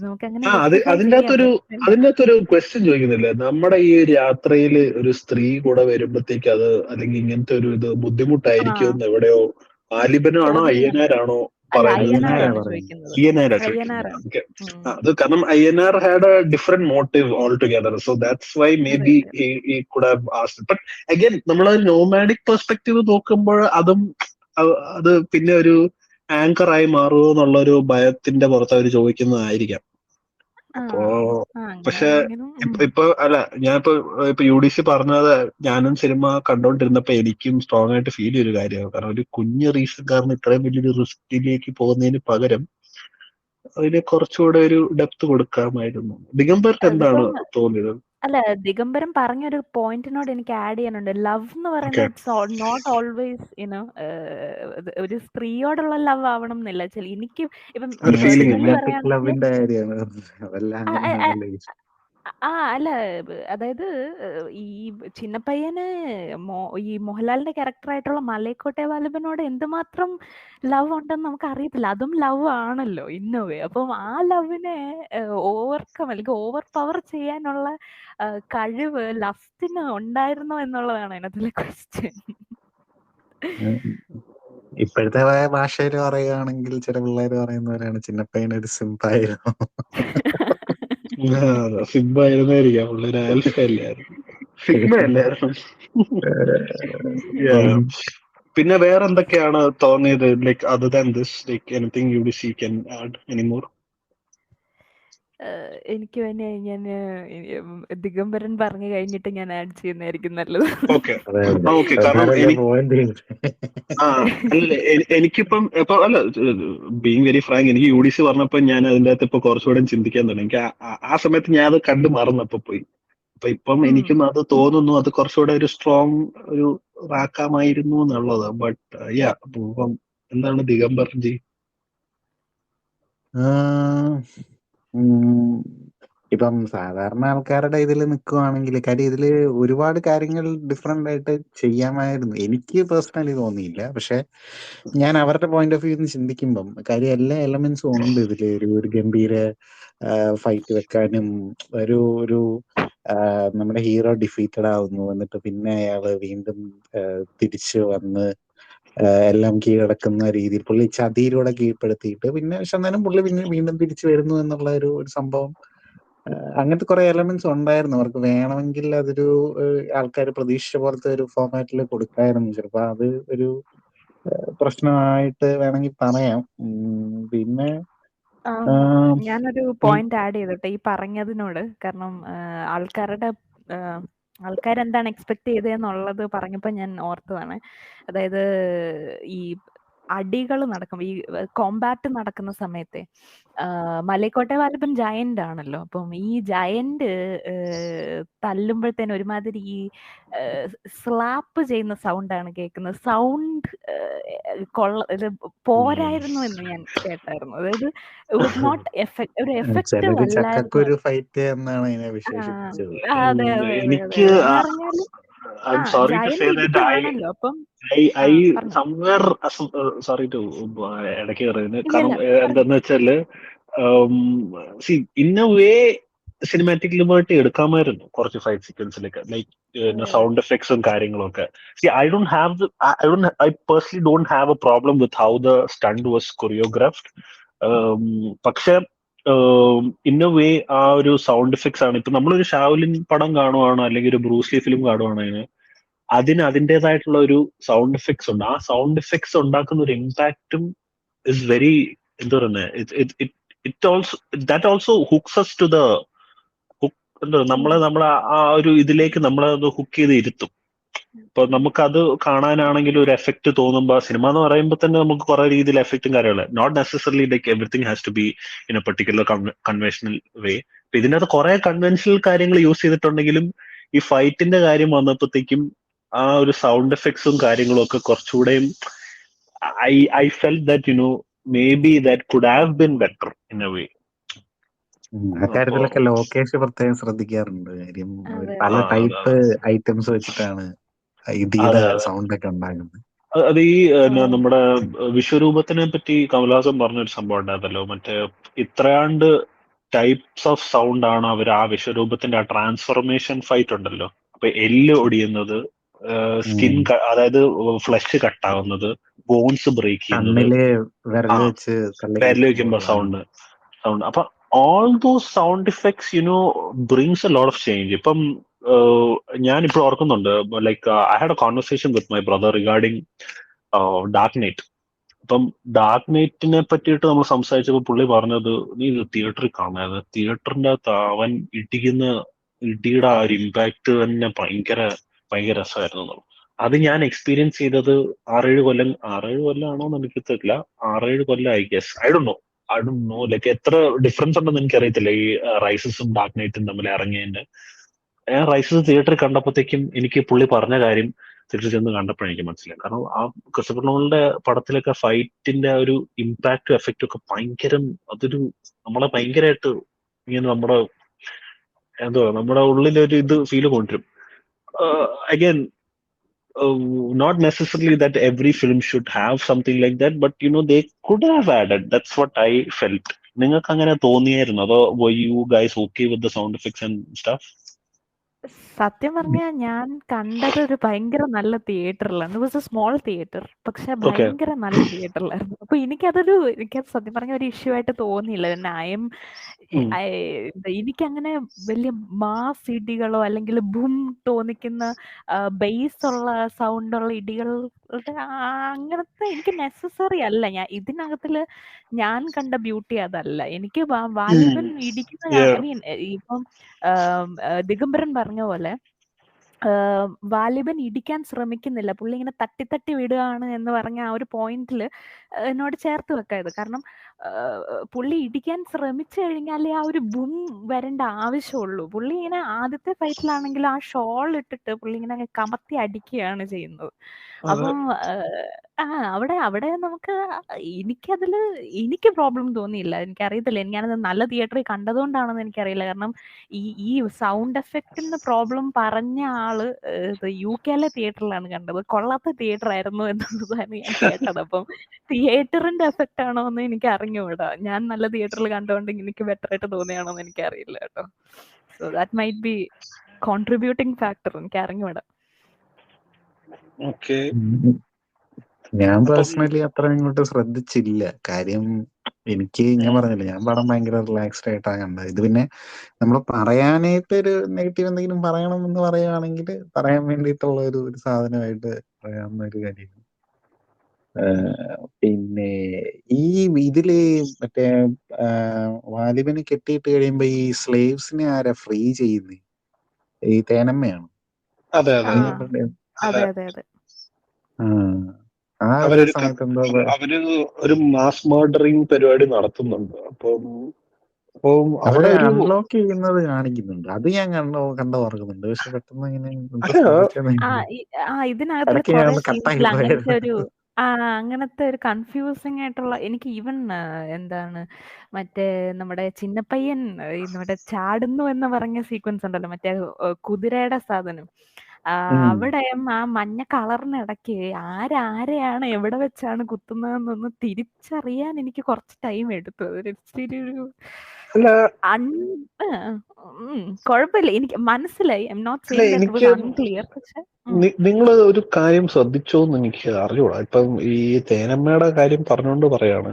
നമുക്ക് അങ്ങനെ അതിന്റെ അകത്തൊരു ക്വസ്റ്റ്യൻ ചോദിക്കുന്നില്ലേ, നമ്മുടെ ഈ ഒരു യാത്രയിൽ ഒരു സ്ത്രീ കൂടെ വരുമ്പോഴത്തേക്ക് അത് അല്ലെങ്കിൽ ഇങ്ങനത്തെ ഒരു ഇത് ബുദ്ധിമുട്ടായിരിക്കും എന്ന് എവിടെയോ ആലിബനാണോ അയ്യനാരാണോ പറയുന്നത്? അത് കാരണം Ayyanar had A different motive all together, so that's why may be he could have asked. But again നമ്മളൊരു നോമാഡിക് പെർസ്പെക്റ്റീവ് നോക്കുമ്പോൾ അത് പിന്നെ ഒരു ആങ്കറായി മാറുമോ എന്നുള്ളൊരു ഭയത്തിന്റെ പുറത്ത് അവർ ചോദിക്കുന്നതായിരിക്കാം. അപ്പോ പക്ഷെ ഞാനിപ്പോ UDC പറഞ്ഞത് ഞാനും സിനിമ കണ്ടോണ്ടിരുന്നപ്പോ എനിക്കും സ്ട്രോങ് ആയിട്ട് ഫീൽ ചെയ്തൊരു കാര്യമാണ്. കാരണം ഒരു കുഞ്ഞു റീസൺ കാരണം ഇത്രയും വലിയൊരു റിസ്കിലേക്ക് പോകുന്നതിന് പകരം അതിന് കുറച്ചുകൂടെ ഒരു ഡെപ്ത് കൊടുക്കാമായിരുന്നു. ദിഗംബർക്ക് എന്താണ് തോന്നിയത്? അല്ല, ദിഗംബരൻ പറഞ്ഞൊരു പോയിന്റിനോട് എനിക്ക് ആഡ് ചെയ്യാനുണ്ട്. ലവ് എന്ന് ഓക്കെ പറയുന്നത് ഇറ്റ്സ് നോട്ട് ഓൾവേസ് ഒരു സ്ത്രീയോടുള്ള ലവ് ആവണം എന്നില്ല. എനിക്ക് ഇപ്പം ഒരു ഫീലിംഗ് പേഴ്സണലി സിനിമാറ്റിക് പറയുകയാണെങ്കിൽ ലവിന്റെ കാര്യമാണ് അതെല്ലാം അങ്ങനെയാണല്ലോ. അല്ല, അതായത് ഈ ചിന്നപ്പയ്യന് ഈ മോഹൻലാലിന്റെ ക്യാരക്ടറായിട്ടുള്ള മലൈക്കോട്ടെ വാലിബനോട് എന്തുമാത്രം ലവ് ഉണ്ടെന്ന് നമുക്ക് അറിയത്തില്ല. അതും ലവ് ആണല്ലോ ഇൻ എ വേ. അപ്പം ആ ലവിനെ ഓവർകം അല്ലെങ്കിൽ ഓവർ പവർ ചെയ്യാനുള്ള കഴിവ് ലസ്റ്റിന് ഉണ്ടായിരുന്നോ എന്നുള്ളതാണ് അതിനകത്തുള്ള ക്വസ്റ്റ്യൻ. ഇപ്പോഴത്തെ ഭാഷയിൽ പറയുകയാണെങ്കിൽ ചില പിള്ളേർ പറയുന്നവരാണ് ചിന്നപ്പയ്യൻ ഒരു സിംപായിരുന്നു. സിഗ്മ ആയിരുന്നായിരിക്കാം, പുള്ളിയുടെ ആൽഫ അല്ലായിരുന്നു, സിഗ്മ അല്ലായിരുന്നു. പിന്നെ വേറെ എന്തൊക്കെയാണ് തോന്നിയത്, like other than this, like anything you C can add anymore? എനിക്ക് തന്നെ ഞാൻ ദിഗംബരൻ പറഞ്ഞു കഴിഞ്ഞിട്ട് ഞാൻ ആഡ് ചെയ്യുന്നതായിരിക്കും നല്ലത്. ഓക്കെ ഓക്കെ, കാരണം അല്ല എനിക്കിപ്പം ഇപ്പൊ അല്ല, ബീങ് വെരി ഫ്രാങ്ക്, എനിക്ക് UDC പറഞ്ഞപ്പോ ഞാൻ അതിന്റെ അകത്ത് ഇപ്പൊ കുറച്ചുകൂടെ ചിന്തിക്കാൻ തുടങ്ങി. എനിക്ക് ആ സമയത്ത് ഞാൻ അത് കണ്ടു മറന്നപ്പോ പോയി. അപ്പൊ ഇപ്പം എനിക്കും അത് തോന്നുന്നു, അത് കുറച്ചുകൂടെ ഒരു സ്ട്രോങ് ഒരു റാക്കാമായിരുന്നു എന്നുള്ളത്. ബട്ട് യാ, ഇപ്പം എന്താണ് ദിഗംബർ ജി? ഇപ്പം സാധാരണ ആൾക്കാരുടെ ഇതിൽ നിൽക്കുവാണെങ്കിൽ, കാര്യം ഇതില് ഒരുപാട് കാര്യങ്ങൾ ഡിഫറെന്റ് ആയിട്ട് ചെയ്യാമായിരുന്നു. എനിക്ക് പേഴ്സണലി തോന്നിയില്ല. പക്ഷെ ഞാൻ അവരുടെ പോയിന്റ് ഓഫ് വ്യൂ നിന്ന് ചിന്തിക്കുമ്പം കാര്യം എല്ലാ എലമെന്റ്സും ഉണ്ട് ഇതില്. ഒരു ഗംഭീര ഫൈറ്റ് വെക്കാനും, ഒരു നമ്മുടെ ഹീറോ ഡിഫീറ്റഡ് ആവുന്നു, എന്നിട്ട് പിന്നെ അയാള് വീണ്ടും തിരിച്ചു വന്ന് എല്ലാം കീഴടക്കുന്ന രീതിയിൽ പുള്ളി ചതിയിലൂടെ കീഴ്പ്പെടുത്തിയിട്ട് പിന്നെ പക്ഷെ എന്നാലും പുള്ളി പിന്നെ വീണ്ടും തിരിച്ചു വരുന്നു എന്നുള്ള ഒരു സംഭവം. അങ്ങനത്തെ കുറെ എലമെന്റ്സ് ഉണ്ടായിരുന്നു. അവർക്ക് വേണമെങ്കിൽ അതൊരു ആൾക്കാർ പ്രതീക്ഷിച്ച പോലത്തെ ഒരു ഫോർമാറ്റിൽ കൊടുക്കായിരുന്നു. ചിലപ്പോ അത് ഒരു പ്രശ്നമായിട്ട് വേണമെങ്കിൽ പറയാം. പിന്നെ ഞാനൊരു പോയിന്റ് ആഡ് ചെയ്തോട്ടെ ഈ പറഞ്ഞതിനോട്. കാരണം ആൾക്കാരെന്താണ് എക്സ്പെക്ട് ചെയ്തതെന്നുള്ളത് പറഞ്ഞപ്പോൾ ഞാൻ ഓർത്തതാണ്. അതായത് ഈ അടികൾ നടക്കും, ഈ കോമ്പാറ്റ് നടക്കുന്ന സമയത്തെ മലൈക്കോട്ടെ വാലിബൻ ജയന്റ് ആണല്ലോ. അപ്പം ഈ ജയന്റ് തല്ലുമ്പോഴത്തേന് ഒരുമാതിരി ഈ സ്ലാപ്പ് ചെയ്യുന്ന സൗണ്ടാണ് കേൾക്കുന്നത്. സൗണ്ട് ഇത് പോരായിരുന്നു എന്ന് ഞാൻ കേട്ടായിരുന്നു. അതായത് നോട്ട് ഒരു എഫക്റ്റീവ് അല്ലായിരുന്നു. ചക്കക്കൊരു ഫൈറ്റ് എന്നാണ് അതിനെ വിശേഷിപ്പിച്ചത്. അതെ അതെ അതെ എനിക്ക് എന്ന് പറഞ്ഞാല് ജയന്റ് ഇടിക്കുകയാണല്ലോ. അപ്പം ഐ സംവെയർ സോറി ടു ഇടയ്ക്ക് പറയുന്നത്. കാരണം എന്താന്ന് വെച്ചാല് in a way cinematic liberty എടുക്കാമായിരുന്നു കുറച്ച് ഫൈറ്റ് സീക്വൻസിലൊക്കെ, ലൈക്ക് സൗണ്ട് എഫക്ട്സും കാര്യങ്ങളൊക്കെ. I personally don't have a problem with how the stunt was choreographed. പക്ഷെ ഇൻ എ വേ ആ ഒരു സൗണ്ട് എഫക്ട്സ് ആണ്. ഇപ്പൊ നമ്മളൊരു ഷാവലിൻ പടം കാണുവാണോ അല്ലെങ്കിൽ ഒരു ബ്രൂസ്ലി ഫിലിം കാണുവാണെങ്കിൽ അതിന് അതിൻ്റെതായിട്ടുള്ള ഒരു സൗണ്ട് എഫക്ട്സ് ഉണ്ട്. ആ സൗണ്ട് എഫക്ട്സ് ഉണ്ടാക്കുന്ന ഒരു ഇമ്പാക്റ്റും ഇസ് വെരി, എന്താ പറയുന്നത്, that also hooks us to the നമ്മളെ ആ ഒരു ഇതിലേക്ക് നമ്മളെ ഹുക്ക് ചെയ്ത് ഇരുത്തും. ഇപ്പൊ നമുക്കത് കാണാനാണെങ്കിൽ ഒരു എഫക്ട് തോന്നുമ്പോ, സിനിമ എന്ന് പറയുമ്പോൾ തന്നെ നമുക്ക് കുറെ രീതിയിൽ എഫക്റ്റും കാര്യങ്ങളും, not necessarily like everything has to be in a particular conventional way. അപ്പൊ ഇതിനകത്ത് കുറെ കൺവെൻഷണൽ കാര്യങ്ങൾ യൂസ് ചെയ്തിട്ടുണ്ടെങ്കിലും ഈ ഫൈറ്റിന്റെ കാര്യം വന്നപ്പോഴത്തേക്കും ആ ഒരു സൗണ്ട് എഫക്ട്സും കാര്യങ്ങളും ഒക്കെ കുറച്ചുകൂടെയും I felt that maybe that could have been better in a way. അക്കാര്യത്തിലൊക്കെ Lokesh പ്രത്യേകം ശ്രദ്ധിക്കാറുണ്ട്. കാര്യം പല ടൈപ്പ് ഐറ്റംസ് വെച്ചിട്ടാണ് ഇടിയുടെ സൗണ്ട് ഒക്കെ ഉണ്ടാകുന്നത്. അത് ഈ നമ്മുടെ വിശ്വരൂപത്തിനെ പറ്റി കമൽഹാസൻ പറഞ്ഞൊരു സംഭവം ഉണ്ടായിരുന്നല്ലോ, മറ്റേ ഇത്രയാണ്ട് ടൈപ്സ് ഓഫ് സൗണ്ട് ആണ് അവർ ആ വിശ്വരൂപത്തിന്റെ ആ ട്രാൻസ്ഫോർമേഷൻ ഫൈറ്റ് ഉണ്ടല്ലോ. അപ്പൊ എല്ല് ഒടിയുന്നത്, സ്കിൻ അതായത് ഫ്ലഷ് കട്ടാവുന്നത്, ബോൺസ് ബ്രേക്ക് ചെയ്യുന്നത്, വിരല് വെക്കുമ്പോ സൗണ്ട്. അപ്പൊ all those sound effects brings a lot of change. ഇപ്പം ഞാനിപ്പോ ഓർക്കുന്നുണ്ട്, like I had a conversation with my brother regarding Dark Knight. അപ്പം ഡാർക്ക് നൈറ്റിനെ പറ്റിയിട്ട് നമ്മൾ സംസാരിച്ചപ്പോൾ പുള്ളി പറഞ്ഞത്, നീ ഇത് തിയേറ്ററിൽ കാണാതെ, തിയേറ്ററിന്റെ അകത്ത് അവൻ ഇടിയുടെ ആ ഒരു ഇമ്പാക്ട് തന്നെ ഭയങ്കര രസമായിരുന്നു. അത് ഞാൻ എക്സ്പീരിയൻസ് ചെയ്തത് 6-7 കൊല്ലമാണോ എന്ന് എനിക്ക് തെറ്റില്ല, 6-7 കൊല്ലം I guess. I don't know like എത്ര ഡിഫറൻസ് ഉണ്ടെന്ന് എനിക്കറിയത്തില്ല ഈ റൈസസും ഡാർക്ക് നൈറ്റും തമ്മിൽ ഇറങ്ങിയതിന്റെ. ഞാൻ റൈസസ് തിയേറ്ററിൽ കണ്ടപ്പോഴത്തേക്കും എനിക്ക് പുള്ളി പറഞ്ഞ കാര്യം തിരിച്ചു ചെന്ന് കണ്ടപ്പോഴാണ് എനിക്ക് മനസ്സിലായി. കാരണം ആ ക്രിസ്റ്റഫർ നോളന്റെ പടത്തിലൊക്കെ ഫൈറ്റിന്റെ ഒരു ഇമ്പാക്റ്റും എഫക്റ്റും ഒക്കെ ഭയങ്കരം, അതൊരു നമ്മളെ ഭയങ്കരമായിട്ട് ഇങ്ങനെ നമ്മുടെ ഉള്ളിലൊരു ഇത് ഫീല് കൊണ്ടുവരും. Again, not necessarily that every film should have something like that, but they could have added. That's what I felt. നിങ്ങൾക്ക് അങ്ങനെ തോന്നിയായിരുന്നു? അതോ were you guys okay with the sound effects and stuff? സത്യം പറഞ്ഞാൽ ഞാൻ കണ്ടത് ഒരു ഭയങ്കര നല്ല തിയേറ്ററിലാണ്. It was a small theatre, പക്ഷെ Okay. ഭയങ്കര നല്ല തിയേറ്ററിലായിരുന്നു. അപ്പൊ എനിക്കത് സത്യം പറഞ്ഞ ഒരു ഇഷ്യൂ ആയിട്ട് തോന്നിയില്ല. ന്യായം ഉം. എനിക്കങ്ങനെ വലിയ മാസ് ഇടികളോ അല്ലെങ്കിൽ ബും തോന്നിക്കുന്ന ബേസ് ഉള്ള സൗണ്ടുള്ള ഇടികളുടെ അങ്ങനത്തെ എനിക്ക് നെസസറി അല്ല. ഇതിനകത്തില് ഞാൻ കണ്ട ബ്യൂട്ടി അതല്ല. എനിക്ക് വാലിബൻ ഇടിക്കുന്ന Yeah. ഐ മീൻ ഇപ്പം ദിഗംബരൻ പറഞ്ഞ പോലെ വാലിബൻ ഇടിക്കാൻ ശ്രമിക്കുന്നില്ല, പുള്ളി ഇങ്ങനെ തട്ടി തട്ടി വിടുകയാണ് എന്ന് പറഞ്ഞ ആ ഒരു പോയിന്റിൽ എന്നോട് ചേർത്ത് വെക്കായത്. കാരണം പുള്ളി ഇടിക്കാൻ ശ്രമിച്ചു കഴിഞ്ഞാൽ ആ ഒരു ബും വരേണ്ട ആവശ്യമുള്ളൂ. പുള്ളി ഇങ്ങനെ ആദ്യത്തെ ഫൈറ്റിലാണെങ്കിൽ ആ ഷോൾ ഇട്ടിട്ട് പുള്ളി ഇങ്ങനെ കമത്തി അടിക്കുകയാണ് ചെയ്യുന്നത്. അപ്പം അവിടെ നമുക്ക് എനിക്ക് പ്രോബ്ലം തോന്നിയില്ല. എനിക്കറിയത്തില്ല, ഞാനത് നല്ല തിയേറ്ററിൽ കണ്ടതുകൊണ്ടാണെന്ന് എനിക്കറിയില്ല. കാരണം ഈ സൗണ്ട് എഫക്റ്റിന്റെ പ്രോബ്ലം പറഞ്ഞ ആള് UK തിയേറ്ററിലാണ് കണ്ടത്. കൊള്ളാത്ത തിയേറ്റർ ആയിരുന്നു എന്നുള്ളതാണ് ഞാൻ കേട്ടത്. അപ്പം തിയേറ്ററിന്റെ എഫക്റ്റ് ആണോ എന്ന് എനിക്ക് അറിഞ്ഞുകൂടാ. ഞാൻ നല്ല തിയേറ്ററിൽ കണ്ടുകൊണ്ട് എനിക്ക് ബെറ്റർ ആയിട്ട് തോന്നിയാണോ എന്ന് എനിക്ക് അറിയില്ല കേട്ടോ. So that might be contributing factor. എനിക്ക് അറിഞ്ഞുകൂടാ. Okay. ഞാൻ അപ്പം പേഴ്സണലി അത്ര ഇങ്ങോട്ട് ശ്രദ്ധിച്ചില്ല. കാര്യം ഞാൻ പറഞ്ഞില്ല, ഞാൻ പടം ഭയങ്കര റിലാക്സ്ഡ് ആയിട്ടാണ് കണ്ടത്. ഇത് പിന്നെ നമ്മൾ പറയാനായിട്ട് ഒരു നെഗറ്റീവ് എന്തെങ്കിലും പറയണമെന്ന് പറയുകയാണെങ്കിൽ പറയാൻ വേണ്ടിയിട്ടുള്ള ഒരു സാധനമായിട്ട് പറയാവുന്ന ഒരു കാര്യം. പിന്നെ ഈ ഇതില് മറ്റേ വാലിബന് കെട്ടിയിട്ട് കഴിയുമ്പോ ഈ സ്ലേവ്സിനെ ആരാ ഫ്രീ ചെയ്യുന്നത്? ഈ തേനമ്മയാണ്. അതെ ആ അതെ അതെ അതെ അതെ ആ ഒരു അവരൊരു സമയത്ത് എന്തോ അവര് ഒരു മാസ് മർഡറിങ് പരിപാടി നടത്തുന്നുണ്ട്. അപ്പം അവരെ അവിടെ ഒരു അൺലോക്ക് ചെയ്യുന്നത് കാണിക്കുന്നുണ്ട്. അത് ഞാൻ കണ്ട ഓർക്കുന്നുണ്ട്. പക്ഷെ പെട്ടെന്ന് ഇങ്ങനെ അല്ല ഇതിനകത്തിൽ ഇടയ്ക്ക് ഞാൻ കുറെ ഒന്ന് കട്ടായി സീൻസിൽ അങ്ങനത്തെ പോയായിരുന്നു. അങ്ങനത്തെ ഒരു കൺഫ്യൂസിങ് ആയിട്ടുള്ള, എനിക്ക് ഈവൻ എന്താണ് മറ്റേ നമ്മുടെ ചിന്നപ്പയ്യൻ നമ്മുടെ ചാടുന്നു എന്ന് പറഞ്ഞ സീക്വൻസ് ഉണ്ടല്ലോ, മറ്റേ കുതിരയുടെ സാധനം. അവിടെയും ആ മഞ്ഞ കളറിനിടയ്ക്ക് ആരെയാണ് എവിടെ വെച്ചാണ് കുത്തുന്നതെന്നൊന്ന് തിരിച്ചറിയാൻ എനിക്ക് കുറച്ച് ടൈം എടുത്തു. അതൊരു ഇച്ചിരി ഒരു കുഴപ്പമില്ല, എനിക്ക് മനസ്സിലായി. I am not saying that it was unclear. പക്ഷെ നിങ്ങൾ ഒരു കാര്യം ശ്രദ്ധിച്ചോന്ന് എനിക്ക് അറിഞ്ഞൂടാ. ഇപ്പം ഈ തേനമ്മയുടെ കാര്യം പറഞ്ഞുകൊണ്ട് പറയാണ്,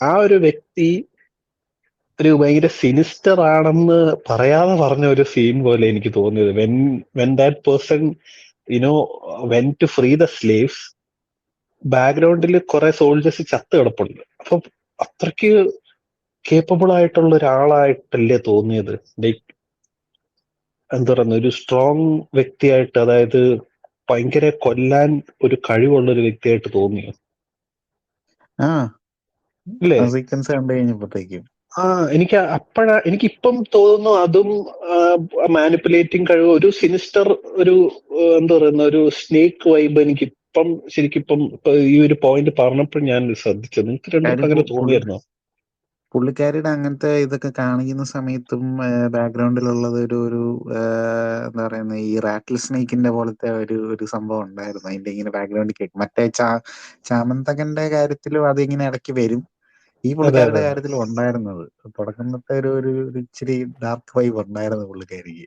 ആ ഒരു വ്യക്തി ഒരു ഭയങ്കര സിനിസ്റ്റർ ആണെന്ന് പറയാതെ പറഞ്ഞ ഒരു സീൻ പോലെ എനിക്ക് തോന്നിയത്. When that person went to free the slaves, ബാക്ക്ഗ്രൗണ്ടിൽ കുറെ സോൾജേഴ്സ് ചത്ത് കിടപ്പുണ്ട്. അപ്പൊ അത്രയ്ക്ക് കേപ്പബിൾ ആയിട്ടുള്ള ഒരാളായിട്ടല്ലേ തോന്നിയത്. ലൈക്ക് എന്താ പറയുന്നത്, ഒരു സ്ട്രോങ് വ്യക്തിയായിട്ട്, അതായത് ഭയങ്കര കൊല്ലാൻ ഒരു കഴിവുള്ള ഒരു വ്യക്തിയായിട്ട് തോന്നിയോ? അല്ലേ? സീക്വൻസ് കണ്ടു കഴിഞ്ഞപ്പോഴത്തേക്കും എനിക്കിപ്പം തോന്നുന്നു അതും മാനിപ്പുലേറ്റിംഗ് കഴിവ്, ഒരു സിനിസ്റ്റർ, ഒരു എന്താ പറയുന്ന ഒരു സ്നേക്ക് വൈബ് എനിക്കിപ്പം ശരിക്കും ഈ ഒരു പോയിന്റ് പറഞ്ഞപ്പോൾ ഞാൻ ശ്രദ്ധിച്ചത്. നിങ്ങൾക്ക് രണ്ടുപേർക്ക് അങ്ങനെ തോന്നിയായിരുന്നോ? പുള്ളിക്കാരിയുടെ അങ്ങനത്തെ ഇതൊക്കെ കാണിക്കുന്ന സമയത്തും ബാക്ക്ഗ്രൗണ്ടിലുള്ളത് ഒരു എന്താ പറയുന്ന ഈ റാറ്റിൽ സ്നേക്കിന്റെ പോലത്തെ ഒരു സംഭവം ഉണ്ടായിരുന്നു. അതിന്റെ ഇങ്ങനെ ബാക്ക്ഗ്രൗണ്ടിൽ കേൾക്കും. മറ്റേ ചാമന്തകന്റെ കാര്യത്തിലും അതിങ്ങനെ ഇടയ്ക്ക് വരും. ഈ പുള്ളിക്കാരുടെ കാര്യത്തിലും ഉണ്ടായിരുന്നത്. തുടക്കത്തെ ഒരു ഇച്ചിരി ഡാർക്ക് വൈബ് ഉണ്ടായിരുന്നു പുള്ളിക്കാരിക്ക്.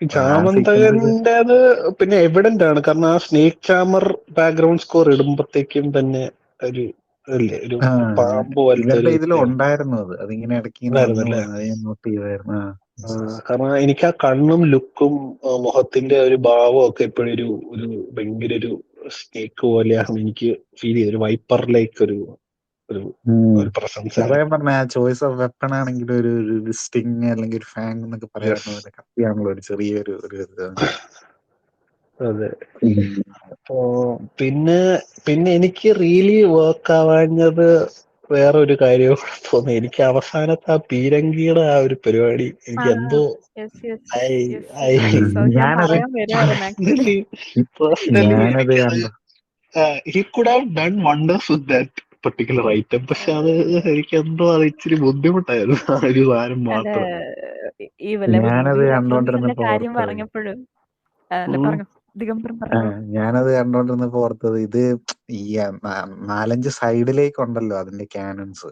ചാമന്തകന്റേത് പിന്നെ എവിഡന്റ് ആണ്. കാരണം ആ സ്നേക്ക് ചാമർ ബാക്ക്ഗ്രൗണ്ട് സ്കോർ ഇടുമ്പോഴത്തേക്കും തന്നെ ഒരു പാമ്പ് ഇവരുടെ ഇതിലും ഉണ്ടായിരുന്നു അത്. അതിങ്ങനെ ഇടയ്ക്ക് നോട്ട് ചെയ്തായിരുന്നു. കാരണം എനിക്ക് ആ കണ്ണും ലുക്കും മുഖത്തിന്റെ ഒരു ഭാവം ഒക്കെ എപ്പോഴും ഒരു ഭയങ്കര ഒരു സ്നേക്ക് പോലെയാണ് എനിക്ക് ഫീൽ ചെയ്തത്. ഒരു വൈപ്പർ ലൈക്ക് ഒരു പ്രസൻസ്. പറഞ്ഞ ചോയ്സ് ഓഫ് വെപ്പൺ ആണെങ്കിൽ ഒരു സ്റ്റിങ് അല്ലെങ്കിൽ ഒരു ഫാങ് എന്നൊക്കെ പറയാറുള്ള പോലെ കത്തിയാണല്ലോ ഒരു ചെറിയൊരു അതെ. അപ്പോ പിന്നെ എനിക്ക് റിയലി വർക്ക് ആവാഞ്ഞത് വേറൊരു കാര്യം കൂടെ തോന്നി. എനിക്ക് അവസാനത്തെ ആ പീരങ്കിയുടെ ആ ഒരു പരിപാടി എനിക്ക് എന്തോ yes yes I yes I yes അത് ഞാൻ ഞാനത് പറയാൻ വരുമായിരുന്നു ആക്ച്വലി. പേഴ്സണലി ഞാനത് എനിക്ക് കണ്ടു. he could have done wonders with that particular item. പക്ഷെ അത് എനിക്ക് എന്തോ അത് ഇച്ചിരി ബുദ്ധിമുട്ടായിരുന്നു ആ ഒരു സാധനം അല്ല മാത്രം. ഈ ലെവൽ ഞാനത് മൂവി റെഫറൻസിന്റെ കണ്ടോണ്ടിരുന്നപ്പോ കാര്യം ഓർത്തത് പറഞ്ഞപ്പോഴും അല്ല ഉം. പറഞ്ഞു ദിഗംബരം പറഞ്ഞു. ഞാനത് കണ്ടോണ്ടിരുന്നപ്പോ ഓർത്തത് ഇത് ഈ 4-5 സൈഡിലേക്കുണ്ടല്ലോ അതിന്റെ ക്യാനൺസ്.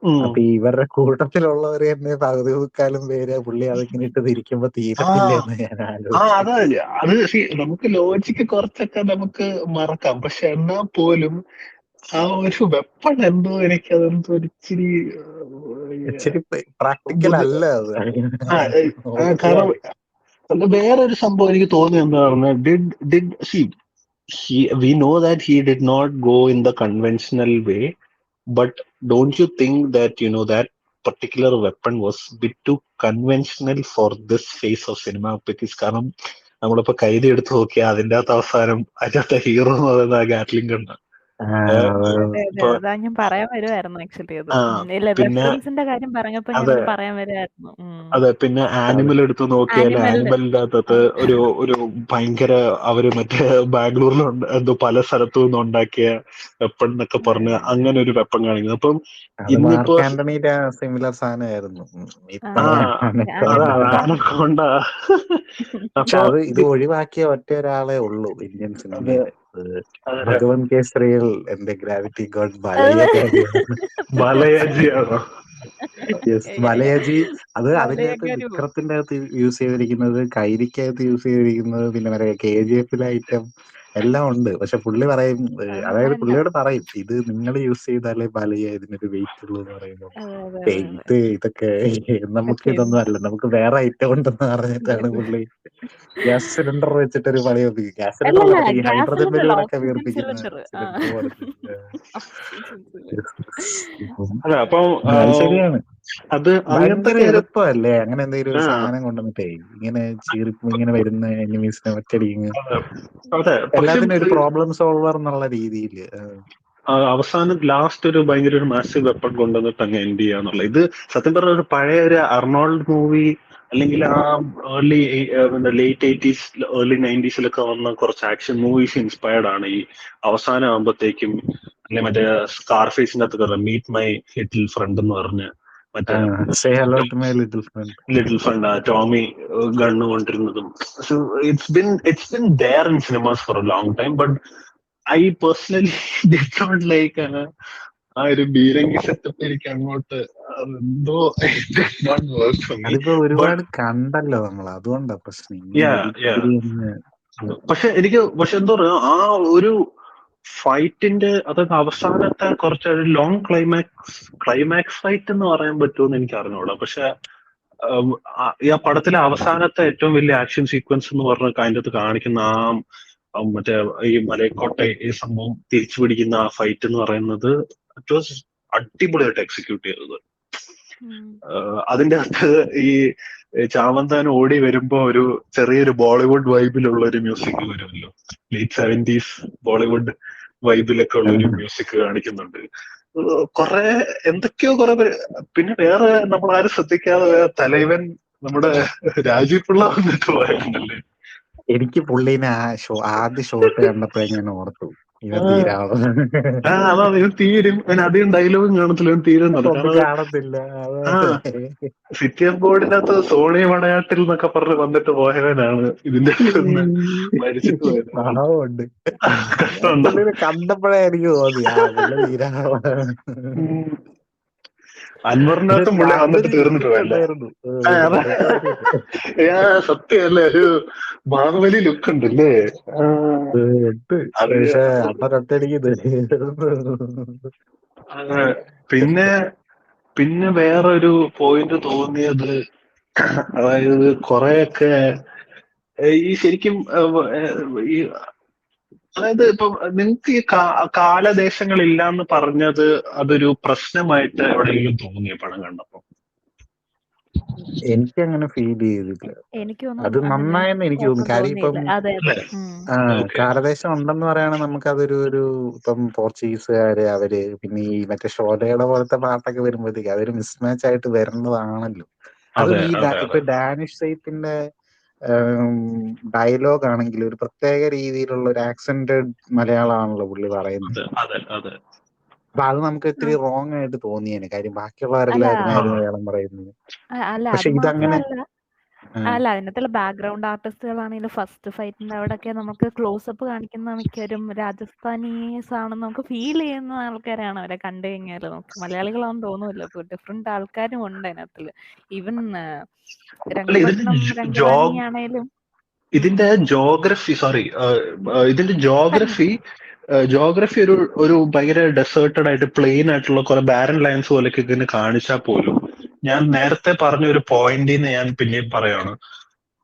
ഉം. അപ്പൊ ഇവരുടെ കൂട്ടത്തിലുള്ളവര് തന്നെ പകുതി മുക്കാലും പേര് പുള്ളി അതിങ്ങനെ ഇട്ട് തിരിക്കുമ്പോ ആ തീരത്തില്ലെന്ന് ഞാൻ ആ ആലോചിച്ചു. അത് നമുക്ക് ലോജിക്ക് കുറച്ചൊക്കെ നമുക്ക് മറക്കാം. പക്ഷെ എന്നാ പോലും ആ ഒരു വെപ്പൺ എന്തോ എനിക്ക് അതെന്തോ ഒരു ഇച്ചിരി ഇച്ചിരി പ്രാക്ടിക്കൽ ബുദ്ധി അല്ല അത്. ആ കാരണം വേറൊരു സംഭവം എനിക്ക് തോന്നി എന്താ പറഞ്ഞാൽ we know that he did not go in the conventional way, but don't you think that that particular weapon was bit too conventional for this phase of cinema? Because കാരണം നമ്മളിപ്പോ കൈതി എടുത്ത് നോക്കിയാൽ അതിന്റെ അകത്ത് അവസാനം അതിനകത്തെ ഹീറോ എന്ന് പറയുന്നത് ആ ഗാറ്റ്ലിംഗ് ഗണ്ണാ. അതെ അതെ അതാ ഞാൻ പറയാൻ വരുമായിരുന്നു ആക്ച്വലി. അത് പിന്നെ റെഫറൻസിന്റെ കാര്യം പറഞ്ഞപ്പോ അതെ ഞാനത് പറയാൻ വരുമായിരുന്നു. അതെ പിന്നെ ആനിമൽ എടുത്ത് നോക്കിയാൽ ആനിമലിന്റെ അകത്ത് ഒരു ഭയങ്കര അവര് മറ്റേ ബാംഗ്ലൂരിൽ എന്തോ പല സ്ഥലത്തു നിന്ന് ഉണ്ടാക്കിയ വെപ്പൺ എന്നൊക്കെ പറഞ്ഞ് അങ്ങനെ ഒരു വെപ്പൺ കാണിക്കുന്നത്. അപ്പം അത് ഇന്നിപ്പോ മാർക്ക് ആന്റണിയുടെ സിമിലർ സാധനമായിരുന്നു. ആനക്കൊണ്ട പക്ഷെ അപ്പൊ അത് ഇത് ഒഴിവാക്കിയ ഒറ്റ ഒരാളെ ഉള്ളൂ ഇന്ത്യൻ സിനിമയില്. ഭഗവന്ത് കേസരിയിൽ എന്റെ ഗ്രാവിറ്റി ഗോഡ് ബാലയ്യജിയാണ്. ബാലയാജിയാണോ? യെസ്, ബാലയ്യജി. അത് അതിന്റെ അകത്ത് ബാലയ്യഗുരു. വിക്രത്തിന്റെ അകത്ത് യൂസ് ചെയ്തിരിക്കുന്നത്, കൈരിക്കകത്ത് യൂസ് ചെയ്തിരിക്കുന്നത്, പിന്നെ മറ്റേ KGF ഐറ്റം എല്ലാം ഉണ്ട്. പക്ഷെ പുള്ളി പറയും, അതായത് പുള്ളിയോട് പറയും ഇത് നിങ്ങൾ യൂസ് ചെയ്താലേ ബാലയ്യ ഇതിനൊരു വെയിറ്റ് ഉള്ളൂ എന്ന് പറയുമ്പോൾ, അതെ ഇതൊക്കെ നമുക്ക് ഇതൊന്നും അല്ല, നമുക്ക് വേറെ ഐറ്റം ഉണ്ടെന്ന് പറഞ്ഞിട്ടാണ് പുള്ളി ഗ്യാസ് സിലിണ്ടർ വെച്ചിട്ടൊരു പണി ഒപ്പിക്കും. ഗ്യാസ് സിലിണ്ടർ അല്ലല്ല മറ്റേ ഈ ഗ്യാസ് ഹൈഡ്രജൻ സിലിണ്ടർ അല്ല, ബലൂണൊക്കെ ഓക്സിജൻ വീർപ്പിക്കുന്ന സിലിണ്ടർ. സിലിണ്ടർ പോലത്തെ. അതെ അപ്പം അത് ശരിയാണ്. അത് അങ്ങനത്തെ ഭയങ്കര എളുപ്പമല്ലേ അങ്ങനെ എന്തെങ്കിലും ഒരു സാധനം കൊണ്ടുവന്നിട്ടേ ഇങ്ങനെ ഇങ്ങനെ വരുന്ന എനിമീസിനെ ഒറ്റയടിക്ക് അതെ. പക്ഷെ എല്ലാത്തിനും ഒരു പ്രോബ്ലം സോൾവർ എന്നുള്ള രീതിയിൽ അവസാനം ലാസ്റ്റ് ഒരു ഭയങ്കര ഒരു മാസീവ് വെപ്പൺ കൊണ്ടുവന്നിട്ട് അങ്ങ് എൻഡ് ചെയ്യാന്നുള്ള ഇത് സത്യം പറഞ്ഞ ഒരു പഴയ ഒരു അർണോൾഡ് മൂവി അല്ലെങ്കിൽ ആ ലേറ്റ് 80s ഏർലി 90s വന്ന കുറച്ച് ആക്ഷൻ മൂവീസ് ഇൻസ്പയർഡ് ആണ് ഈ അവസാനം ആകുമ്പോഴത്തേക്കും. അല്ലെ മറ്റേ സ്കാർഫേസിന്റെ അകത്ത് മീറ്റ് മൈ ലിറ്റിൽ ഫ്രണ്ട് എന്ന് പറഞ്ഞ് മറ്റേ ലിറ്റിൽ ഫ്രണ്ട് ടോമി ഗണ്ണ് കൊണ്ടിരുന്നതും. It's been there in cinemas for a long time, but I personally did not like ആ ഒരു ബീരങ്കി സെറ്റപ്പ് എനിക്ക് അങ്ങോട്ട് എന്തോ അതിപ്പോ ഒരുപാട് കണ്ടല്ലോ നമ്മൾ, അതുകൊണ്ടാ പ്രശ്നം. പക്ഷെ എന്താ പറയാ ആ ഒരു ഫൈറ്റിന്റെ അതായത് അവസാനത്തെ കുറച്ചൊരു ലോങ് ക്ലൈമാക്സ് ഫൈറ്റ് എന്ന് പറയാൻ പറ്റുമെന്ന് എനിക്ക് അറിഞ്ഞൂടാ. പക്ഷെ ഈ ആ പടത്തിലെ അവസാനത്തെ ഏറ്റവും വലിയ ആക്ഷൻ സീക്വൻസ് എന്ന് പറഞ്ഞ അതിൻ്റെ അകത്ത് കാണിക്കുന്ന ആ മറ്റേ ഈ മലയക്കോട്ടെ ഈ സംഭവം തിരിച്ചു പിടിക്കുന്ന ആ ഫൈറ്റ് എന്ന് പറയുന്നത് ഇറ്റ് വാസ് അടിപൊളിയായിട്ട് എക്സിക്യൂട്ട് ചെയ്തത്. അതിന്റെ അകത്ത് ഈ ചാമന്താൻ ഓടി വരുമ്പോ ഒരു ചെറിയൊരു ബോളിവുഡ് വൈബിലുള്ള ഒരു മ്യൂസിക് വരുമല്ലോ, ലേറ്റ് 70s ബോളിവുഡ് വൈബിലൊക്കെ ഉള്ള ഒരു മ്യൂസിക് കാണിക്കുന്നുണ്ട്. കുറെ എന്തൊക്കെയോ പിന്നെ വേറെ നമ്മൾ ആരും ശ്രദ്ധിക്കാതെ തലൈവൻ നമ്മുടെ രാജീവ് പിള്ള വന്നിട്ട് പോയിട്ടുണ്ടല്ലേ. എനിക്ക് പുള്ളീനെ ആദ്യ ഷോട്ട് കണ്ടപ്പോഴേ ഞാൻ ഓർത്തു ഇവൻ തീരാവും. അതാ ഇത് തീരും, അധികം ഡയലോഗും കാണത്തില്ല, കാണത്തില്ല. സിറ്റി ഓഫ് ബോർഡിനകത്ത് സോണി മണയാട്ടിൽ എന്നൊക്കെ പറഞ്ഞ് വന്നിട്ട് പോയവനാണ് ഇതിന്റെ മരിച്ചിട്ട് പോയത്. പാവമുണ്ട്. കണ്ടപ്പോഴേ എനിക്ക് തോന്നി പുള്ളി തീരാവ. അൻവറിനകത്തും പുള്ളി വന്നിട്ട് തീർന്നിട്ട് പോയല്ലേ. സത്യമല്ലേ, ഒരു ബാഹുബലി ലുക്ക് ഉണ്ടല്ലേ. പിന്നെ വേറൊരു പോയിന്റ് തോന്നിയത്, അതായത് കുറെയൊക്കെ ഈ ശരിക്കും ഈ അതായത് ഇപ്പൊ നിങ്ങൾക്ക് ഈ കാലദേശങ്ങളില്ലാന്ന് പറഞ്ഞത് അതൊരു പ്രശ്നമായിട്ട് എവിടെയെങ്കിലും തോന്നിയ പടം കണ്ടപ്പോ? എനിക്ക് അങ്ങനെ ഫീൽ ചെയ്തില്ല. എനിക്കൊന്നും അത് അങ്ങനെ നന്നായെന്ന് എനിക്ക് തോന്നുന്നു. കുഴപ്പം കാര്യം ഇപ്പം തോന്നിയില്ല. അതെ അതെ. ഓക്കെ. കാലദേശം ഉണ്ടെന്ന് പറയുകയാണെങ്കിൽ നമുക്കതൊരു ഇപ്പം പോർച്ചുഗീസുകാര് അവര് പിന്നെ ഈ മറ്റേ ഷോലയുടെ പോലത്തെ പാട്ടൊക്കെ വരുമ്പോഴത്തേക്ക് അതൊരു മിസ്മാച്ച് ആയിട്ട് വരുന്നതാണല്ലോ. അതും അതെ ഈ അതെ ഇപ്പൊ അതെ ഡാനിഷ് സൈപ്പിന്റെ ഡയലോഗ് ആണെങ്കിൽ ഒരു പ്രത്യേക രീതിയിലുള്ള ഒരു ആക്സെന്റഡ് മലയാളമാണല്ലോ പുള്ളി പറയുന്നത്. അതെ അതെ അതെ. അപ്പൊ അത് നമുക്ക് ഇത്തിരി റോങ് ആയിട്ട് തോന്നിയേനെ. കാര്യം അല്ല ബാക്കിയുള്ളവരെല്ലാവരും മലയാളം പറയുന്നത്. അല്ല പക്ഷെ അത് ഇതങ്ങനെ മാത്രമല്ല. അല്ല അതിനകത്തുള്ള ബാക്ക്ഗ്രൗണ്ട് ആർട്ടിസ്റ്റുകളാണെങ്കിലും ഫസ്റ്റ് ഫൈറ്റിന്റെ അവിടെയൊക്കെ നമുക്ക് ക്ലോസപ്പ് കാണിക്കുന്ന മിക്കവരും രാജസ്ഥാനീസ് ആണെന്ന് നമുക്ക് ഫീൽ ചെയ്യുന്ന ആൾക്കാരാണ് അവരെ കണ്ടു കഴിഞ്ഞാൽ. നമുക്ക് മലയാളികളാണെന്ന് തോന്നുമല്ലോ. ഇപ്പൊ ഡിഫറെന്റ് ആൾക്കാരും ഉണ്ട് അതിനകത്തില്. ഈവൻ അല്ല രംഗപട്ടണം രംഗറാണി ആണേലും ഇതിന്റെ ജോഗ്രഫി ഇതിന്റെ ജോഗ്രഫി ഒരു ഭയങ്കര ഡെസേർട്ടഡ് ആയിട്ട് പ്ലെയിൻ ആയിട്ടുള്ള കുറെ ബാരൻ ലൈൻസ് പോലെയൊക്കെ ഇതിന് കാണിച്ചാൽ പോലും ഞാൻ നേരത്തെ പറഞ്ഞ ഒരു പോയിന്റിന്ന് ഞാൻ പിന്നെയും പറയാണ്,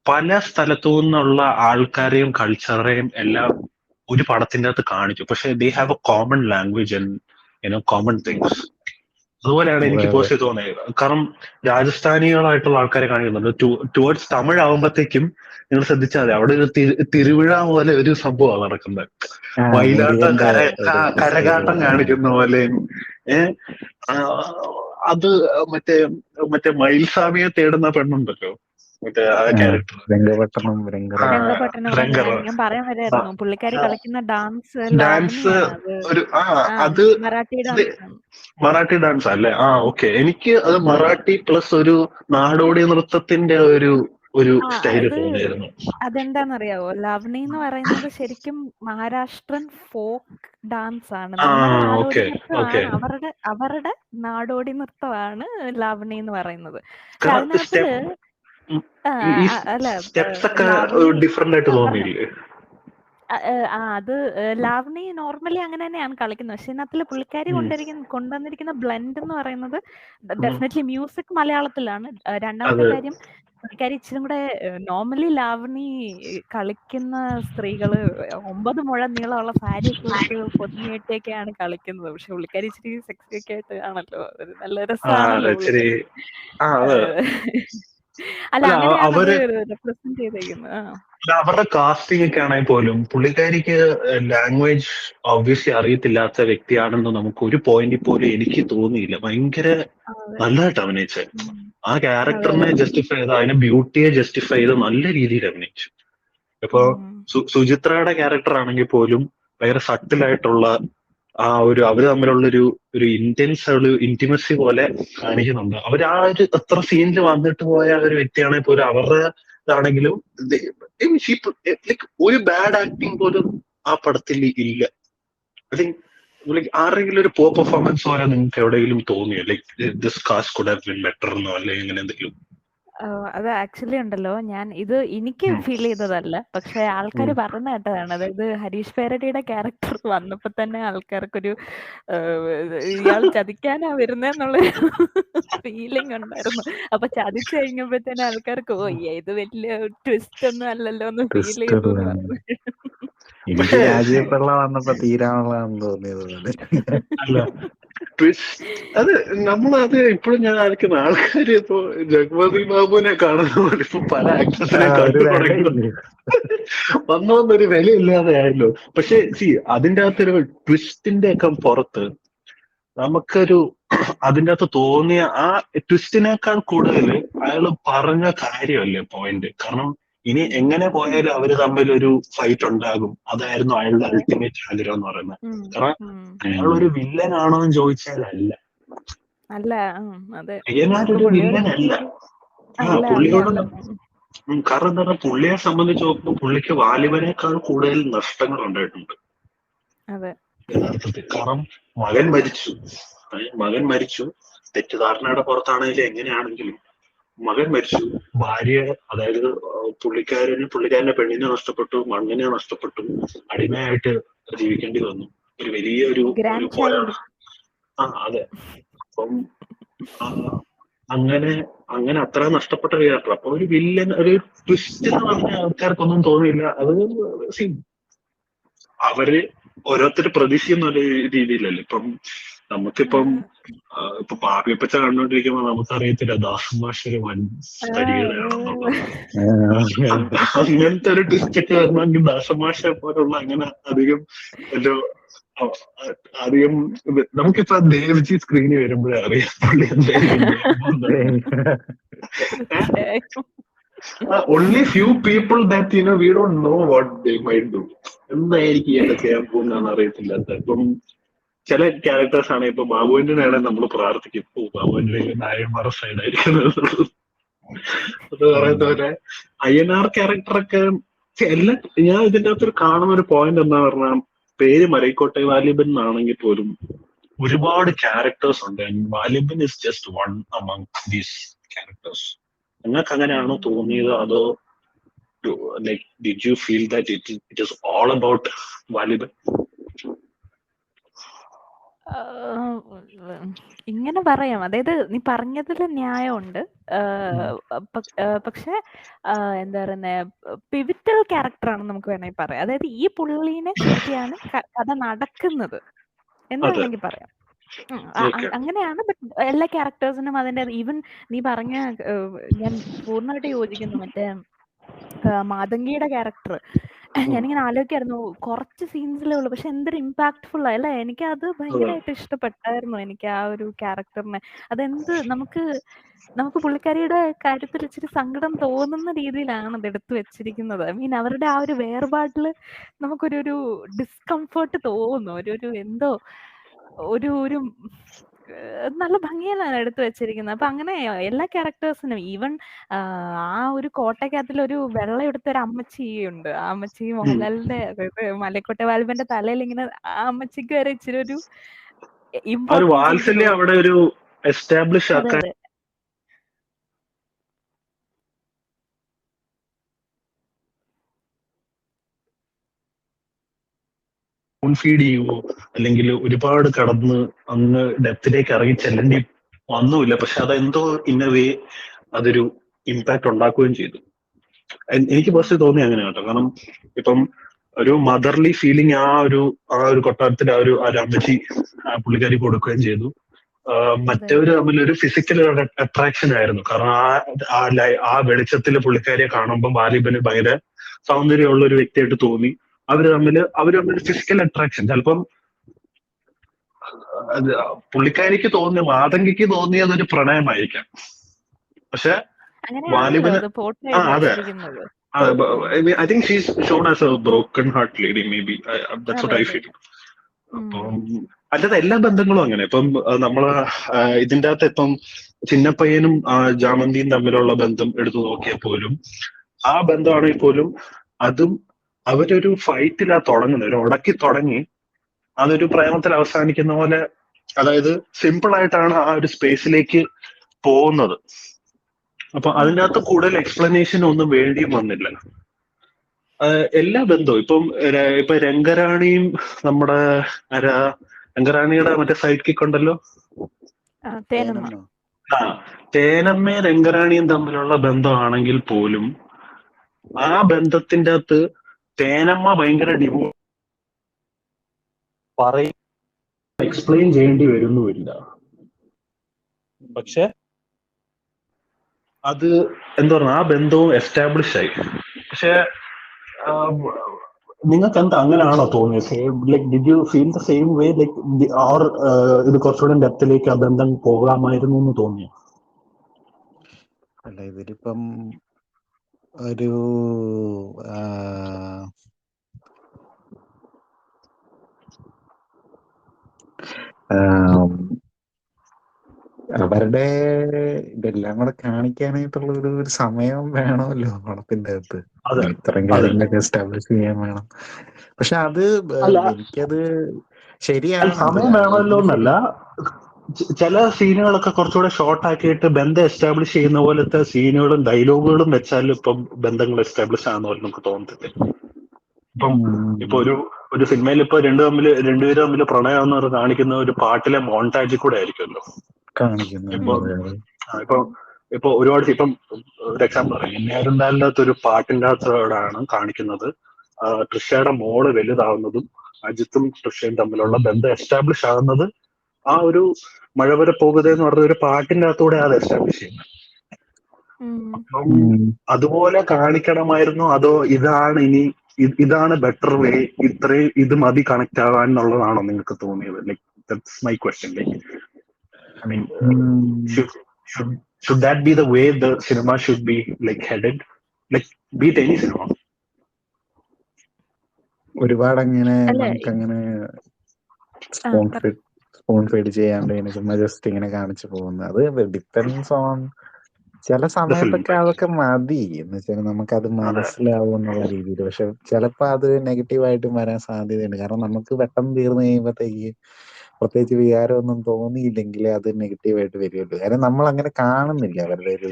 പല സ്ഥലത്തു നിന്നുള്ള ആൾക്കാരെയും കൾച്ചറേയും എല്ലാം ഒരു പടത്തിന്റെ അകത്ത് കാണിച്ചു. പക്ഷെ they have A common language and common things. അതുപോലെയാണ് എനിക്ക് പേഴ്സണലി തോന്നിയത്. കാരണം രാജസ്ഥാനികളായിട്ടുള്ള ആൾക്കാരെ കാണിക്കുന്നുണ്ട്. ടുവേർഡ്സ് തമിഴ് ആവുമ്പോഴത്തേക്കും നിങ്ങൾ ശ്രദ്ധിച്ചാൽ മതി, അവിടെ ഒരു തിരുവിഴ പോലെ ഒരു സംഭവമാണ് നടക്കുന്നത്. മയിലാട്ടം കരകാട്ടം കാണിക്കുന്ന പോലെയും അത് മറ്റേ മയിൽസ്വാമിയെ തേടുന്ന പെണ്ണുണ്ടല്ലോ, മറ്റേ ആ ക്യാരക്ടർ രംഗപട്ടണം ഞാൻ പറയാൻ വരായിരുന്നു. പുള്ളിക്കാരി കളിക്കുന്ന ഡാൻസ് ഒരു അത് മറാഠി ഡാൻസ് അല്ലേ? ഓക്കെ. എനിക്ക് അത് മറാഠി പ്ലസ് ഒരു നാടോടി നൃത്തത്തിന്റെ ഒരു സ്റ്റൈല് തോന്നിയായിരുന്നു. അതെന്താന്നറിയാവോ, ലവ്നി എന്ന് പറയുന്നത് ശരിക്കും മഹാരാഷ്ട്രൻ ഫോക്ക് ഡാൻസ് ആണ്. അവരുടെ നാടോടി നൃത്തമാണ് ലവ്നി എന്ന് പറയുന്നത്. അതിനകത്ത് ഡിഫറെന്റ് ആയിട്ട് തോന്നിയില്ലേ? അത് ലാവ്നി നോർമലി അങ്ങനെ തന്നെയാണ് കളിക്കുന്നത്. പക്ഷെ ഇതിനകത്തില് പുള്ളിക്കാരി കൊണ്ടുവന്നിരിക്കുന്ന ബ്ലെൻഡ് എന്ന് പറയുന്നത് ഡെഫിനറ്റ്ലി മ്യൂസിക് മലയാളത്തിലാണ്. രണ്ടാമത്തെ കാര്യം, പുള്ളിക്കാരി ഇച്ചിരി കൂടെ നോർമലി ലാവ്നി കളിക്കുന്ന സ്ത്രീകള് 9 മുഴം നീളമുള്ള സാരിയൊക്കെ കൊടുത്ത് പൊതിഞ്ഞിട്ടൊക്കെയാണ് കളിക്കുന്നത്. പക്ഷെ പുള്ളിക്കാരി ഇച്ചിരി സെക്സി ഒക്കെ ആയിട്ട് ആണല്ലോ. നല്ല രസമാണല്ലോ പുള്ളിക്കാരി. അല്ല അങ്ങനെയാണ് റെപ്രസെന്റ് ചെയ്തേക്കുന്നത്. അവരുടെ കാസ്റ്റിംഗ് ഒക്കെ ആണെങ്കിൽ പോലും പുള്ളിക്കാരിക്ക് ലാംഗ്വേജ് ഒബ്വിയസ്ലി അറിയത്തില്ലാത്ത വ്യക്തിയാണെന്ന് നമുക്ക് ഒരു പോയിന്റിൽ പോലും എനിക്ക് തോന്നിയില്ല. ഭയങ്കര നല്ലതായിട്ട് അഭിനയിച്ചത്. ആ ക്യാരക്ടറിനെ ജസ്റ്റിഫൈ ചെയ്ത്, അതിനെ ബ്യൂട്ടിയെ ജസ്റ്റിഫൈ ചെയ്ത് നല്ല രീതിയിൽ അഭിനയിച്ചു. ഇപ്പൊ സുചിത്രയുടെ ക്യാരക്ടർ ആണെങ്കിൽ പോലും ഭയങ്കര സട്ടിലായിട്ടുള്ള അവര് തമ്മിലുള്ള ഒരു ഇന്റിമസി പോലെ കാണിക്കുന്നുണ്ട്. അവർ അത്ര സീനിൽ വന്നിട്ട് പോയ ഒരു വ്യക്തിയാണെങ്കിൽ പോലും അവരുടെ ഇതാണെങ്കിലും ഒരു ബാഡ് ആക്ടിങ് പോലും ആ പടത്തിൽ ഇല്ല. ഐ തിങ്ക് ആരെങ്കിലും ഒരു പോർ പെർഫോമൻസ് പോലെ നിങ്ങൾക്ക് എവിടെയെങ്കിലും തോന്നിയോ, like this cast could have been better എന്നോ അല്ലെങ്കിൽ അങ്ങനെ എന്തെങ്കിലും? അത് ആക്ച്വലി ഉണ്ടല്ലോ, ഞാൻ ഇത് എനിക്ക് ഫീൽ ചെയ്തതല്ല, പക്ഷെ ആൾക്കാർ പറയുന്ന കേട്ടതാണ്. അതായത് ഹരീഷ് പേരടിയുടെ ക്യാരക്ടർ വന്നപ്പോ തന്നെ ആൾക്കാർക്കൊരു ഇയാൾ ചതിക്കാനാ വരുന്നെന്നുള്ളൊരു ഫീലിംഗ് ഉണ്ടായിരുന്നു. അപ്പൊ ചതിച്ചു കഴിഞ്ഞപ്പോഴത്തേനെ ആൾക്കാർക്ക് ഇത് വലിയ ട്വിസ്റ്റ് ഒന്നും അല്ലല്ലോ എന്ന് ഫീൽ ചെയ്തു. എനിക്ക് രാജീവ്പിള്ള വന്നപ്പോ തീരാനുള്ളതാണെന്ന് തോന്നിയത്. അല്ല അത് നമ്മളത് ഇപ്പോഴും ഞാൻ ആയിരിക്കുന്ന ആൾക്കാര് ഇപ്പോ ജഗ്പതി ബാബുവിനെ കാണുന്ന പോലെ ഇപ്പൊ പല ആക്ടേഴ്സിനെ കണ്ടു തുടങ്ങി വന്നൊരു വിലയില്ലാതെ ആയല്ലോ. പക്ഷെ അതിന്റെ അകത്തൊരു ട്വിസ്റ്റിന്റെ ഒക്കെ പുറത്ത് അതിന്റെ അകത്ത് തോന്നിയ ആ ട്വിസ്റ്റിനേക്കാൾ കൂടുതൽ അയാൾ പറഞ്ഞ കാര്യമല്ലേ പോയിന്റ്. കാരണം ഇനി എങ്ങനെ പോയാലും അവര് തമ്മിൽ ഒരു ഫൈറ്റ് ഉണ്ടാകും. അതായിരുന്നു അയാളുടെ അൾട്ടിമേറ്റ് ആഗ്രഹം എന്ന് പറയുന്നത്. കാരണം അയാളൊരു വില്ലനാണോ എന്ന് ചോദിച്ചാൽ അല്ല. അയ്യനാരൊരു വില്ലനല്ല. പുള്ളിയോട് കാരണം എന്താ, പുള്ളിയെ സംബന്ധിച്ച് നോക്കുമ്പോൾ പുള്ളിക്ക് വാലിബനേക്കാൾ കൂടുതൽ നഷ്ടങ്ങൾ ഉണ്ടായിട്ടുണ്ട് യഥാർത്ഥത്തിൽ. കാരണം മകൻ മരിച്ചു, തെറ്റിദ്ധാരണയുടെ പുറത്താണെങ്കിലും എങ്ങനെയാണെങ്കിലും മകൻ മരിച്ചു. ഭാര്യ, അതായത് പുള്ളിക്കാരന്റെ പെണ്ണിനെ നഷ്ടപ്പെട്ടു, മണ്ണിനെ നഷ്ടപ്പെട്ടു, അടിമയായിട്ട് ജീവിക്കേണ്ടി വന്നു. ഒരു വലിയൊരു അതെ. അപ്പം അങ്ങനെ അത്ര നഷ്ടപ്പെട്ട ക്യാരക്ടർ. അപ്പൊ ഒരു വില്ലൻ, ഒരു ട്വിസ്റ്റ് എന്ന് പറഞ്ഞ ആൾക്കാർക്കൊന്നും തോന്നിയില്ല. അത് അവര് ഓരോരുത്തർ പ്രതീക്ഷിക്കുന്ന രീതിയിലല്ലേ. ഇപ്പം നമുക്കിപ്പം ഇപ്പൊ പാപ്പിയപ്പച്ച കണ്ടോണ്ടിരിക്കുമ്പോ നമുക്കറിയത്തില്ല ദാസമാഷ് ഒരു വൻ തരികടയാണെന്നുള്ളത്. അങ്ങനത്തെ ഒരു ട്വിസ്റ്റ് ഒക്കെ വരണമെങ്കിൽ ദാസമാഷെ പോലുള്ള അങ്ങനെ അധികം ഒരു അധികം നമുക്കിപ്പോ ദേവ്ജി സ്ക്രീനിൽ വരുമ്പോഴേ അറിയാം പുള്ളി എന്തായിരിക്കും only few people that we don't know what they might do. എന്തായിരിക്കും ഇതൊക്കെ ചെയ്യാൻ പോകുന്നതെന്ന് അറിയത്തില്ല. ഇപ്പം ചില ക്യാരക്ടേഴ്സ് ആണ് ഇപ്പൊ ബാബുവിന്റെ ആണെങ്കിൽ നമ്മൾ പ്രാർത്ഥിക്കും ബാബുവിന്റെ നായന്മാർ സൈഡായിരിക്കുന്നത്. അത് പറയുന്ന പോലെ അയ്യനാർ ക്യാരക്ടറൊക്കെ എല്ലാം ഞാൻ ഇതിന്റെ അകത്തൊരു കാണുന്ന ഒരു പോയിന്റ് എന്താ പറഞ്ഞാൽ പേര് മലൈക്കോട്ടെ വാലിബൻ എന്നാണെങ്കിൽ പോലും ഒരുപാട് ക്യാരക്ടേഴ്സ് ഉണ്ട്. Vaaliban is just one among these characters. നിങ്ങൾക്ക് അങ്ങനെയാണോ തോന്നിയത്? അതോ like did you feel that it is all about Vaaliban? ഇങ്ങനെ പറയാം, അതായത് നീ പറഞ്ഞതിൽ ന്യായമുണ്ട്. പക്ഷെ എന്താ പറയുന്ന പിവിറ്റൽ ക്യാരക്ടറാണ് നമുക്ക് വേണമെങ്കിൽ പറയാം. അതായത് ഈ പുള്ളീനെ ചുറ്റിയാണ് കഥ നടക്കുന്നത് എന്ന് വേണമെങ്കിൽ പറയാം. അങ്ങനെയാണ്. ബട്ട് എല്ലാ ക്യാരക്ടേഴ്സിനും അതിന്റെ ഈവൻ നീ പറഞ്ഞ ഞാൻ പൂർണ്ണമായിട്ട് യോജിക്കുന്നു. മറ്റേ മാതങ്കിയുടെ ക്യാരക്ടർ ഞാനിങ്ങനെ ആലോചിക്കായിരുന്നു, കുറച്ച് സീൻസിലേ ഉള്ളൂ പക്ഷെ എന്തൊരു ഇമ്പാക്ട്ഫുൾ അല്ലേ. എനിക്ക് അത് ഭയങ്കരമായിട്ട് ഇഷ്ടപ്പെട്ടായിരുന്നു. എനിക്ക് ആ ഒരു ക്യാരക്ടറിനെ അതെന്ത് നമുക്ക് പുള്ളിക്കാരിയുടെ കാര്യത്തിൽ ഇച്ചിരി സങ്കടം തോന്നുന്ന രീതിയിലാണ് അത് എടുത്തു വെച്ചിരിക്കുന്നത്. ഐ മീൻ അവരുടെ ആ ഒരു വേർപാടില് നമുക്കൊരു ഡിസ്കംഫേർട്ട് തോന്നുന്നു. ഒരു എന്തോ ഒരു നല്ല ഭംഗിയിലാണ് എടുത്തു വെച്ചിരിക്കുന്നത്. അപ്പൊ അങ്ങനെ എല്ലാ ക്യാരക്ടേഴ്സിനും ഈവൻ ആ ഒരു കോട്ടയ്ക്കകത്തിലൊരു വെള്ളം എടുത്ത ഒരു അമ്മച്ചിയുണ്ട്. ആ അമ്മച്ചി മോഹൻലാലിന്റെ മലൈക്കോട്ടെ വാലിബന്റെ തലയിൽ ഇങ്ങനെ ആ അമ്മച്ചിക്ക് വരെ ഇച്ചിരി ഒരു വാത്സല്യം അവിടെ ഒരു എസ്റ്റാബ്ലിഷ് ആക്കാൻ ഫീഡ് ചെയ്യുവോ അല്ലെങ്കിൽ ഒരുപാട് കടന്ന് അങ്ങ് ഡെപ്തിലേക്ക് ഇറങ്ങി ചെല്ലേണ്ടി വന്നുമില്ല. പക്ഷെ അതെന്തോ ഇന്ന വേ അതൊരു ഇമ്പാക്ട് ഉണ്ടാക്കുകയും ചെയ്തു. എനിക്ക് പേഴ്സണലി തോന്നി അങ്ങനെ കേട്ടോ. കാരണം ഇപ്പം ഒരു മദർലി ഫീലിംഗ് ആ ഒരു കൊട്ടാരത്തിൽ ആ ഒരു അമ്മച്ചി പുള്ളിക്കാരി കൊടുക്കുകയും ചെയ്തു. മറ്റവര് തമ്മിൽ ഒരു ഫിസിക്കൽ അട്രാക്ഷൻ ആയിരുന്നു. കാരണം ആ വെളിച്ചത്തിൽ പുള്ളിക്കാരിയെ കാണുമ്പോൾ വാലിബന് ഭയങ്കര സൗന്ദര്യമുള്ള ഒരു വ്യക്തിയായിട്ട് തോന്നി. അവര് തമ്മിൽ ഫിസിക്കൽ അട്രാക്ഷൻ ചിലപ്പം പുള്ളിക്കാരിക്ക് തോന്നിയ മാതങ്കിക്ക് തോന്നിയതൊരു പ്രണയമായിരിക്കാം. പക്ഷെ വാലിബന് അതെ I think she's shown as A broken heart lady. May be that's what I feel. അപ്പം അല്ലാതെ എല്ലാ ബന്ധങ്ങളും അങ്ങനെ. ഇപ്പം നമ്മള് ഇതിന്റെ അകത്ത് ഇപ്പം ചിന്നപ്പയ്യനും ജാമന്തിയും തമ്മിലുള്ള ബന്ധം എടുത്തു നോക്കിയാൽ പോലും ആ ബന്ധമാണെങ്കിൽ പോലും അതും അവരൊരു ഫൈറ്റിലാ തുടങ്ങുന്നത്. ഒരു ഉടക്കി തുടങ്ങി അതൊരു പ്രേമത്തിൽ അവസാനിക്കുന്ന പോലെ. അതായത് സിമ്പിൾ ആയിട്ടാണ് ആ ഒരു സ്പേസിലേക്ക് പോകുന്നത്. അപ്പൊ അതിൻ്റെ അകത്ത് കൂടുതൽ എക്സ്പ്ലനേഷൻ ഒന്നും വേണ്ടിയും വന്നില്ല. എല്ലാ ബന്ധവും ഇപ്പൊ രംഗറാണിയും നമ്മുടെ രംഗറാണിയുടെ മറ്റേ സൈഡ് കിക്ക് ഉണ്ടല്ലോ, തേനമ്മയും രംഗറാണിയും തമ്മിലുള്ള ബന്ധമാണെങ്കിൽ പോലും ആ ബന്ധത്തിന്റെ അകത്ത് തേനമ്മ ഭയങ്കര എക്സ്പ്ലെയിൻ ചെയ്യേണ്ടി വരുന്നുമില്ല. പക്ഷെ അത് എന്താ പറയുക, ആ ബന്ധവും എസ്റ്റാബ്ലിഷ് ആയി. പക്ഷെ നിങ്ങൾക്ക് എന്താ അങ്ങനെയാണോ തോന്നിയത്? Like did you feel the same way? Like or ഇത് കുറച്ചുകൂടെ ഡെപ്തിലേക്ക് ആ ബന്ധം പോകാമായിരുന്നു എന്ന് തോന്നിയോ? അല്ല, ഇവരിപ്പം ഒരു അവരുടെ ഇതെല്ലാം കൂടെ കാണിക്കാനായിട്ടുള്ള ഒരു സമയം വേണമല്ലോ പടത്തിന്റെ അകത്ത്. ഇത്രയും കാര്യങ്ങളൊക്കെ എസ്റ്റാബ്ലിഷ് ചെയ്യാൻ വേണം. പക്ഷെ അത് എനിക്കത് ശരിയാണ്, സമയം വേണമല്ലോ എന്നല്ല. ചില സീനുകളൊക്കെ കുറച്ചുകൂടെ ഷോർട്ട് ആക്കിയിട്ട് ബന്ധം എസ്റ്റാബ്ലിഷ് ചെയ്യുന്ന പോലത്തെ സീനുകളും ഡയലോഗുകളും വെച്ചാൽ ഇപ്പം ബന്ധങ്ങൾ എസ്റ്റാബ്ലിഷ് ആകുന്ന പോലെ നമുക്ക് തോന്നത്തില്ലേ? ഇപ്പൊ ഒരു സിനിമയിൽ ഇപ്പൊ രണ്ടുപേരും തമ്മിൽ പ്രണയം എന്ന് പറഞ്ഞ് കാണിക്കുന്ന ഒരു പാട്ടിലെ മോണ്ടാജിൽ കൂടെ ആയിരിക്കുമല്ലോ ഇപ്പൊ ഒരുപാട്. ഇപ്പം ഒരു എക്സാമ്പിൾ പറയാം, ഇന്നായിരുന്നാലിന്റെ അകത്ത് ഒരു പാട്ടിന്റെ അകത്തോടാണ് കാണിക്കുന്നത് ട്രിഷയുടെ മോള് വലുതാവുന്നതും അജിത്തും ട്രിഷയും തമ്മിലുള്ള ബന്ധം എസ്റ്റാബ്ലിഷ് ആകുന്നത് ആ ഒരു മഴ വരെ പോകുക എന്ന് പറഞ്ഞ ഒരു പാട്ടിന്റെ അകത്തൂടെ അത് എസ്റ്റാബ്ലിഷ് ചെയ്യുന്നത്. അപ്പം അതുപോലെ കാണിക്കണമായിരുന്നു, അതോ ഇതാണ് ബെറ്റർ വേ, ഇത്രയും ഇത് മതി കണക്ട് ആവാൻ എന്നുള്ളതാണോ നിങ്ങൾക്ക് തോന്നിയത്? Like that's my question. Like I mean should that be the way the cinema should be like headed, like be it any cinema? ഒരുപാട് അങ്ങനെ നമുക്കങ്ങനെ സ്പൂൺ ഫീഡ് ചെയ്യാണ്ട് ഇങ്ങനെ ചുമ്മാ ജസ്റ്റ് ഇങ്ങനെ കാണിച്ചു പോകുന്നത്, അത് ഡിപ്പെൻഡ്സ് ഓൺ. ചില സമയത്തൊക്കെ അതൊക്കെ മതി എന്ന് വെച്ചാൽ നമുക്കത് മനസ്സിലാവും എന്നുള്ള രീതിയിൽ. പക്ഷെ ചിലപ്പോ അത് നെഗറ്റീവായിട്ടും വരാൻ സാധ്യതയുണ്ട്. കാരണം നമുക്ക് പെട്ടെന്ന് തീർന്നു കഴിയുമ്പോഴത്തേക്ക് പ്രത്യേകിച്ച് വികാരമൊന്നും തോന്നിയില്ലെങ്കിൽ അത് നെഗറ്റീവായിട്ട് വരുമല്ലോ. കാരണം നമ്മൾ അങ്ങനെ കാണുന്നില്ല അവരുടെ ഒരു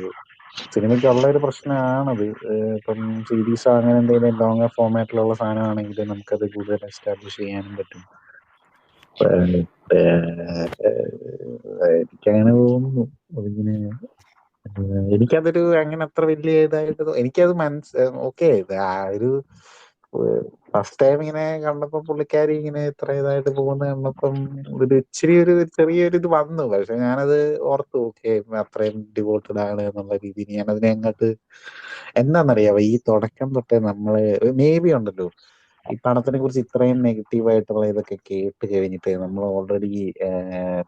സിനിമയ്ക്കുള്ള ഒരു പ്രശ്നമാണത്. ഇപ്പം സീരീസോ അങ്ങനെ എന്തെങ്കിലും ലോങ്ങർ ഫോമാറ്റിലുള്ള സാധനമാണെങ്കിൽ നമുക്കത് കൂടുതൽ എസ്റ്റാബ്ലിഷ് ചെയ്യാനും പറ്റും. എനിക്കങ്ങനെ തോന്നുന്നു. അതിങ്ങനെ എനിക്കതൊരു അങ്ങനെ അത്ര വലിയ ഇതായിട്ട് എനിക്കത് ഓക്കെ. ആ ഒരു ഫസ്റ്റ് ടൈം ഇങ്ങനെ കണ്ടപ്പോ പുള്ളിക്കാരി ഇങ്ങനെ ഇത്ര ഇതായിട്ട് പോകുന്ന കണ്ടപ്പം ഒരു ചെറിയൊരു ഇത് വന്നു. പക്ഷെ ഞാനത് ഓർത്തു, ഓക്കെ അത്രയും ഡിവോട്ടഡ് ആണ് എന്നുള്ള രീതിയിൽ ഞാനതിനെ അങ്ങോട്ട് എന്താണെന്നറിയാവോ, ഈ തുടക്കം തൊട്ടേ നമ്മള് മേ ബി ഉണ്ടല്ലോ ഈ പണത്തിനെ കുറിച്ച് ഇത്രയും നെഗറ്റീവായിട്ടുള്ള ഇതൊക്കെ കേട്ട് കഴിഞ്ഞിട്ട് നമ്മൾ ഓൾറെഡി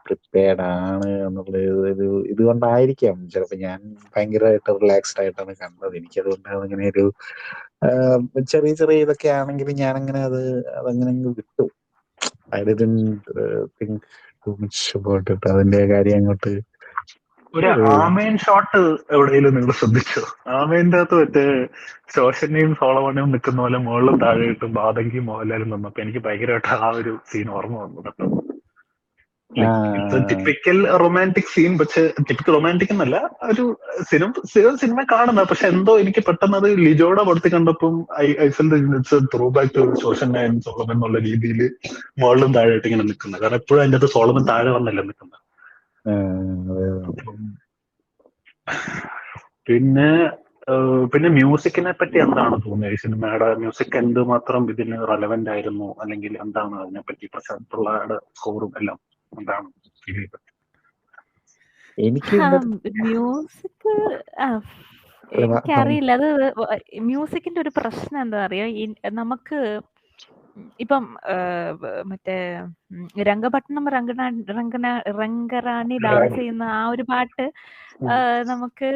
പ്രിപ്പയർഡ് ആണ് എന്നുള്ള ഒരു ഇതുകൊണ്ടായിരിക്കാം ചിലപ്പോൾ ഞാൻ ഭയങ്കരമായിട്ട് റിലാക്സ്ഡ് ആയിട്ടാണ് കണ്ടത്. എനിക്കതുകൊണ്ടാണ് അങ്ങനെ ഒരു ചെറിയ ചെറിയ ഇതൊക്കെ ആണെങ്കിലും ഞാനങ്ങനെ അതങ്ങനെ വിട്ടു. I didn't think too much about it. അതിന്റെ കാര്യം അങ്ങോട്ട്. ഒരു ആമേൻ ഷോട്ട് എവിടെയെങ്കിലും നിങ്ങൾ ശ്രദ്ധിച്ചോ? ആമേന്റെ അകത്ത് മറ്റേ ശോശനെയും സോളമനെയും നിൽക്കുന്ന പോലെ മുകളിലും താഴെയിട്ടും ബാദങ്കിയും മോഹൻലാലും നിന്നപ്പോ എനിക്ക് ഭയങ്കരമായിട്ട് ആ ഒരു സീൻ ഓർമ്മ വന്നു കേട്ടോ. ടിപ്പിക്കൽ റൊമാൻറ്റിക് സീൻ, പക്ഷെ ടിപ്പിക്കൽ റൊമാൻറ്റിക് എന്നല്ല, ഒരു സിനിമ കാണുന്ന, പക്ഷെ എന്തോ എനിക്ക് പെട്ടെന്ന് അത് ലിജോയുടെ പടത്തിൽ കണ്ടപ്പം I felt through back to Shoshan and Solomon എന്നുള്ള രീതിയിൽ മുകളിലും താഴെയായിട്ട് ഇങ്ങനെ നിൽക്കുന്നത്. കാരണം എപ്പോഴും അതിന്റെ അകത്ത് സോളമൻ താഴെ വന്നല്ല നിൽക്കുന്നത്. പിന്നെ മ്യൂസിക്കിനെ പറ്റി എന്താണ് തോന്നുന്നത്? ഈ സിനിമയുടെ മ്യൂസിക് എന്തുമാത്രം ഇതിന് റെലവെന്റ് ആയിരുന്നു, അല്ലെങ്കിൽ എന്താണ് അതിനെപ്പറ്റി? പ്രശാന്ത് പിള്ളയുടെ സ്കോറും എല്ലാം എന്താണ് ഫീൽ ചെയ്തത്? എനിക്ക് മ്യൂസിക് എനിക്കറിയില്ല. അത് മ്യൂസിക്കിന്റെ ഒരു പ്രശ്നം എന്താ അറിയോ, നമുക്ക് ഇപ്പം മറ്റേ രംഗപട്ടണം രംഗറാണി ഡാൻസ് ചെയ്യുന്ന ആ ഒരു പാട്ട് നമുക്ക്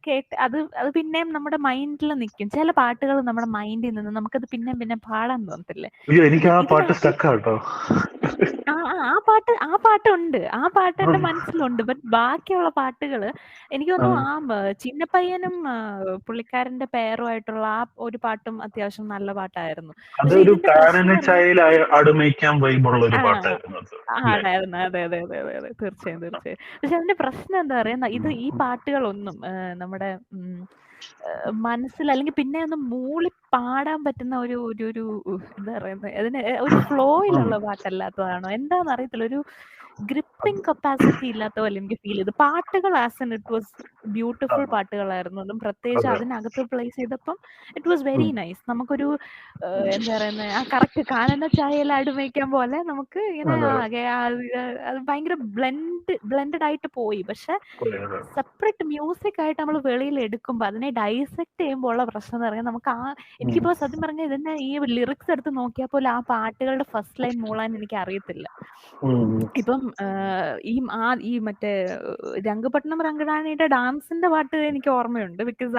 കേട്ട് അത് പിന്നെയും നമ്മുടെ മൈൻഡിൽ നിൽക്കും. ചില പാട്ടുകൾ നമ്മുടെ മൈൻഡിൽ നിന്ന് നമുക്കത് പിന്നെ പാടാൻ തോന്നത്തില്ലേ? എനിക്ക് ആ പാട്ട് സ്റ്റക്ക് ആട്ടോ. ആ പാട്ടുണ്ട്, ആ പാട്ട് എന്റെ മനസ്സിലുണ്ട്. ബട്ട് ബാക്കിയുള്ള പാട്ടുകള് എനിക്ക് തോന്നുന്നു ആ ചിന്നപ്പയ്യനും പുള്ളിക്കാരന്റെ പേരുമായിട്ടുള്ള ആ ഒരു പാട്ടും അത്യാവശ്യം നല്ല പാട്ടായിരുന്നു. അതൊരു ആടായിരുന്നു. അതെ തീർച്ചയായും. പക്ഷെ അതിന്റെ പ്രശ്നം എന്താ പറയാ, ഈ പാട്ടുകളൊന്നും നമ്മുടെ മനസ്സിൽ അല്ലെങ്കിൽ പിന്നെ ഒന്ന് മൂളി പാടാൻ പറ്റുന്ന ഒരു എന്താ പറയുന്നത്, അതിന് ഒരു ഫ്ലോയിലുള്ള പാട്ടല്ലാത്തതാണോ എന്താന്ന് അറിയത്തില്ല. ഒരു ഗ്രിപ്പിംഗ് കപ്പാസിറ്റി ഇല്ലാത്ത പോലെ എനിക്ക് ഫീൽ ചെയ്തു. പാട്ടുകൾ ഇറ്റ് വാസ് ബ്യൂട്ടിഫുൾ പാട്ടുകളായിരുന്നു. അതും പ്രത്യേകിച്ച് അതിനകത്ത് പ്ലേസ് ചെയ്തപ്പം ഇറ്റ് വാസ് വെരി നൈസ്. നമുക്കൊരു എന്താ പറയുന്നത്, ആ കറക്റ്റ് കാനന ചായയിൽ അടുമയ്ക്കാൻ പോലെ നമുക്ക് ഇങ്ങനെ അത് ഭയങ്കര ബ്ലെൻഡഡ് ആയിട്ട് പോയി. പക്ഷെ സെപ്പറേറ്റ് മ്യൂസിക് ആയിട്ട് നമ്മൾ വെളിയിൽ എടുക്കുമ്പോൾ അതിനെ ഡൈസെക്ട് ചെയ്യുമ്പോൾ ഉള്ള പ്രശ്നം എന്ന് പറഞ്ഞാൽ നമുക്ക് എനിക്കിപ്പോ സത്യം പറഞ്ഞാൽ ഇതിന്റെ ഈ ലിറിക്സ് എടുത്ത് നോക്കിയാൽ പോലും ആ പാട്ടുകളുടെ ഫസ്റ്റ് ലൈൻ മൂളാൻ എനിക്ക് അറിയത്തില്ല. ഇപ്പം ഈ മറ്റേ രംഗപട്ടണം രംഗറാണിയുടെ ഡാൻസിന്റെ പാട്ട് എനിക്ക് ഓർമ്മയുണ്ട്. ബിക്കോസ്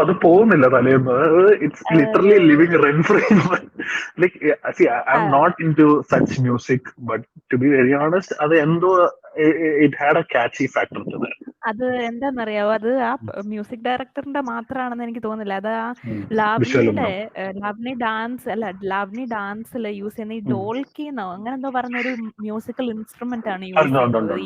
അത് പോകുന്നില്ല തലേന്ന്. It's literally living run free. Like see I'm not into such music, but to be very honest, അത് എന്തോ it had a catchy factor to that. അത് എന്താന്നറിയാവോ, അത് ആ മ്യൂസിക് ഡയറക്ടറിന്റെ മാത്രമാണെന്ന് എനിക്ക് തോന്നുന്നില്ല. അത് ആ ലാവ്നി ഡാൻസിൽ യൂസ് ചെയ്യുന്ന ഈ ഡോൾക്കിന്നോ അങ്ങനെ എന്തോ പറഞ്ഞ ഒരു മ്യൂസിക്കൽ ഇൻസ്ട്രുമെന്റ് ആണ് യൂസ് ചെയ്യുന്നത്.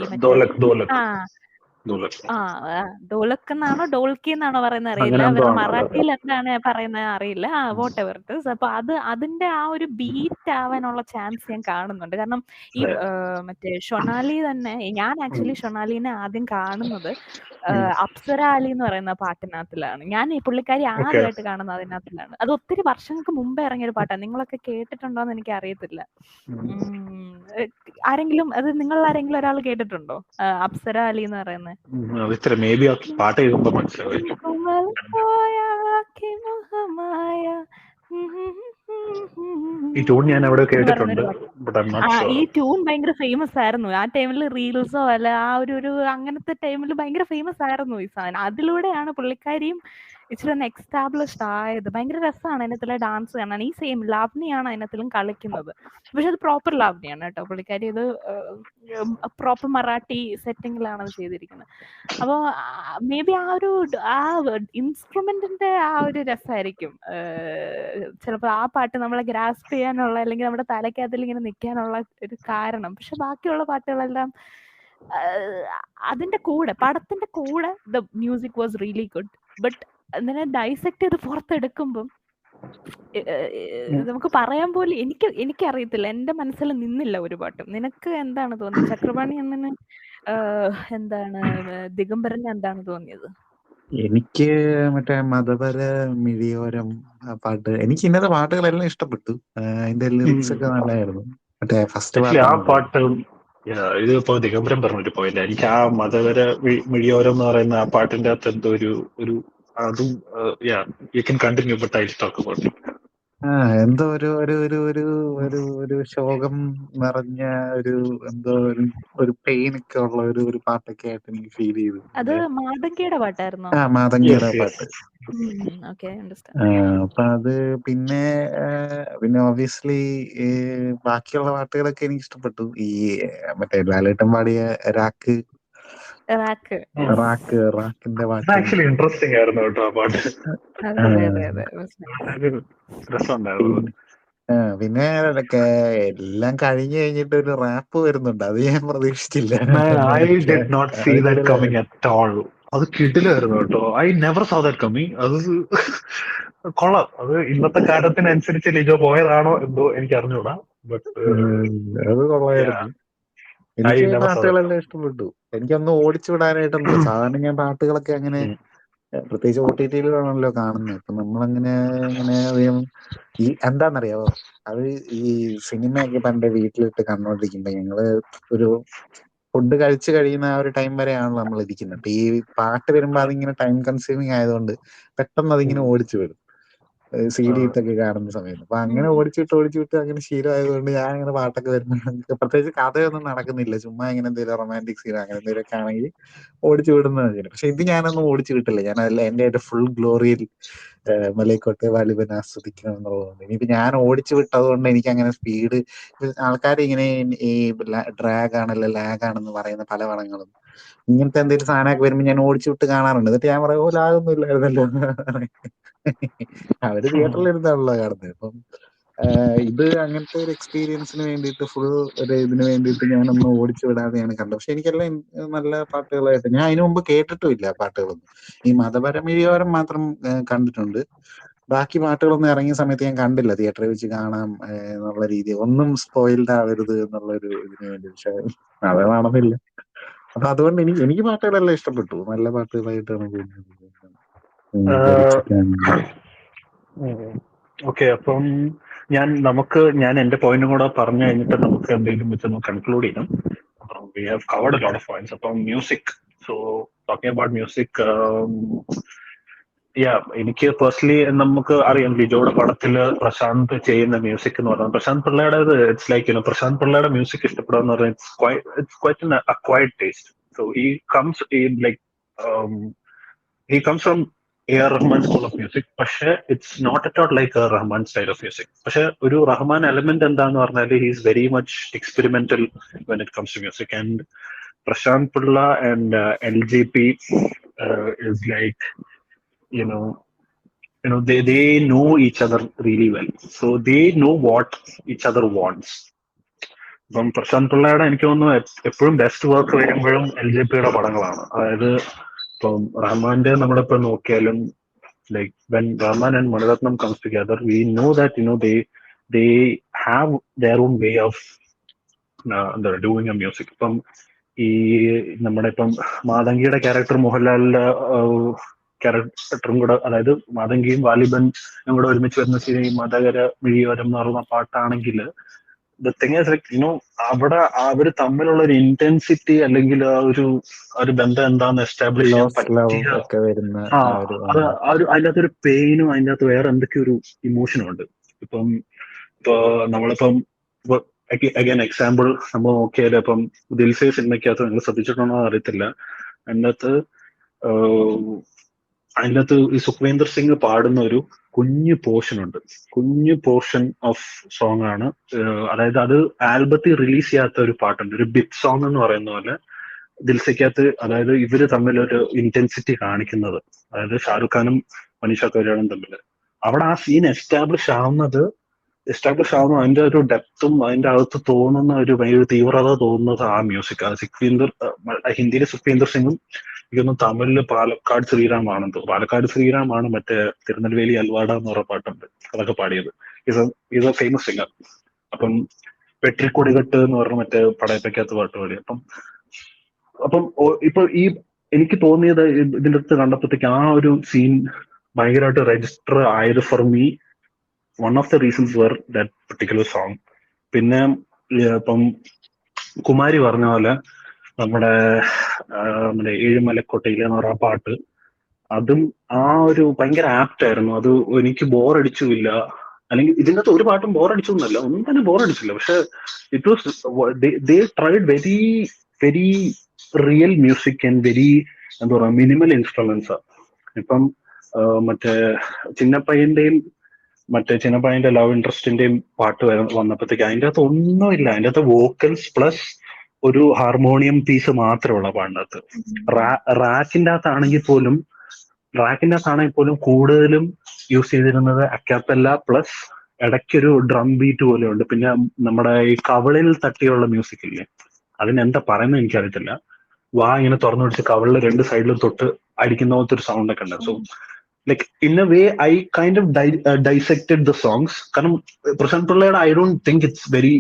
ഡോലക് എന്നാണോ ഡോൾക്കി എന്നാണോ പറയുന്നത് അറിയില്ല. അങ്ങനെ എന്തോ അവരുടെ ആണ് അത്. മറാഠിയിൽ എന്താണ് പറയുന്നത് അറിയില്ല. Vote ever it is. അപ്പൊ അതിന്റെ ആ ഒരു ബീറ്റ് ആവാനുള്ള ചാൻസ് ഞാൻ കാണുന്നുണ്ട്. കാരണം ഈ മറ്റേ ഷൊണാലി തന്നെ, ഞാൻ ആക്ച്വലി ഷൊണാലിനെ ആദ്യം കാണുന്നത് അപ്സര അലി എന്ന് പറയുന്ന പാട്ടിനകത്തിലാണ്. ഞാൻ ഈ പുള്ളിക്കാരി ഓക്കെ. ആദ്യമായിട്ട് കാണുന്നത് അതിനകത്തിലാണ്. അത് ഒത്തിരി വർഷങ്ങൾക്ക് മുമ്പേ ഇറങ്ങിയ ഒരു പാട്ടാണ്. നിങ്ങളൊക്കെ കേട്ടിട്ടുണ്ടോ എന്ന് എനിക്ക് അറിയത്തില്ല. ആരെങ്കിലും അത് നിങ്ങൾ ആരെങ്കിലും ഒരാൾ കേട്ടിട്ടുണ്ടോ? അപ്സര അലി എന്ന് പറയുന്നത്. മേ ബി ആ പാട്ട് കേൾക്കുമ്പോ മനസ്സിലാവും. ഈ ട്യൂൺ ഞാൻ എവിടെ കേട്ടിട്ടുണ്ട്. ഈ ട്യൂൺ ഭയങ്കര ഫേമസ് ആയിരുന്നു ആ ടൈമിൽ. റീൽസോ അല്ല ആ ഒരു അങ്ങനത്തെ ടൈമിൽ ഭയങ്കര ഫേമസ് ആയിരുന്നു ഈ സാധനം. അതിലൂടെയാണ് പുള്ളിക്കാരിയും ഇച്ചിരി ഒന്ന് എക്സ്റ്റാബ്ലിഷ്ഡ് ആയത്. ഭയങ്കര രസമാണ് അതിനകത്തുള്ള ഡാൻസ് കാണാൻ. ഈ സെയിം ലാവ്നിയാണ് അതിനകത്തിലും കളിക്കുന്നത്. പക്ഷെ അത് പ്രോപ്പർ ലാവ്നിയാണ് കേട്ടോ. പുള്ളിക്കാരി ഇത് പ്രോപ്പർ മറാഠി സെറ്റിങ്ങിലാണ് അത് ചെയ്തിരിക്കുന്നത്. അപ്പോൾ മേ ബി ആ ഇൻസ്ട്രുമെന്റിന്റെ ആ ഒരു രസമായിരിക്കും ചിലപ്പോൾ ആ പാട്ട് നമ്മളെ ഗ്രാസ്പ് ചെയ്യാനുള്ള അല്ലെങ്കിൽ നമ്മുടെ തലയ്ക്കകത്തിൽ ഇങ്ങനെ നിൽക്കാനുള്ള ഒരു കാരണം. പക്ഷെ ബാക്കിയുള്ള പാട്ടുകളെല്ലാം അതിന്റെ കൂടെ, പടത്തിന്റെ കൂടെ the music was really good. But അതിനെ ഡൈസെക്ട് ചെയ്ത് പുറത്തെടുക്കുമ്പം നമുക്ക് പറയാൻ പോലും എനിക്കറിയത്തില്ല. എന്റെ മനസ്സിൽ നിന്നില്ല ഒരു പാട്ടും. നിനക്ക് എന്താണ് തോന്നിയത്? ചക്രപാണി അണ്ണന് എന്താണ്, ദിഗംബരന് എന്താണ് തോന്നിയത്? എനിക്ക് മറ്റേ മതപര മിഴിയോരം ആ പാട്ട്, എനിക്ക് ഇന്നത്തെ പാട്ടുകളെല്ലാം ഇഷ്ടപ്പെട്ടു. അതിന്റെ ലിറിക്സ് ഒക്കെ നല്ലതായിരുന്നു. മറ്റേ ഫസ്റ്റ് ആ പാട്ട് ഇതിപ്പോ ദിഗംബരം പറഞ്ഞൊരു പോയിന്റ്. എനിക്ക് ആ മതപര മിഴിയോരം എന്ന് പറയുന്ന ആ പാട്ടിന്റെ അകത്ത് എന്തോ ഒരു അതും you can continue but I talk about it. എന്തോ ഒരു ശോകം നിറഞ്ഞ എന്തോ ഒരു പെയിൻ ഒക്കെ ഉള്ള ഒരു പാട്ടൊക്കെ ആയിട്ട് എനിക്ക് ഫീൽ ചെയ്തു. അത് മാതങ്കിയുടെ പാട്ടായിരുന്നോ? മാതങ്കിയുടെ പാട്ട്. അപ്പൊ അത് പിന്നെ ഒബ്വിയസ്ലി ബാക്കിയുള്ള പാട്ടുകളൊക്കെ എനിക്ക് ഇഷ്ടപ്പെട്ടു. ഈ മറ്റേ ലാലേട്ടൻ പാടിയ റാക്കിന്റെ പാട്ട് ആക്ച്വലി ഇൻട്രസ്റ്റിംഗ് ആയിരുന്നു കേട്ടോ ആ പാട്ട്. പിന്നെ എല്ലാം കഴിഞ്ഞു കഴിഞ്ഞിട്ട് ഒരു റാപ്പ് വരുന്നുണ്ട്. അത് ഞാൻ പ്രതീക്ഷിച്ചില്ല. അത് കിടിലായിരുന്നു കേട്ടോ. I never so that coming. അത് കൊള്ളാം. അത് ഇന്നത്തെ കാലത്തിനനുസരിച്ച് ലിജോ പോയതാണോ എന്തോ എനിക്ക് അറിഞ്ഞൂടാ. ബട്ട് അത് കൊള്ളായിരുന്നു. എനിക്ക് പാട്ടുകളെല്ലാം ഇഷ്ടപ്പെട്ടു. എനിക്കൊന്ന് ഓടിച്ചു വിടാനായിട്ടൊന്നും. സാധാരണ ഞാൻ പാട്ടുകളൊക്കെ അങ്ങനെ പ്രത്യേകിച്ച് OTT-യിലാണല്ലോ കാണുന്നത്. അപ്പൊ നമ്മളങ്ങനെ അധികം എന്താന്നറിയാവോ, അത് ഈ സിനിമയൊക്കെ പണ്ട് വീട്ടിലിട്ട് കണ്ടോണ്ടിരിക്കുമ്പോ ഞങ്ങള് ഒരു ഫുഡ് കഴിച്ചു കഴിയുന്ന ആ ഒരു ടൈം വരെയാണല്ലോ നമ്മൾ ഇരിക്കുന്നത്. അപ്പൊ ഈ പാട്ട് വരുമ്പോ അതിങ്ങനെ ടൈം കൺസ്യൂമിങ് ആയതുകൊണ്ട് പെട്ടെന്ന് അതിങ്ങനെ ഓടിച്ചു വിടും CD ഇട്ടൊക്കെ കാണുന്ന സമയത്ത്. അപ്പൊ അങ്ങനെ ഓടിച്ചിട്ട് അങ്ങനെ ശീലമായതുകൊണ്ട് ഞാൻ അങ്ങനെ പാട്ടൊക്കെ വരുന്ന, പ്രത്യേകിച്ച് കഥയൊന്നും നടക്കുന്നില്ല, ചുമ്മാ ഇങ്ങനെ എന്തെങ്കിലും റൊമാൻറ്റിക് സീൻ അങ്ങനെ എന്തെങ്കിലുമൊക്കെ ആണെങ്കിൽ ഓടിച്ചു വിടുന്നതാണ്. പക്ഷെ ഇത് ഞാനൊന്നും ഓടിച്ചു വിട്ടില്ല. ഞാനല്ല എന്റെ ഫുൾ ഗ്ലോറിയിൽ മലൈക്കോട്ടെ വാലിബൻ ആസ്വദിക്കണം എന്നുള്ളതുകൊണ്ട്. ഇനിയിപ്പോ ഞാൻ ഓടിച്ചു വിട്ടതുകൊണ്ട് എനിക്ക് അങ്ങനെ സ്പീഡ്, ആൾക്കാർ ഇങ്ങനെ ഈ ഡ്രാഗ് ആണല്ലോ ലാഗ് ആണെന്ന് പറയുന്ന പല പടങ്ങളും ഇങ്ങനത്തെ എന്തെങ്കിലും സാധനമൊക്കെ വരുമ്പോൾ ഞാൻ ഓടിച്ചു വിട്ട് കാണാറുണ്ട്. എന്നിട്ട് ഞാൻ പറയും ലാഗൊന്നും ഇല്ലായിരുന്നല്ലോ. അവര് തിയേറ്ററിൽ ഇരുന്നാണല്ലോ കാണുന്നത്. അപ്പം ഇത് അങ്ങനത്തെ ഒരു എക്സ്പീരിയൻസിന് വേണ്ടിയിട്ട് ഇതിന് വേണ്ടിയിട്ട് ഞാനൊന്ന് ഓടിച്ചു വിടാതെയാണ് കണ്ടത്. പക്ഷെ എനിക്കെല്ലാം നല്ല പാട്ടുകളായിട്ട്, ഞാൻ അതിനു മുമ്പ് കേട്ടിട്ടുമില്ല പാട്ടുകളൊന്നും. ഈ മതപരമിഴിയോരം മാത്രം കണ്ടിട്ടുണ്ട്. ബാക്കി പാട്ടുകളൊന്നും ഇറങ്ങിയ സമയത്ത് ഞാൻ കണ്ടില്ല. തിയേറ്ററിൽ വെച്ച് കാണാം എന്നുള്ള രീതി, ഒന്നും സ്പോയിൽഡ് ആവരുത് എന്നുള്ളൊരു ഇതിന് വേണ്ടി. പക്ഷെ അത് നടന്നില്ല. അപ്പൊ അതുകൊണ്ട് എനിക്ക് പാട്ടുകളെല്ലാം ഇഷ്ടപ്പെട്ടു. നല്ല പാട്ടുകളായിട്ടാണ് ഓക്കെ. അപ്പം ഞാൻ എന്റെ പോയിന്റും കൂടെ പറഞ്ഞു കഴിഞ്ഞിട്ട് നമുക്ക് എന്തെങ്കിലും വെച്ച് കൺക്ലൂഡ് ചെയ്യണം. We have covered a lot of points upon music. So talking about music, എനിക്ക് പേഴ്സണലി നമുക്ക് അറിയാം ലിജോയുടെ പടത്തില് പ്രശാന്ത് ചെയ്യുന്ന മ്യൂസിക് എന്ന് പറഞ്ഞാൽ, പ്രശാന്ത് പിള്ളയുടെ ഇറ്റ്സ് ലൈക്ക് പ്രശാന്ത് പിള്ളയുടെ മ്യൂസിക് ഇഷ്ടപ്പെടുക എന്ന് പറഞ്ഞാൽ it's quite an acquired taste. So he comes from A.R. Rahman school of music. പക്ഷെ it's not at all like a Rahman style of music. പക്ഷെ ഒരു റഹ്മാൻ എലമെന്റ് എന്താന്ന് പറഞ്ഞാൽ he is very much experimental when it comes to music. And Prashant Pillai and LJP is like, they know each other really well. So they know what each other wants. ഇപ്പം പ്രശാന്ത് പിള്ളയുടെ എനിക്ക് തോന്നുന്നു എപ്പോഴും ബെസ്റ്റ് വർക്ക് വരുമ്പോഴും LJPയുടെ പടങ്ങളാണ്. അതായത് ഇപ്പം റഹ്മാന്റെ നമ്മളിപ്പോ നോക്കിയാലും like when Rahman and Maniratnam comes together, we know that they have their own way of എന്താ ഡൂയിങ് എ മ്യൂസിക്. ഇപ്പം ഈ നമ്മുടെ ഇപ്പം മാതങ്കിയുടെ ക്യാരക്ടർ മോഹൻലാലിന്റെ ക്യാരക്ടറും കൂടെ, അതായത് മാതങ്കിയും വാലിബനും കൂടെ ഒരുമിച്ച് വരുന്ന സീൻ മതകര മിഴിയോരം എന്ന് പറയുന്ന പാട്ടാണെങ്കിൽ ദ തിങ് ഈസ് ലൈക്ക് അവിടെ അവര് തമ്മിലുള്ള ഒരു ഇന്റൻസിറ്റി അല്ലെങ്കിൽ ആ ഒരു ബന്ധം എന്താന്ന് എസ്റ്റാബ്ലിഷ് ചെയ്യാൻ ലോസ് ലവ് പറ്റിയ ഒക്കെ വരുന്ന ആ ആ ഒരു അത് അതിൻ്റെ അകത്തൊരു പെയിനും അതിൻ്റെ അകത്ത് വേറെ എന്തൊക്കെ ഒരു ഇമോഷനും ഉണ്ട്. ഇപ്പൊ നമ്മളിപ്പം അഗൈൻ എക്സാമ്പിൾ നമ്മൾ നോക്കിയാൽ ഇപ്പം ദിൽസേ സിനിമയ്ക്കകത്ത് നിങ്ങൾ ശ്രദ്ധിച്ചിട്ടുണ്ടോ അറിയത്തില്ല, അതിൻ്റെ അകത്ത് ഈ സുഖ്വേന്ദർ സിംഗ് പാടുന്ന ഒരു കുഞ്ഞു പോർഷൻ ഉണ്ട്. കുഞ്ഞു പോർഷൻ ഓഫ് സോങ് ആണ്. അതായത് അത് ആൽബത്തിൽ റിലീസ് ചെയ്യാത്ത ഒരു പാട്ടുണ്ട്, ഒരു ബിറ്റ് സോങ് എന്ന് പറയുന്ന പോലെ ദിൽസയ്ക്കകത്ത്. അതായത് ഇവര് തമ്മിലൊരു ഇന്റൻസിറ്റി കാണിക്കുന്നത്, അതായത് ഷാറുഖ് ഖാനും മനീഷ കൊയ്രാളും തമ്മിൽ അവിടെ ആ സീൻ എസ്റ്റാബ്ലിഷ് ആവുന്നത് അതിന്റെ ഒരു ഡെപ്തും അതിന്റെ അകത്ത് തോന്നുന്ന ഒരു ഭയങ്കര തീവ്രത തോന്നുന്നത് ആ മ്യൂസിക്. അത് ഹിന്ദിയിലെ സുഖ്വീന്ദർ സിംഗും എനിക്കൊന്ന് തമിഴില് പാലക്കാട് ശ്രീറാമാണെന്ന് തോന്നുന്നു. പാലക്കാട് ശ്രീറാമാണ് മറ്റേ തിരുനെൽവേലി അൽവാട എന്ന് പറഞ്ഞ പാട്ടുണ്ട്, അതൊക്കെ പാടിയത്. Is A famous singer. അപ്പം വെട്രിക്കൊടികെട്ട് എന്ന് പറഞ്ഞ മറ്റേ പടയപ്പയ്ക്കകത്ത് പാട്ട് പാടി. അപ്പം ഇപ്പൊ ഈ എനിക്ക് തോന്നിയത് ഇതിന്റെ അടുത്ത് കണ്ടപ്പോഴത്തേക്ക് ആ ഒരു സീൻ ഭയങ്കരമായിട്ട് രജിസ്റ്റർ ആയത് for me. One of the reasons were that particular song. പിന്നെ ഇപ്പം കുമാരി പറഞ്ഞ പോലെ നമ്മുടെ ഏഴുമലക്കോട്ടയിലെ എന്ന് പറഞ്ഞ പാട്ട്, അതും ആ ഒരു ഭയങ്കര ആപ്റ്റ് ആയിരുന്നു. അത് എനിക്ക് ബോറടിച്ചുമില്ല, അല്ലെങ്കിൽ ഇതിൻ്റെ അകത്ത് ഒരു പാട്ടും ബോറടിച്ചു എന്നല്ല, ഒന്നും തന്നെ ബോറടിച്ചില്ല. പക്ഷെ it was they tried very very real music and very എന്താ പറയുക മിനിമൽ ഇൻസ്ട്രുമെന്റ്സ്. ഇപ്പം മറ്റേ ചിന്നപ്പയ്യന്റെ ലവ് ഇൻട്രസ്റ്റിന്റെയും പാട്ട് വന്നപ്പോഴത്തേക്ക് അതിൻ്റെ അകത്ത് ഒന്നുമില്ല. അതിൻ്റെ അകത്ത് വോക്കൽസ് പ്ലസ് ഒരു ഹാർമോണിയം പീസ് മാത്രമുള്ള പാടിനകത്ത്. റാക്കിന്റെ അകത്താണെങ്കിൽ പോലും കൂടുതലും യൂസ് ചെയ്തിരുന്നത് അക്കാപ്പല്ല പ്ലസ് ഇടയ്ക്കൊരു ഡ്രം ബീറ്റ് പോലെ ഉണ്ട്. പിന്നെ നമ്മുടെ ഈ കവളിൽ തട്ടിയുള്ള മ്യൂസിക് ഇല്ലേ, അതിനെന്താ പറയുന്നത് എനിക്കറിയത്തില്ല. വാ ഇങ്ങനെ തുറന്നു പിടിച്ച് കവളിൽ രണ്ട് സൈഡിലും തൊട്ട് അടിക്കുന്ന പോലത്തെ ഒരു സൗണ്ട് ഒക്കെ ഉണ്ട്. So like in a way I kind of dissected the songs. കാരണം പ്രശാന്ത് പിള്ളയുടെ I don't think it's very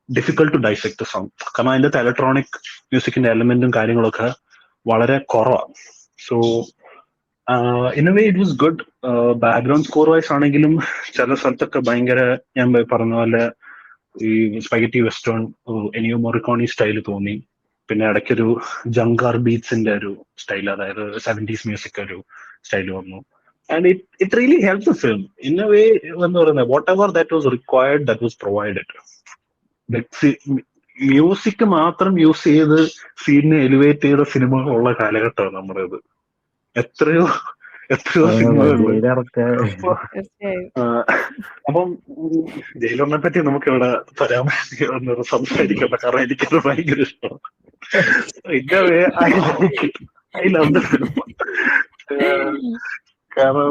difficult to dissect the song. കാരണം അതിന്റെ ഇലക്ട്രോണിക് മ്യൂസിക്കിന്റെ എലമെന്റും കാര്യങ്ങളൊക്കെ വളരെ കുറവാണ്. So in a way it was good. Background score wise ആണെങ്കിലും ചില സ്ഥലത്തൊക്കെ ഭയങ്കര, ഞാൻ പറഞ്ഞ പോലെ ഈ സ്പൈഗറ്റി വെസ്റ്റേൺ എനിയോ മൊറിക്കോണി സ്റ്റൈല് തോന്നി. പിന്നെ ഇടയ്ക്കൊരു ജങ്കാർ ബീറ്റ്സിന്റെ ഒരു സ്റ്റൈൽ, അതായത് 70s മ്യൂസിക് ഒരു സ്റ്റൈൽ വന്നു. And it really helped the film in a way. Whatever that was required, that was provided. Music മാത്രം യൂസ് ചെയ്ത് സീനിനെ എലിവേറ്റ് ചെയ്ത സിനിമകളുള്ള കാലഘട്ടമാണ് നമ്മുടേത്. എത്രയോ സിനിമകളുണ്ട്. അപ്പം ജയിലറിനെ പറ്റി നമുക്ക് ഇവിടെ സംസാരിക്കണ്ട, കാരണം എനിക്കത് ഭയങ്കര ഇഷ്ടമാണ്. In a way I love the film. കാരണം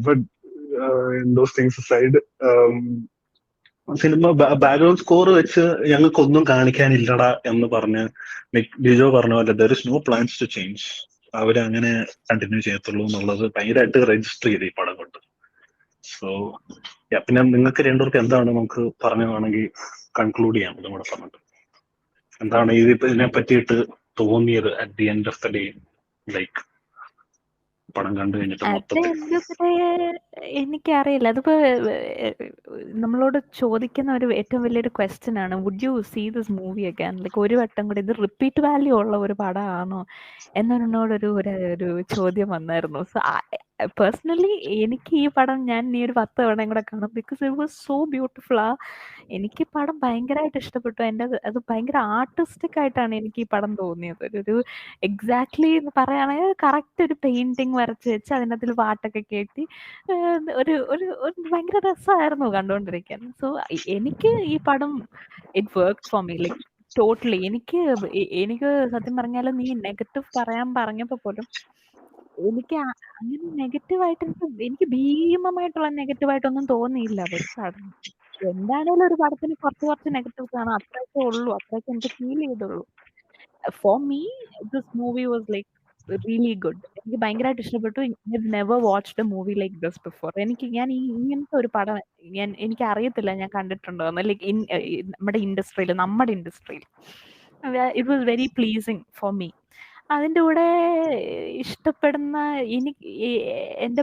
but those things aside, cinema background score വെച്ച് ഞങ്ങൾക്കൊന്നും കാണിക്കാനില്ലടാ എന്ന് പറഞ്ഞ് ലിജോ പറഞ്ഞ പോലെ there is no plans to change. അവരങ്ങനെ കണ്ടിന്യൂ ചെയ്യത്തുള്ളൂ എന്നുള്ളത് ഭയങ്കരമായിട്ട് രജിസ്റ്റർ ചെയ്ത് ഈ പടം കൊണ്ട്. സോ പിന്നെ നിങ്ങൾക്ക് രണ്ടുപേർക്ക് എന്താണ് നമുക്ക് പറഞ്ഞതാണെങ്കിൽ കൺക്ലൂഡ് ചെയ്യാം നമ്മുടെ പറഞ്ഞിട്ട്. എന്താണ് ഇതിനെ പറ്റിയിട്ട് തോന്നിയത് at the end of the day, like പടം കണ്ടു കഴിഞ്ഞിട്ട്? എനിക്കറിയില്ല, അതിപ്പോ നമ്മളോട് ചോദിക്കുന്ന ഒരു ഏറ്റവും വലിയൊരു ക്വസ്റ്റ്യൻ ആണ്, would you see this movie again? Like ഒരു വട്ടം കൂടി ഇത് റിപ്പീറ്റ് വാല്യൂ ഉള്ള ഒരു പടമാണോ എന്നോടൊരു ഒരു ചോദ്യം വന്നായിരുന്നു. സോ പേഴ്സണലി എനിക്ക് ഈ പടം ഞാൻ ഈ ഒരു 10 തവണയും കൂടെ കാണും, because it was so beautiful. എനിക്ക് പടം ഭയങ്കരമായിട്ട് ഇഷ്ടപ്പെട്ടു. അത് ഭയങ്കര ആർട്ടിസ്റ്റിക് ആയിട്ടാണ് എനിക്ക് ഈ പടം തോന്നിയത്. ഒരു എക്സാക്ട്ലി എന്ന് പറയുകയാണെങ്കിൽ കറക്റ്റ് ഒരു പെയിന്റിങ് വരച്ച് വെച്ച് അതിനകത്തിൽ പാട്ടൊക്കെ കേട്ടി ഒരു ഭയങ്കര രസമായിരുന്നു കണ്ടുകൊണ്ടിരിക്കാൻ. സോ എനിക്ക് ഈ പടം it work for me like totally. എനിക്ക് സത്യം പറഞ്ഞാൽ നീ നെഗറ്റീവ് പറഞ്ഞപ്പോ പോലും എനിക്ക് അങ്ങനെ നെഗറ്റീവായിട്ട് എനിക്ക് ഭീമമായിട്ടുള്ള നെഗറ്റീവായിട്ടൊന്നും തോന്നിയില്ല ഒരു പടം. എന്താണേലും ഒരു പടത്തിന് കുറച്ച് നെഗറ്റീവ്സ് കാണാം. അത്രയൊക്കെ ഉള്ളൂ. അത്രയൊക്കെ എനിക്ക് ഫീൽ ചെയ്തുള്ളൂ. For me this movie was like really good. എനിക്ക് ഭയങ്കരമായിട്ട് ഇഷ്ടപ്പെട്ടു. I never watched a movie like this before. ഞാൻ ഇങ്ങനത്തെ ഒരു പടം എനിക്ക് അറിയത്തില്ല ഞാൻ കണ്ടിട്ടുണ്ടോ എന്ന്. ലൈക്ക് നമ്മുടെ ഇൻഡസ്ട്രിയിൽ it was very pleasing for me. അതിൻ്റെ കൂടെ ഇഷ്ടപ്പെടുന്ന എൻ്റെ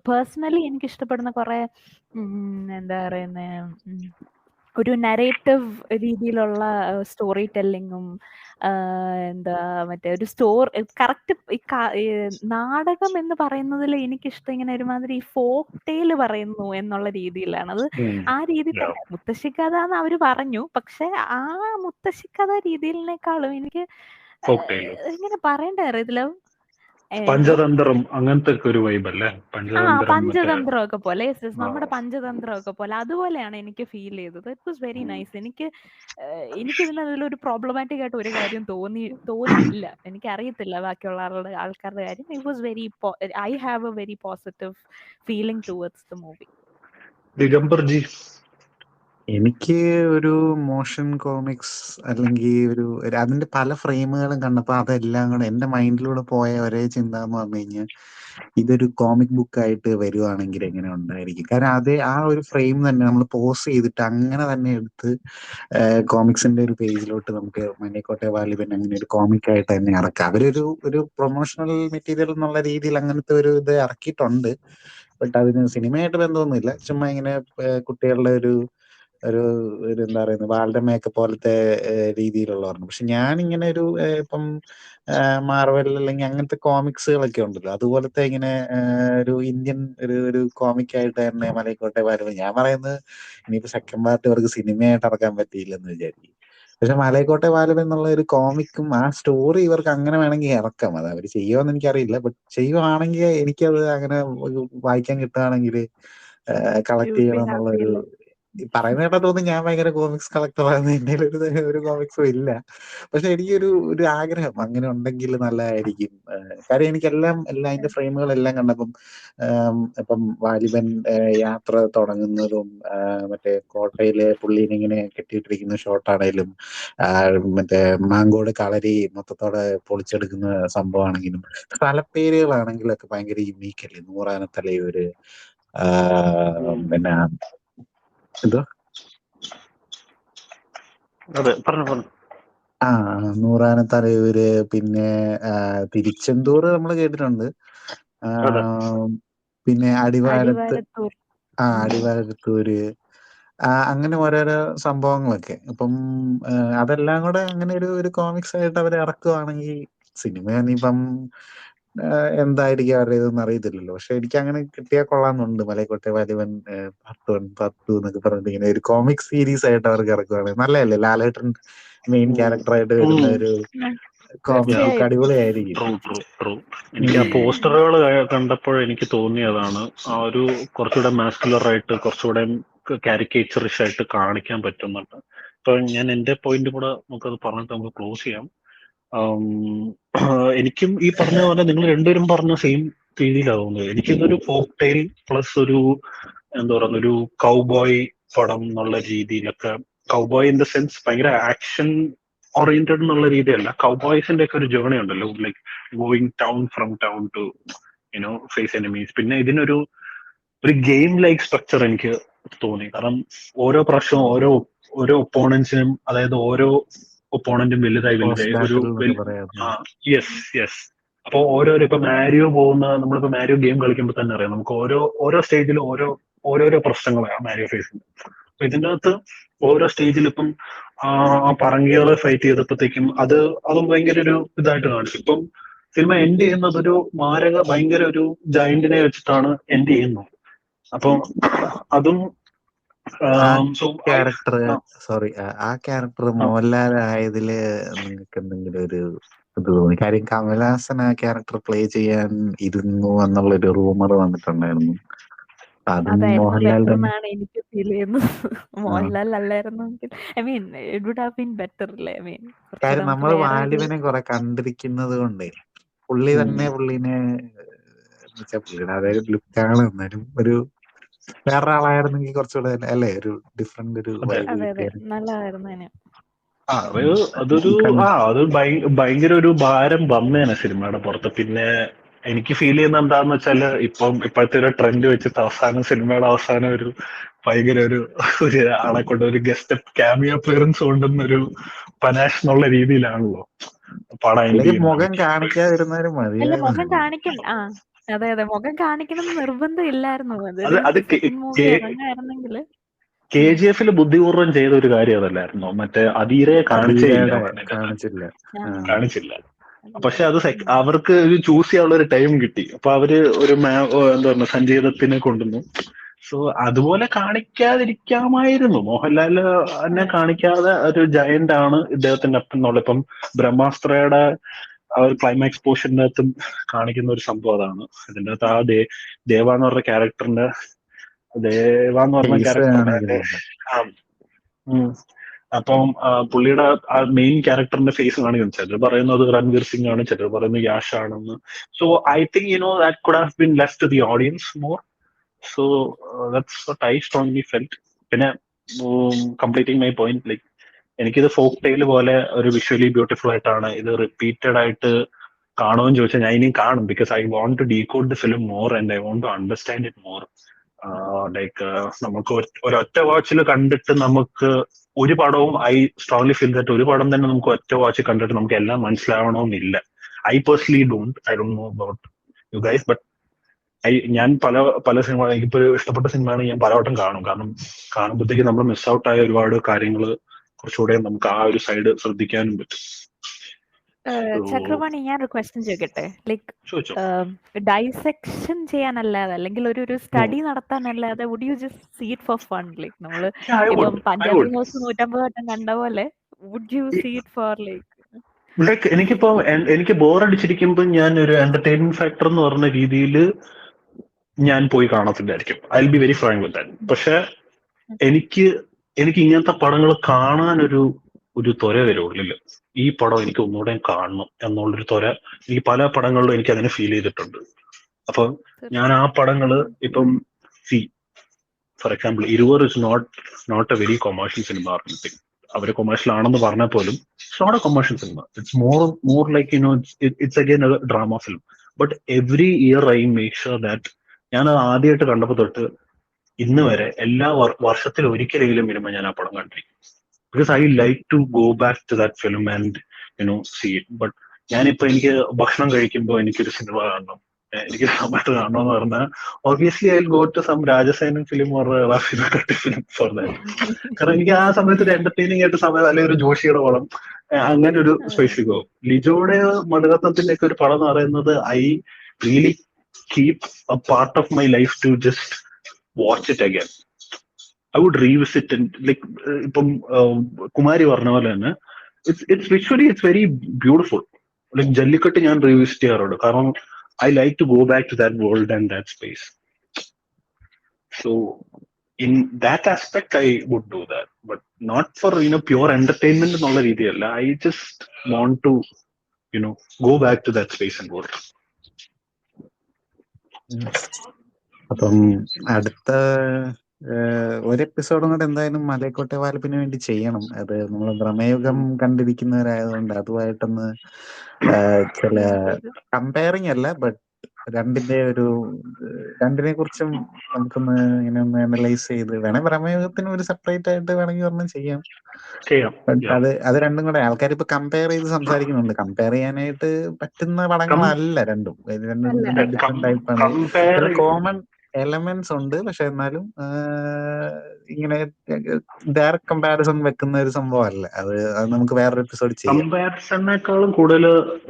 പേഴ്സണലി എനിക്ക് ഇഷ്ടപ്പെടുന്ന കുറെ എന്താ പറയുന്നത്, ഒരു നരേറ്റീവ് രീതിയിലുള്ള സ്റ്റോറി ടെല്ലിങ്ങും എന്താ മറ്റേ ഒരു കറക്റ്റ് നാടകം എന്ന് പറയുന്നതിൽ എനിക്കിഷ്ടം ഇങ്ങനെ ഒരുമാതിരി ഫോക്ക് ടെയിൽ പറയുന്നു എന്നുള്ള രീതിയിലാണ്. അത് ആ രീതിയിൽ തന്നെ മുത്തശ്ശിക്കഥ എന്ന് അവര് പറഞ്ഞു. പക്ഷെ ആ മുത്തശ്ശിക്കഥ രീതിയിലിനേക്കാളും എനിക്ക് എങ്ങനെ പറയണ്ടേ അറിയത്തില്ല. പഞ്ചതന്ത്രം അങ്ങനത്തെ ഒക്കെ ഒരു വൈബ് അല്ലേ? പഞ്ചതന്ത്രം ഒക്കെ പോലെ നമ്മുടെ പഞ്ചതന്ത്രം ഒക്കെ പോലെ അതുപോലെയാണ് എനിക്ക് ഫീൽ ചെയ്തത്. It was very nice. എനിക്കിതിലൊരു പ്രോബ്ലമാറ്റിക് ആയിട്ട് ഒരു കാര്യം തോന്നിയില്ല. എനിക്കറിയത്തില്ല ബാക്കിയുള്ള ആൾക്കാരുടെ കാര്യം. It was very I have a very positive feeling towards the movie. Digambarji, എനിക്ക് ഒരു മോഷൻ കോമിക്സ് അല്ലെങ്കിൽ അതിന്റെ പല ഫ്രെയിമുകളും കണ്ടപ്പോൾ അതെല്ലാം കൂടെ എന്റെ മൈൻഡിലൂടെ പോയ ഒരേ ചിന്ത എന്ന് പറഞ്ഞു കഴിഞ്ഞാൽ ഇതൊരു കോമിക് ബുക്കായിട്ട് വരുവാണെങ്കിൽ എങ്ങനെ ഉണ്ടായിരിക്കും. കാരണം ആ ഒരു ഫ്രെയിം തന്നെ നമ്മൾ പോസ് ചെയ്തിട്ട് അങ്ങനെ തന്നെ എടുത്ത് കോമിക്സിന്റെ ഒരു പേജിലോട്ട് നമുക്ക് മനേക്കോട്ടെ വാലിബൻ അങ്ങനെ ഒരു കോമിക് ആയിട്ട് തന്നെ ഇറക്കാം. ഒരു പ്രൊമോഷണൽ മെറ്റീരിയൽ എന്നുള്ള രീതിയിൽ അങ്ങനത്തെ ഒരു ഇത് ഇറക്കിയിട്ടുണ്ട്. ബട്ട് അതിന് സിനിമയായിട്ട് ബന്ധമൊന്നുമില്ല. ചുമ്മാ ഇങ്ങനെ കുട്ടികളുടെ ഒരു എന്താ പറയുന്നത് വാൾഡമയൊക്കെ പോലത്തെ രീതിയിലുള്ള പറഞ്ഞു. പക്ഷെ ഞാനിങ്ങനെ ഇപ്പം മാർവൽ അല്ലെങ്കിൽ അങ്ങനത്തെ കോമിക്സുകളൊക്കെ ഉണ്ടല്ലോ, അതുപോലത്തെ ഇങ്ങനെ ഒരു ഇന്ത്യൻ ഒരു കോമിക് ആയിട്ട് തന്നെ മലൈക്കോട്ടെ വാലിബൻ. ഞാൻ പറയുന്നത് ഇനിയിപ്പോ സെക്കൻഡ് പാർട്ട് ഇവർക്ക് സിനിമയായിട്ട് ഇറക്കാൻ പറ്റിയില്ലെന്ന് വിചാരിക്കും. പക്ഷെ മലൈക്കോട്ടെ വാലിബൻ എന്നുള്ള ഒരു കോമിക്കും ആ സ്റ്റോറി ഇവർക്ക് അങ്ങനെ വേണമെങ്കിൽ ഇറക്കാം. അത് അവർ ചെയ്യുമോന്ന് എനിക്കറിയില്ല. ബട്ട് ചെയ്യുവാണെങ്കിൽ എനിക്കത് അങ്ങനെ വായിക്കാൻ കിട്ടുകയാണെങ്കിൽ കളക്ട് ചെയ്യണം എന്നുള്ളൊരു പറയുന്ന കേട്ടാ തോന്നുന്നു ഞാൻ ഭയങ്കര കോമിക്സ് കളക്ടറാണ്. എൻ്റെ ഒരു കോമിക്സും ഇല്ല. പക്ഷെ എനിക്കൊരു ആഗ്രഹം അങ്ങനെ ഉണ്ടെങ്കിൽ നല്ലതായിരിക്കും. കാര്യം എനിക്കെല്ലാം അതിന്റെ ഫ്രെയിമുകളെല്ലാം കണ്ടപ്പം ഇപ്പം വാലിബൻ യാത്ര തുടങ്ങുന്നതും മറ്റേ കോട്ടയിലെ പുള്ളീനെ ഇങ്ങനെ കെട്ടിയിട്ടിരിക്കുന്ന ഷോട്ടാണേലും മറ്റേ മാങ്കോട് കളരി മൊത്തത്തോടെ പൊളിച്ചെടുക്കുന്ന സംഭവമാണെങ്കിലും സ്ഥലപ്പേരുകളാണെങ്കിലും ഒക്കെ ഭയങ്കര യുണീക്ക് അല്ലേ? നൂറാനത്തലയൂര്, പിന്നെ എന്തോ നൂറാനത്തലയൂര്, പിന്നെ തിരുച്ചെന്തൂർ നമ്മൾ കേട്ടിട്ടുണ്ട്. പിന്നെ അടിവാരത്തൂര്, അങ്ങനെ ഓരോരോ സംഭവങ്ങളൊക്കെ. അപ്പം അതെല്ലാം കൂടെ അങ്ങനെ ഒരു കോമിക്സ് ആയിട്ട് അവർ ഇറക്കുവാണെങ്കിൽ സിനിമ ഇനിയിപ്പം എന്തായിരിക്കും അവരുടെ ഇതെന്ന് അറിയത്തില്ലല്ലോ. പക്ഷെ എനിക്ക് അങ്ങനെ കിട്ടിയാൽ കൊള്ളാമെന്നുണ്ട്. മലൈക്കോട്ടെ വാലിബൻ പാർട്ട് 1 പാർട്ട് 2 എന്നൊക്കെ പറഞ്ഞിട്ട് ഇങ്ങനെ ഒരു കോമിക് സീരീസ് ആയിട്ട് അവർക്ക് ഇറക്കുവാണെങ്കിൽ നല്ലതല്ലേ? ലാലേട്ടൻ മെയിൻ ക്യാരക്ടറായിട്ട് വരുന്ന ഒരു കോമിക് ബുക്ക് അടിപൊളിയായിരിക്കും. എനിക്ക് ആ പോസ്റ്ററുകൾ കണ്ടപ്പോൾ എനിക്ക് തോന്നിയതാണ് ആ ഒരു കുറച്ചുകൂടെ മാസ്കുലർ ആയിട്ട് കുറച്ചുകൂടെ കാരിക്കേച്ചറിഷ് ആയിട്ട് കാണിക്കാൻ പറ്റുന്നുണ്ട്. അപ്പൊ ഞാൻ എന്റെ പോയിന്റ് കൂടെ നമുക്കത് പറഞ്ഞിട്ട് നമുക്ക് ക്ലോസ് ചെയ്യാം. എനിക്കും ഈ പറഞ്ഞ പോലെ നിങ്ങൾ രണ്ടുപേരും പറഞ്ഞ സെയിം രീതിയിലാണ് തോന്നുന്നത്. എനിക്കിതൊരു ഫോക്ക് ടെയിൽ പ്ലസ് ഒരു എന്താ പറയുക ഒരു കൗബോയ് പടം എന്നുള്ള രീതിയിലൊക്കെ, കൗബോയ് ഇൻ ദ സെൻസ് ഭയങ്കര ആക്ഷൻ ഓറിയന്റഡ് എന്നുള്ള രീതിയല്ല, കൗബോയ്സിന്റെ ഒക്കെ ഒരു ജേർണി ഉണ്ടല്ലോ, like going town from town to face enemies. പിന്നെ ഇതിനൊരു ഗെയിം ലൈക്ക് സ്ട്രക്ചർ എനിക്ക് തോന്നി. കാരണം ഓരോ പ്രാവശ്യവും ഓരോ ഒപ്പോണൻസിനും, അതായത് ഓരോ ഒപ്പോണന്റും വലുതായി യെസ്. അപ്പൊ ഓരോരോ ഇപ്പൊ മാരിയോ നമ്മളിപ്പോ മാരിയോ ഗെയിം കളിക്കുമ്പോൾ തന്നെ അറിയാം, നമുക്ക് ഓരോ സ്റ്റേജിലും ഓരോരോ പ്രശ്നങ്ങളാണ് മാരിയോ ഫേസ് ചെയ്യുന്നത്. അപ്പൊ ഇതിൻ്റെ അകത്ത് ഓരോ സ്റ്റേജിലും ഇപ്പം ആ പറങ്കികളെ ഫൈറ്റ് ചെയ്തപ്പോഴത്തേക്കും അതും ഭയങ്കര ഒരു ഇതായിട്ട് കാണിച്ചു. ഇപ്പം സിനിമ എൻഡ് ചെയ്യുന്നത് ഭയങ്കര ഒരു ജയന്റിനെ വെച്ചിട്ടാണ് എൻഡ് ചെയ്യുന്നത്. അപ്പം അതും ആ ക്യാരക്ടർ മോഹൻലാൽ ആയതില് നിങ്ങൾക്ക് എന്തെങ്കിലും ഒരു ഇത് തോന്നി? കാര്യം കമലഹാസൻ ആ ക്യാരക്ടർ പ്ലേ ചെയ്യാൻ ഇരുന്നു എന്നുള്ളൊരു റൂമർ വന്നിട്ടുണ്ടായിരുന്നു. മോഹൻലാൽ എനിക്ക് ഫീൽ ചെയ്യുന്നു. Mohanlal അല്ലായിരുന്നെങ്കിൽ it would have been better അല്ലേ? കാര്യം നമ്മൾ വാലിബനെ കുറെ കണ്ടിരിക്കുന്നത് കൊണ്ടേ പുള്ളീനെ പുള്ളിയുടെ അതേ ലുക്കാണ്. എന്നാലും വേറൊരാളായിരുന്നെങ്കിൽ കുറച്ചുകൂടെ അല്ലേ ഒരു ഡിഫറെന്റ് ഒരു അതെ വൈബ് അതെ കിട്ടിയായിരുന്നു. നല്ലതായിരുന്നു അതിന്. അതൊരു കൺ- അത് ഭയങ്കര ഒരു ഭാരം വന്നേനെ സിനിമയുടെ പുറത്ത്. പിന്നെ എനിക്ക് ഫീൽ ചെയ്യുന്ന എന്താന്ന് വെച്ചാല് ഇപ്പോഴത്തെ ഒരു ട്രെൻഡ് വെച്ചിട്ട് അവസാനം സിനിമയുടെ അവസാനം ഒരു ഭയങ്കര ഒരു ആളെ കൊണ്ട് ഒരു ഗസ്റ്റ് ക്യാമിയോ അപ്പിയറൻസ് കൊണ്ടുവന്നൊരു പനാഷ് എന്നുള്ള രീതിയിലാണല്ലോ പടം എൻഡ് അല്ലെങ്കിൽ ചെയ്യുന്നത്. മുഖം കാണിക്കാതിരുന്നാലും അല്ല മതിയായിരുന്നു. മുഖം കാണിക്കണ്ട. അതെ മുഖം കാണിക്കണം എന്ന് നിർബന്ധം ഇല്ലായിരുന്നു. അത് അതൊരു അത് സെക്കൻഡ് മൂവി ഇറങ്ങായിരുന്നെങ്കിൽ KGF ബുദ്ധിപൂർവ്വം ചെയ്ത ഒരു കാര്യം അതല്ലായിരുന്നോ? മറ്റേ അധീരയെ കാണിച്ചേ ഇല്ല അധീരയുടെ പറഞ്ഞിട്ട് കാണിച്ചില്ല. കാണിച്ചില്ല. പക്ഷെ അത് അവർക്ക് ഒരു ചൂസ് ചെയ്യാനുള്ള ഒരു ടൈം കിട്ടി. അപ്പൊ അവര് ഒരു എന്താ പറയുക സംഗീതത്തിനെ കൊണ്ടുവന്നു. സോ അതുപോലെ കാണിക്കാതിരിക്കാമായിരുന്നു. മോഹൻലാല് എന്നെ കാണിക്കാതെ ഒരു ജയന്റ് ആണ് ഇദ്ദേഹത്തിന്റെ അപ്പം എന്നുള്ള. ഇപ്പം ബ്രഹ്മാസ്ത്രയുടെ ആ ഒരു ക്ലൈമാക്സ് പോർഷന്റെ അകത്തും കാണിക്കുന്ന ഒരു സംഭവം അതാണ്. ഇതിന്റെ അകത്ത് ആ ദേവ എന്ന് പറഞ്ഞ ക്യാരക്ടറിന്റെ ഫേസ് ക്യാരക്ടറിന്റെ കാണിക്കുന്നില്ല. അപ്പം പുള്ളിയുടെ ആ മെയിൻ ക്യാരക്ടറിന്റെ ഫേസ് കാണിക്കുന്നു. ചിലർ പറയുന്നത് രൺവീർ സിംഗ് ആണ്, ചിലർ പറയുന്നത് യാഷ് ആണെന്ന്. So I think that could have been left to the audience more. So that's what I strongly felt. പിന്നെ കംപ്ലീറ്റിംഗ് മൈ പോയിന്റ്, ലൈക്ക് എനിക്കിത് ഫോക്ക് ടെയിൽ പോലെ ഒരു വിഷ്വലി ബ്യൂട്ടിഫുൾ ആയിട്ടാണ് ഇത് റിപ്പീറ്റഡ് ആയിട്ട് കാണുമെന്ന് ചോദിച്ചാൽ ഞാൻ ഇനിയും കാണും. Because I want to decode the film more and I want to understand it more. Like നമുക്ക് ഒരൊറ്റ വാച്ചിൽ കണ്ടിട്ട് നമുക്ക് ഒരു പടവും ഐ സ്ട്രോങ്ലി ഫീൽ ദാറ്റ് ഒരു പടം തന്നെ നമുക്ക് ഒറ്റ വാച്ച് കണ്ടിട്ട് നമുക്ക് എല്ലാം മനസ്സിലാവണമെന്നില്ല. I personally I don't know about you guys, but ഞാൻ പല സിനിമ എനിക്കിപ്പോ ഇഷ്ടപ്പെട്ട സിനിമയാണ് ഞാൻ പലവട്ടം കാണും. കാരണം കാണുമ്പോഴത്തേക്ക് നമ്മൾ മിസ് ഔട്ട് ആയ ഒരുപാട് കാര്യങ്ങൾ കുറച്ചുകൂടെ നമുക്ക് ആ ഒരു സൈഡ് ശ്രദ്ധിക്കാനും പറ്റും. ചക്രപാണി ഞാനൊരു ക്വസ്റ്റ്യൻ ചോദിക്കട്ടെ? ലൈക്ക് ചോദിച്ചോ. ഡൈസെക്ഷൻ ചെയ്യാനല്ലാതെ അല്ലെങ്കിൽ ഒരു സ്റ്റഡി നടത്താനല്ലാതെ would you just see it for fun? Like നമ്മള് ഇപ്പം പഞ്ചാബി ഹൗസ് 150 വട്ടം കണ്ട പോലെ would you see it for like എനിക്ക് ബോർ അടിച്ചിരിക്കുമ്പോൾ ഞാൻ ഒരു എന്റർടൈൻമെന്റ് ഫാക്ടർ എന്ന് പറഞ്ഞ രീതിയിൽ ഞാൻ പോയി കാണത്തില്ലായിരിക്കും. I will be very frank with that. പക്ഷെ എനിക്ക് ഇങ്ങനത്തെ പടങ്ങൾ കാണാൻ ഒരു ത്വര വരും ഉള്ളില്. ഈ പടം എനിക്ക് ഒന്നുകൂടെ കാണണം എന്നുള്ളൊരു ത്വര ഈ പല പടങ്ങളിലും എനിക്ക് അതിനെ ഫീൽ ചെയ്തിട്ടുണ്ട്. അപ്പൊ ഞാൻ ആ പടങ്ങള് ഇപ്പം for example 20 is not a very commercial സിനിമ. അവര് കൊമേഴ്ഷ്യൽ ആണെന്ന് പറഞ്ഞാൽ പോലും ഇറ്റ്സ് നോട്ട് എ കൊമേഴ്ഷ്യൽ സിനിമ. It's more like it's again a drama film. But every year I make sure that ഞാൻ അത് ആദ്യമായിട്ട് കണ്ടപ്പോൾ തൊട്ട് ഇന്ന് വരെ എല്ലാ വർഷത്തിൽ ഒരിക്കലെങ്കിലും വരുമ്പോൾ ഞാൻ ആ പടം കണ്ടിരിക്കും. Because I like to go back to that film and see it. But ഞാനിപ്പോ എനിക്ക് ഭക്ഷണം കഴിക്കുമ്പോൾ എനിക്കൊരു സിനിമ കാണണം, എനിക്ക് സമയത്ത് കാണണമെന്ന് പറഞ്ഞാൽ obviously I'll go to some Rajasenan film or റാഫിന കട്ടി ഫിലിം ഫോർ ദാറ്റ്. കാരണം എനിക്ക് ആ സമയത്ത് ഒരു എന്റർടൈനിങ് ആയിട്ട് സമയം, അല്ലെങ്കിൽ ഒരു ജോഷിയുടെ പടം, അങ്ങനെ ഒരു സ്പേസിലേക്ക് പോകും. ലിജോയുടെ മണിരത്നത്തിന്റെ ഒക്കെ ഒരു പടം എന്ന് പറയുന്നത് I really keep a part of my life to just watch it again. I would revisit. Like ഇപ്പം കുമാരി പറഞ്ഞ പോലെ തന്നെ it's visually it's very beautiful. Like Jallikattu ഞാൻ റീവിസിറ്റ് ചെയ്യാറുണ്ട്. കാരണം I like to go back to that world and that space. So in that aspect I would do that, but not for pure entertainment എന്നുള്ള രീതിയല്ല. I just want to go back to that space and world. അപ്പം അടുത്ത ഒരു എപ്പിസോഡും കൂടെ എന്തായാലും മലയക്കോട്ടെ വാലപ്പിന് വേണ്ടി ചെയ്യണം. അത് നമ്മൾ ഭ്രമയുഗം കണ്ടിരിക്കുന്നവരായതുകൊണ്ട് അതുമായിട്ടൊന്ന് ചില കമ്പയറിങ് അല്ല, ബട്ട് രണ്ടിനെ കുറിച്ചും നമുക്കൊന്ന് ഇങ്ങനെ ഒന്ന് അനലൈസ് ചെയ്ത് വേണേ ഭ്രമയുഗത്തിന് ഒരു സെപ്പറേറ്റ് ആയിട്ട് വേണമെങ്കിൽ ഒരെണ്ണം ചെയ്യാം. അത് രണ്ടും കൂടെ ആൾക്കാർ ഇപ്പൊ കമ്പയർ ചെയ്ത് സംസാരിക്കുന്നുണ്ട്. കമ്പയർ ചെയ്യാനായിട്ട് പറ്റുന്ന പടങ്ങളല്ല രണ്ടും. ഡിഫറെന്റ് ടൈപ്പാണ്. ചില കോമൺ എലമെന്റ്സ് ഉണ്ട്, പക്ഷെ എന്നാലും ഇങ്ങനെ ഡയറക്റ്റ് കമ്പാരിസൺ വെക്കുന്ന ഒരു സംഭവം അല്ല അത്. നമുക്ക് വേറൊരു എപ്പിസോഡ് ചെയ്യാം. കമ്പാരിസണിനേക്കാളും കൂടുതൽ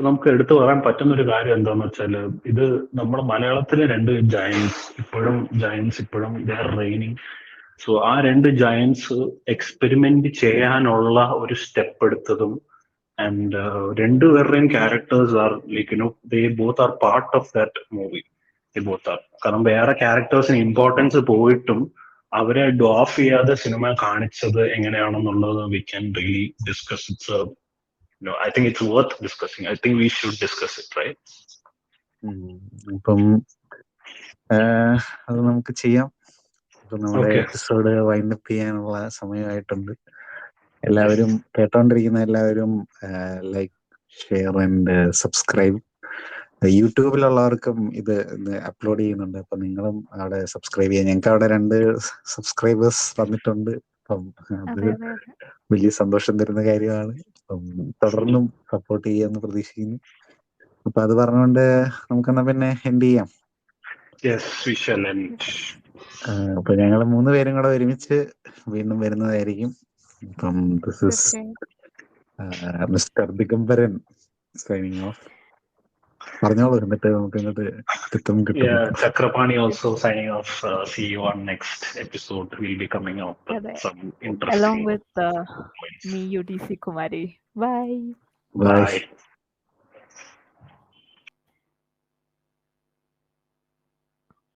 നമുക്ക് എടുത്തു പറയാൻ പറ്റുന്ന ഒരു കാര്യം എന്താന്ന് വെച്ചാല്, ഇത് നമ്മുടെ മലയാളത്തിലെ രണ്ട് ജയൻസ് ഇപ്പോഴും ദേ ആർ റെയിനിങ്. സോ ആ രണ്ട് ജയൻസ് എക്സ്പെരിമെന്റ് ചെയ്യാനുള്ള ഒരു സ്റ്റെപ്പ് എടുത്തതും, ആൻഡ് രണ്ടുപേരുടെയും characters are like they both are part of that movie. കാരണം വേറെ ക്യാരക്ടേഴ്സിന് ഇമ്പോർട്ടൻസ് പോയിട്ടും അവരെ ഡോഫ് ചെയ്യാതെ സിനിമ കാണിച്ചത് എങ്ങനെയാണെന്നുള്ളത് we can really discuss. It's I think it's worth discussing. I think we should discuss it, right? അപ്പം അത് നമുക്ക് ചെയ്യാം. അപ്പൊ നമ്മുടെ ഓക്കെ. എപ്പിസോഡ് വൈൻഡപ്പ് ചെയ്യാനുള്ള സമയമായിട്ടുണ്ട്. എല്ലാവരും കേട്ടോണ്ടിരിക്കുന്ന എല്ലാവരും ലൈക്ക്, ഷെയർ ആൻഡ് സബ്സ്ക്രൈബ്. യൂട്യൂബിലുള്ളവർക്കും ഇത് അപ്ലോഡ് ചെയ്യുന്നുണ്ട്. അപ്പൊ നിങ്ങളും അവിടെ സബ്സ്ക്രൈബ് ചെയ്യാം. ഞങ്ങൾക്ക് അവിടെ 2 സബ്സ്ക്രൈബേഴ്സ് വന്നിട്ടുണ്ട്. അപ്പം അത് അതെ അതെ അതെ വലിയ സന്തോഷം തരുന്ന കാര്യമാണ്. അപ്പം തുടർന്നും സപ്പോർട്ട് ചെയ്യുമെന്ന് പ്രതീക്ഷിക്കുന്നു. അപ്പൊ അത് പറഞ്ഞുകൊണ്ട് നമുക്കെന്നാ പിന്നെ എൻഡ് ചെയ്യാം. Yes, we shall end. അപ്പൊ ഞങ്ങൾ 3 പേരും കൂടെ ഒരുമിച്ച് വീണ്ടും വരുന്നതായിരിക്കും. അപ്പം ദിസ് ഇസ് തീർച്ചയായും മിസ്റ്റർ ദിഗംബരൻ സൈനിങ് ഓഫ്. പറഞ്ഞോളൂ, എന്നിട്ട് നമുക്ക് ഇങ്ങോട്ട് കിട്ടും. Yeah, Chakrapani also signing off. See you on next episode. We'll be coming out with അതെ some along interesting with points. me UTC Kumari. Bye. Bye. Bye.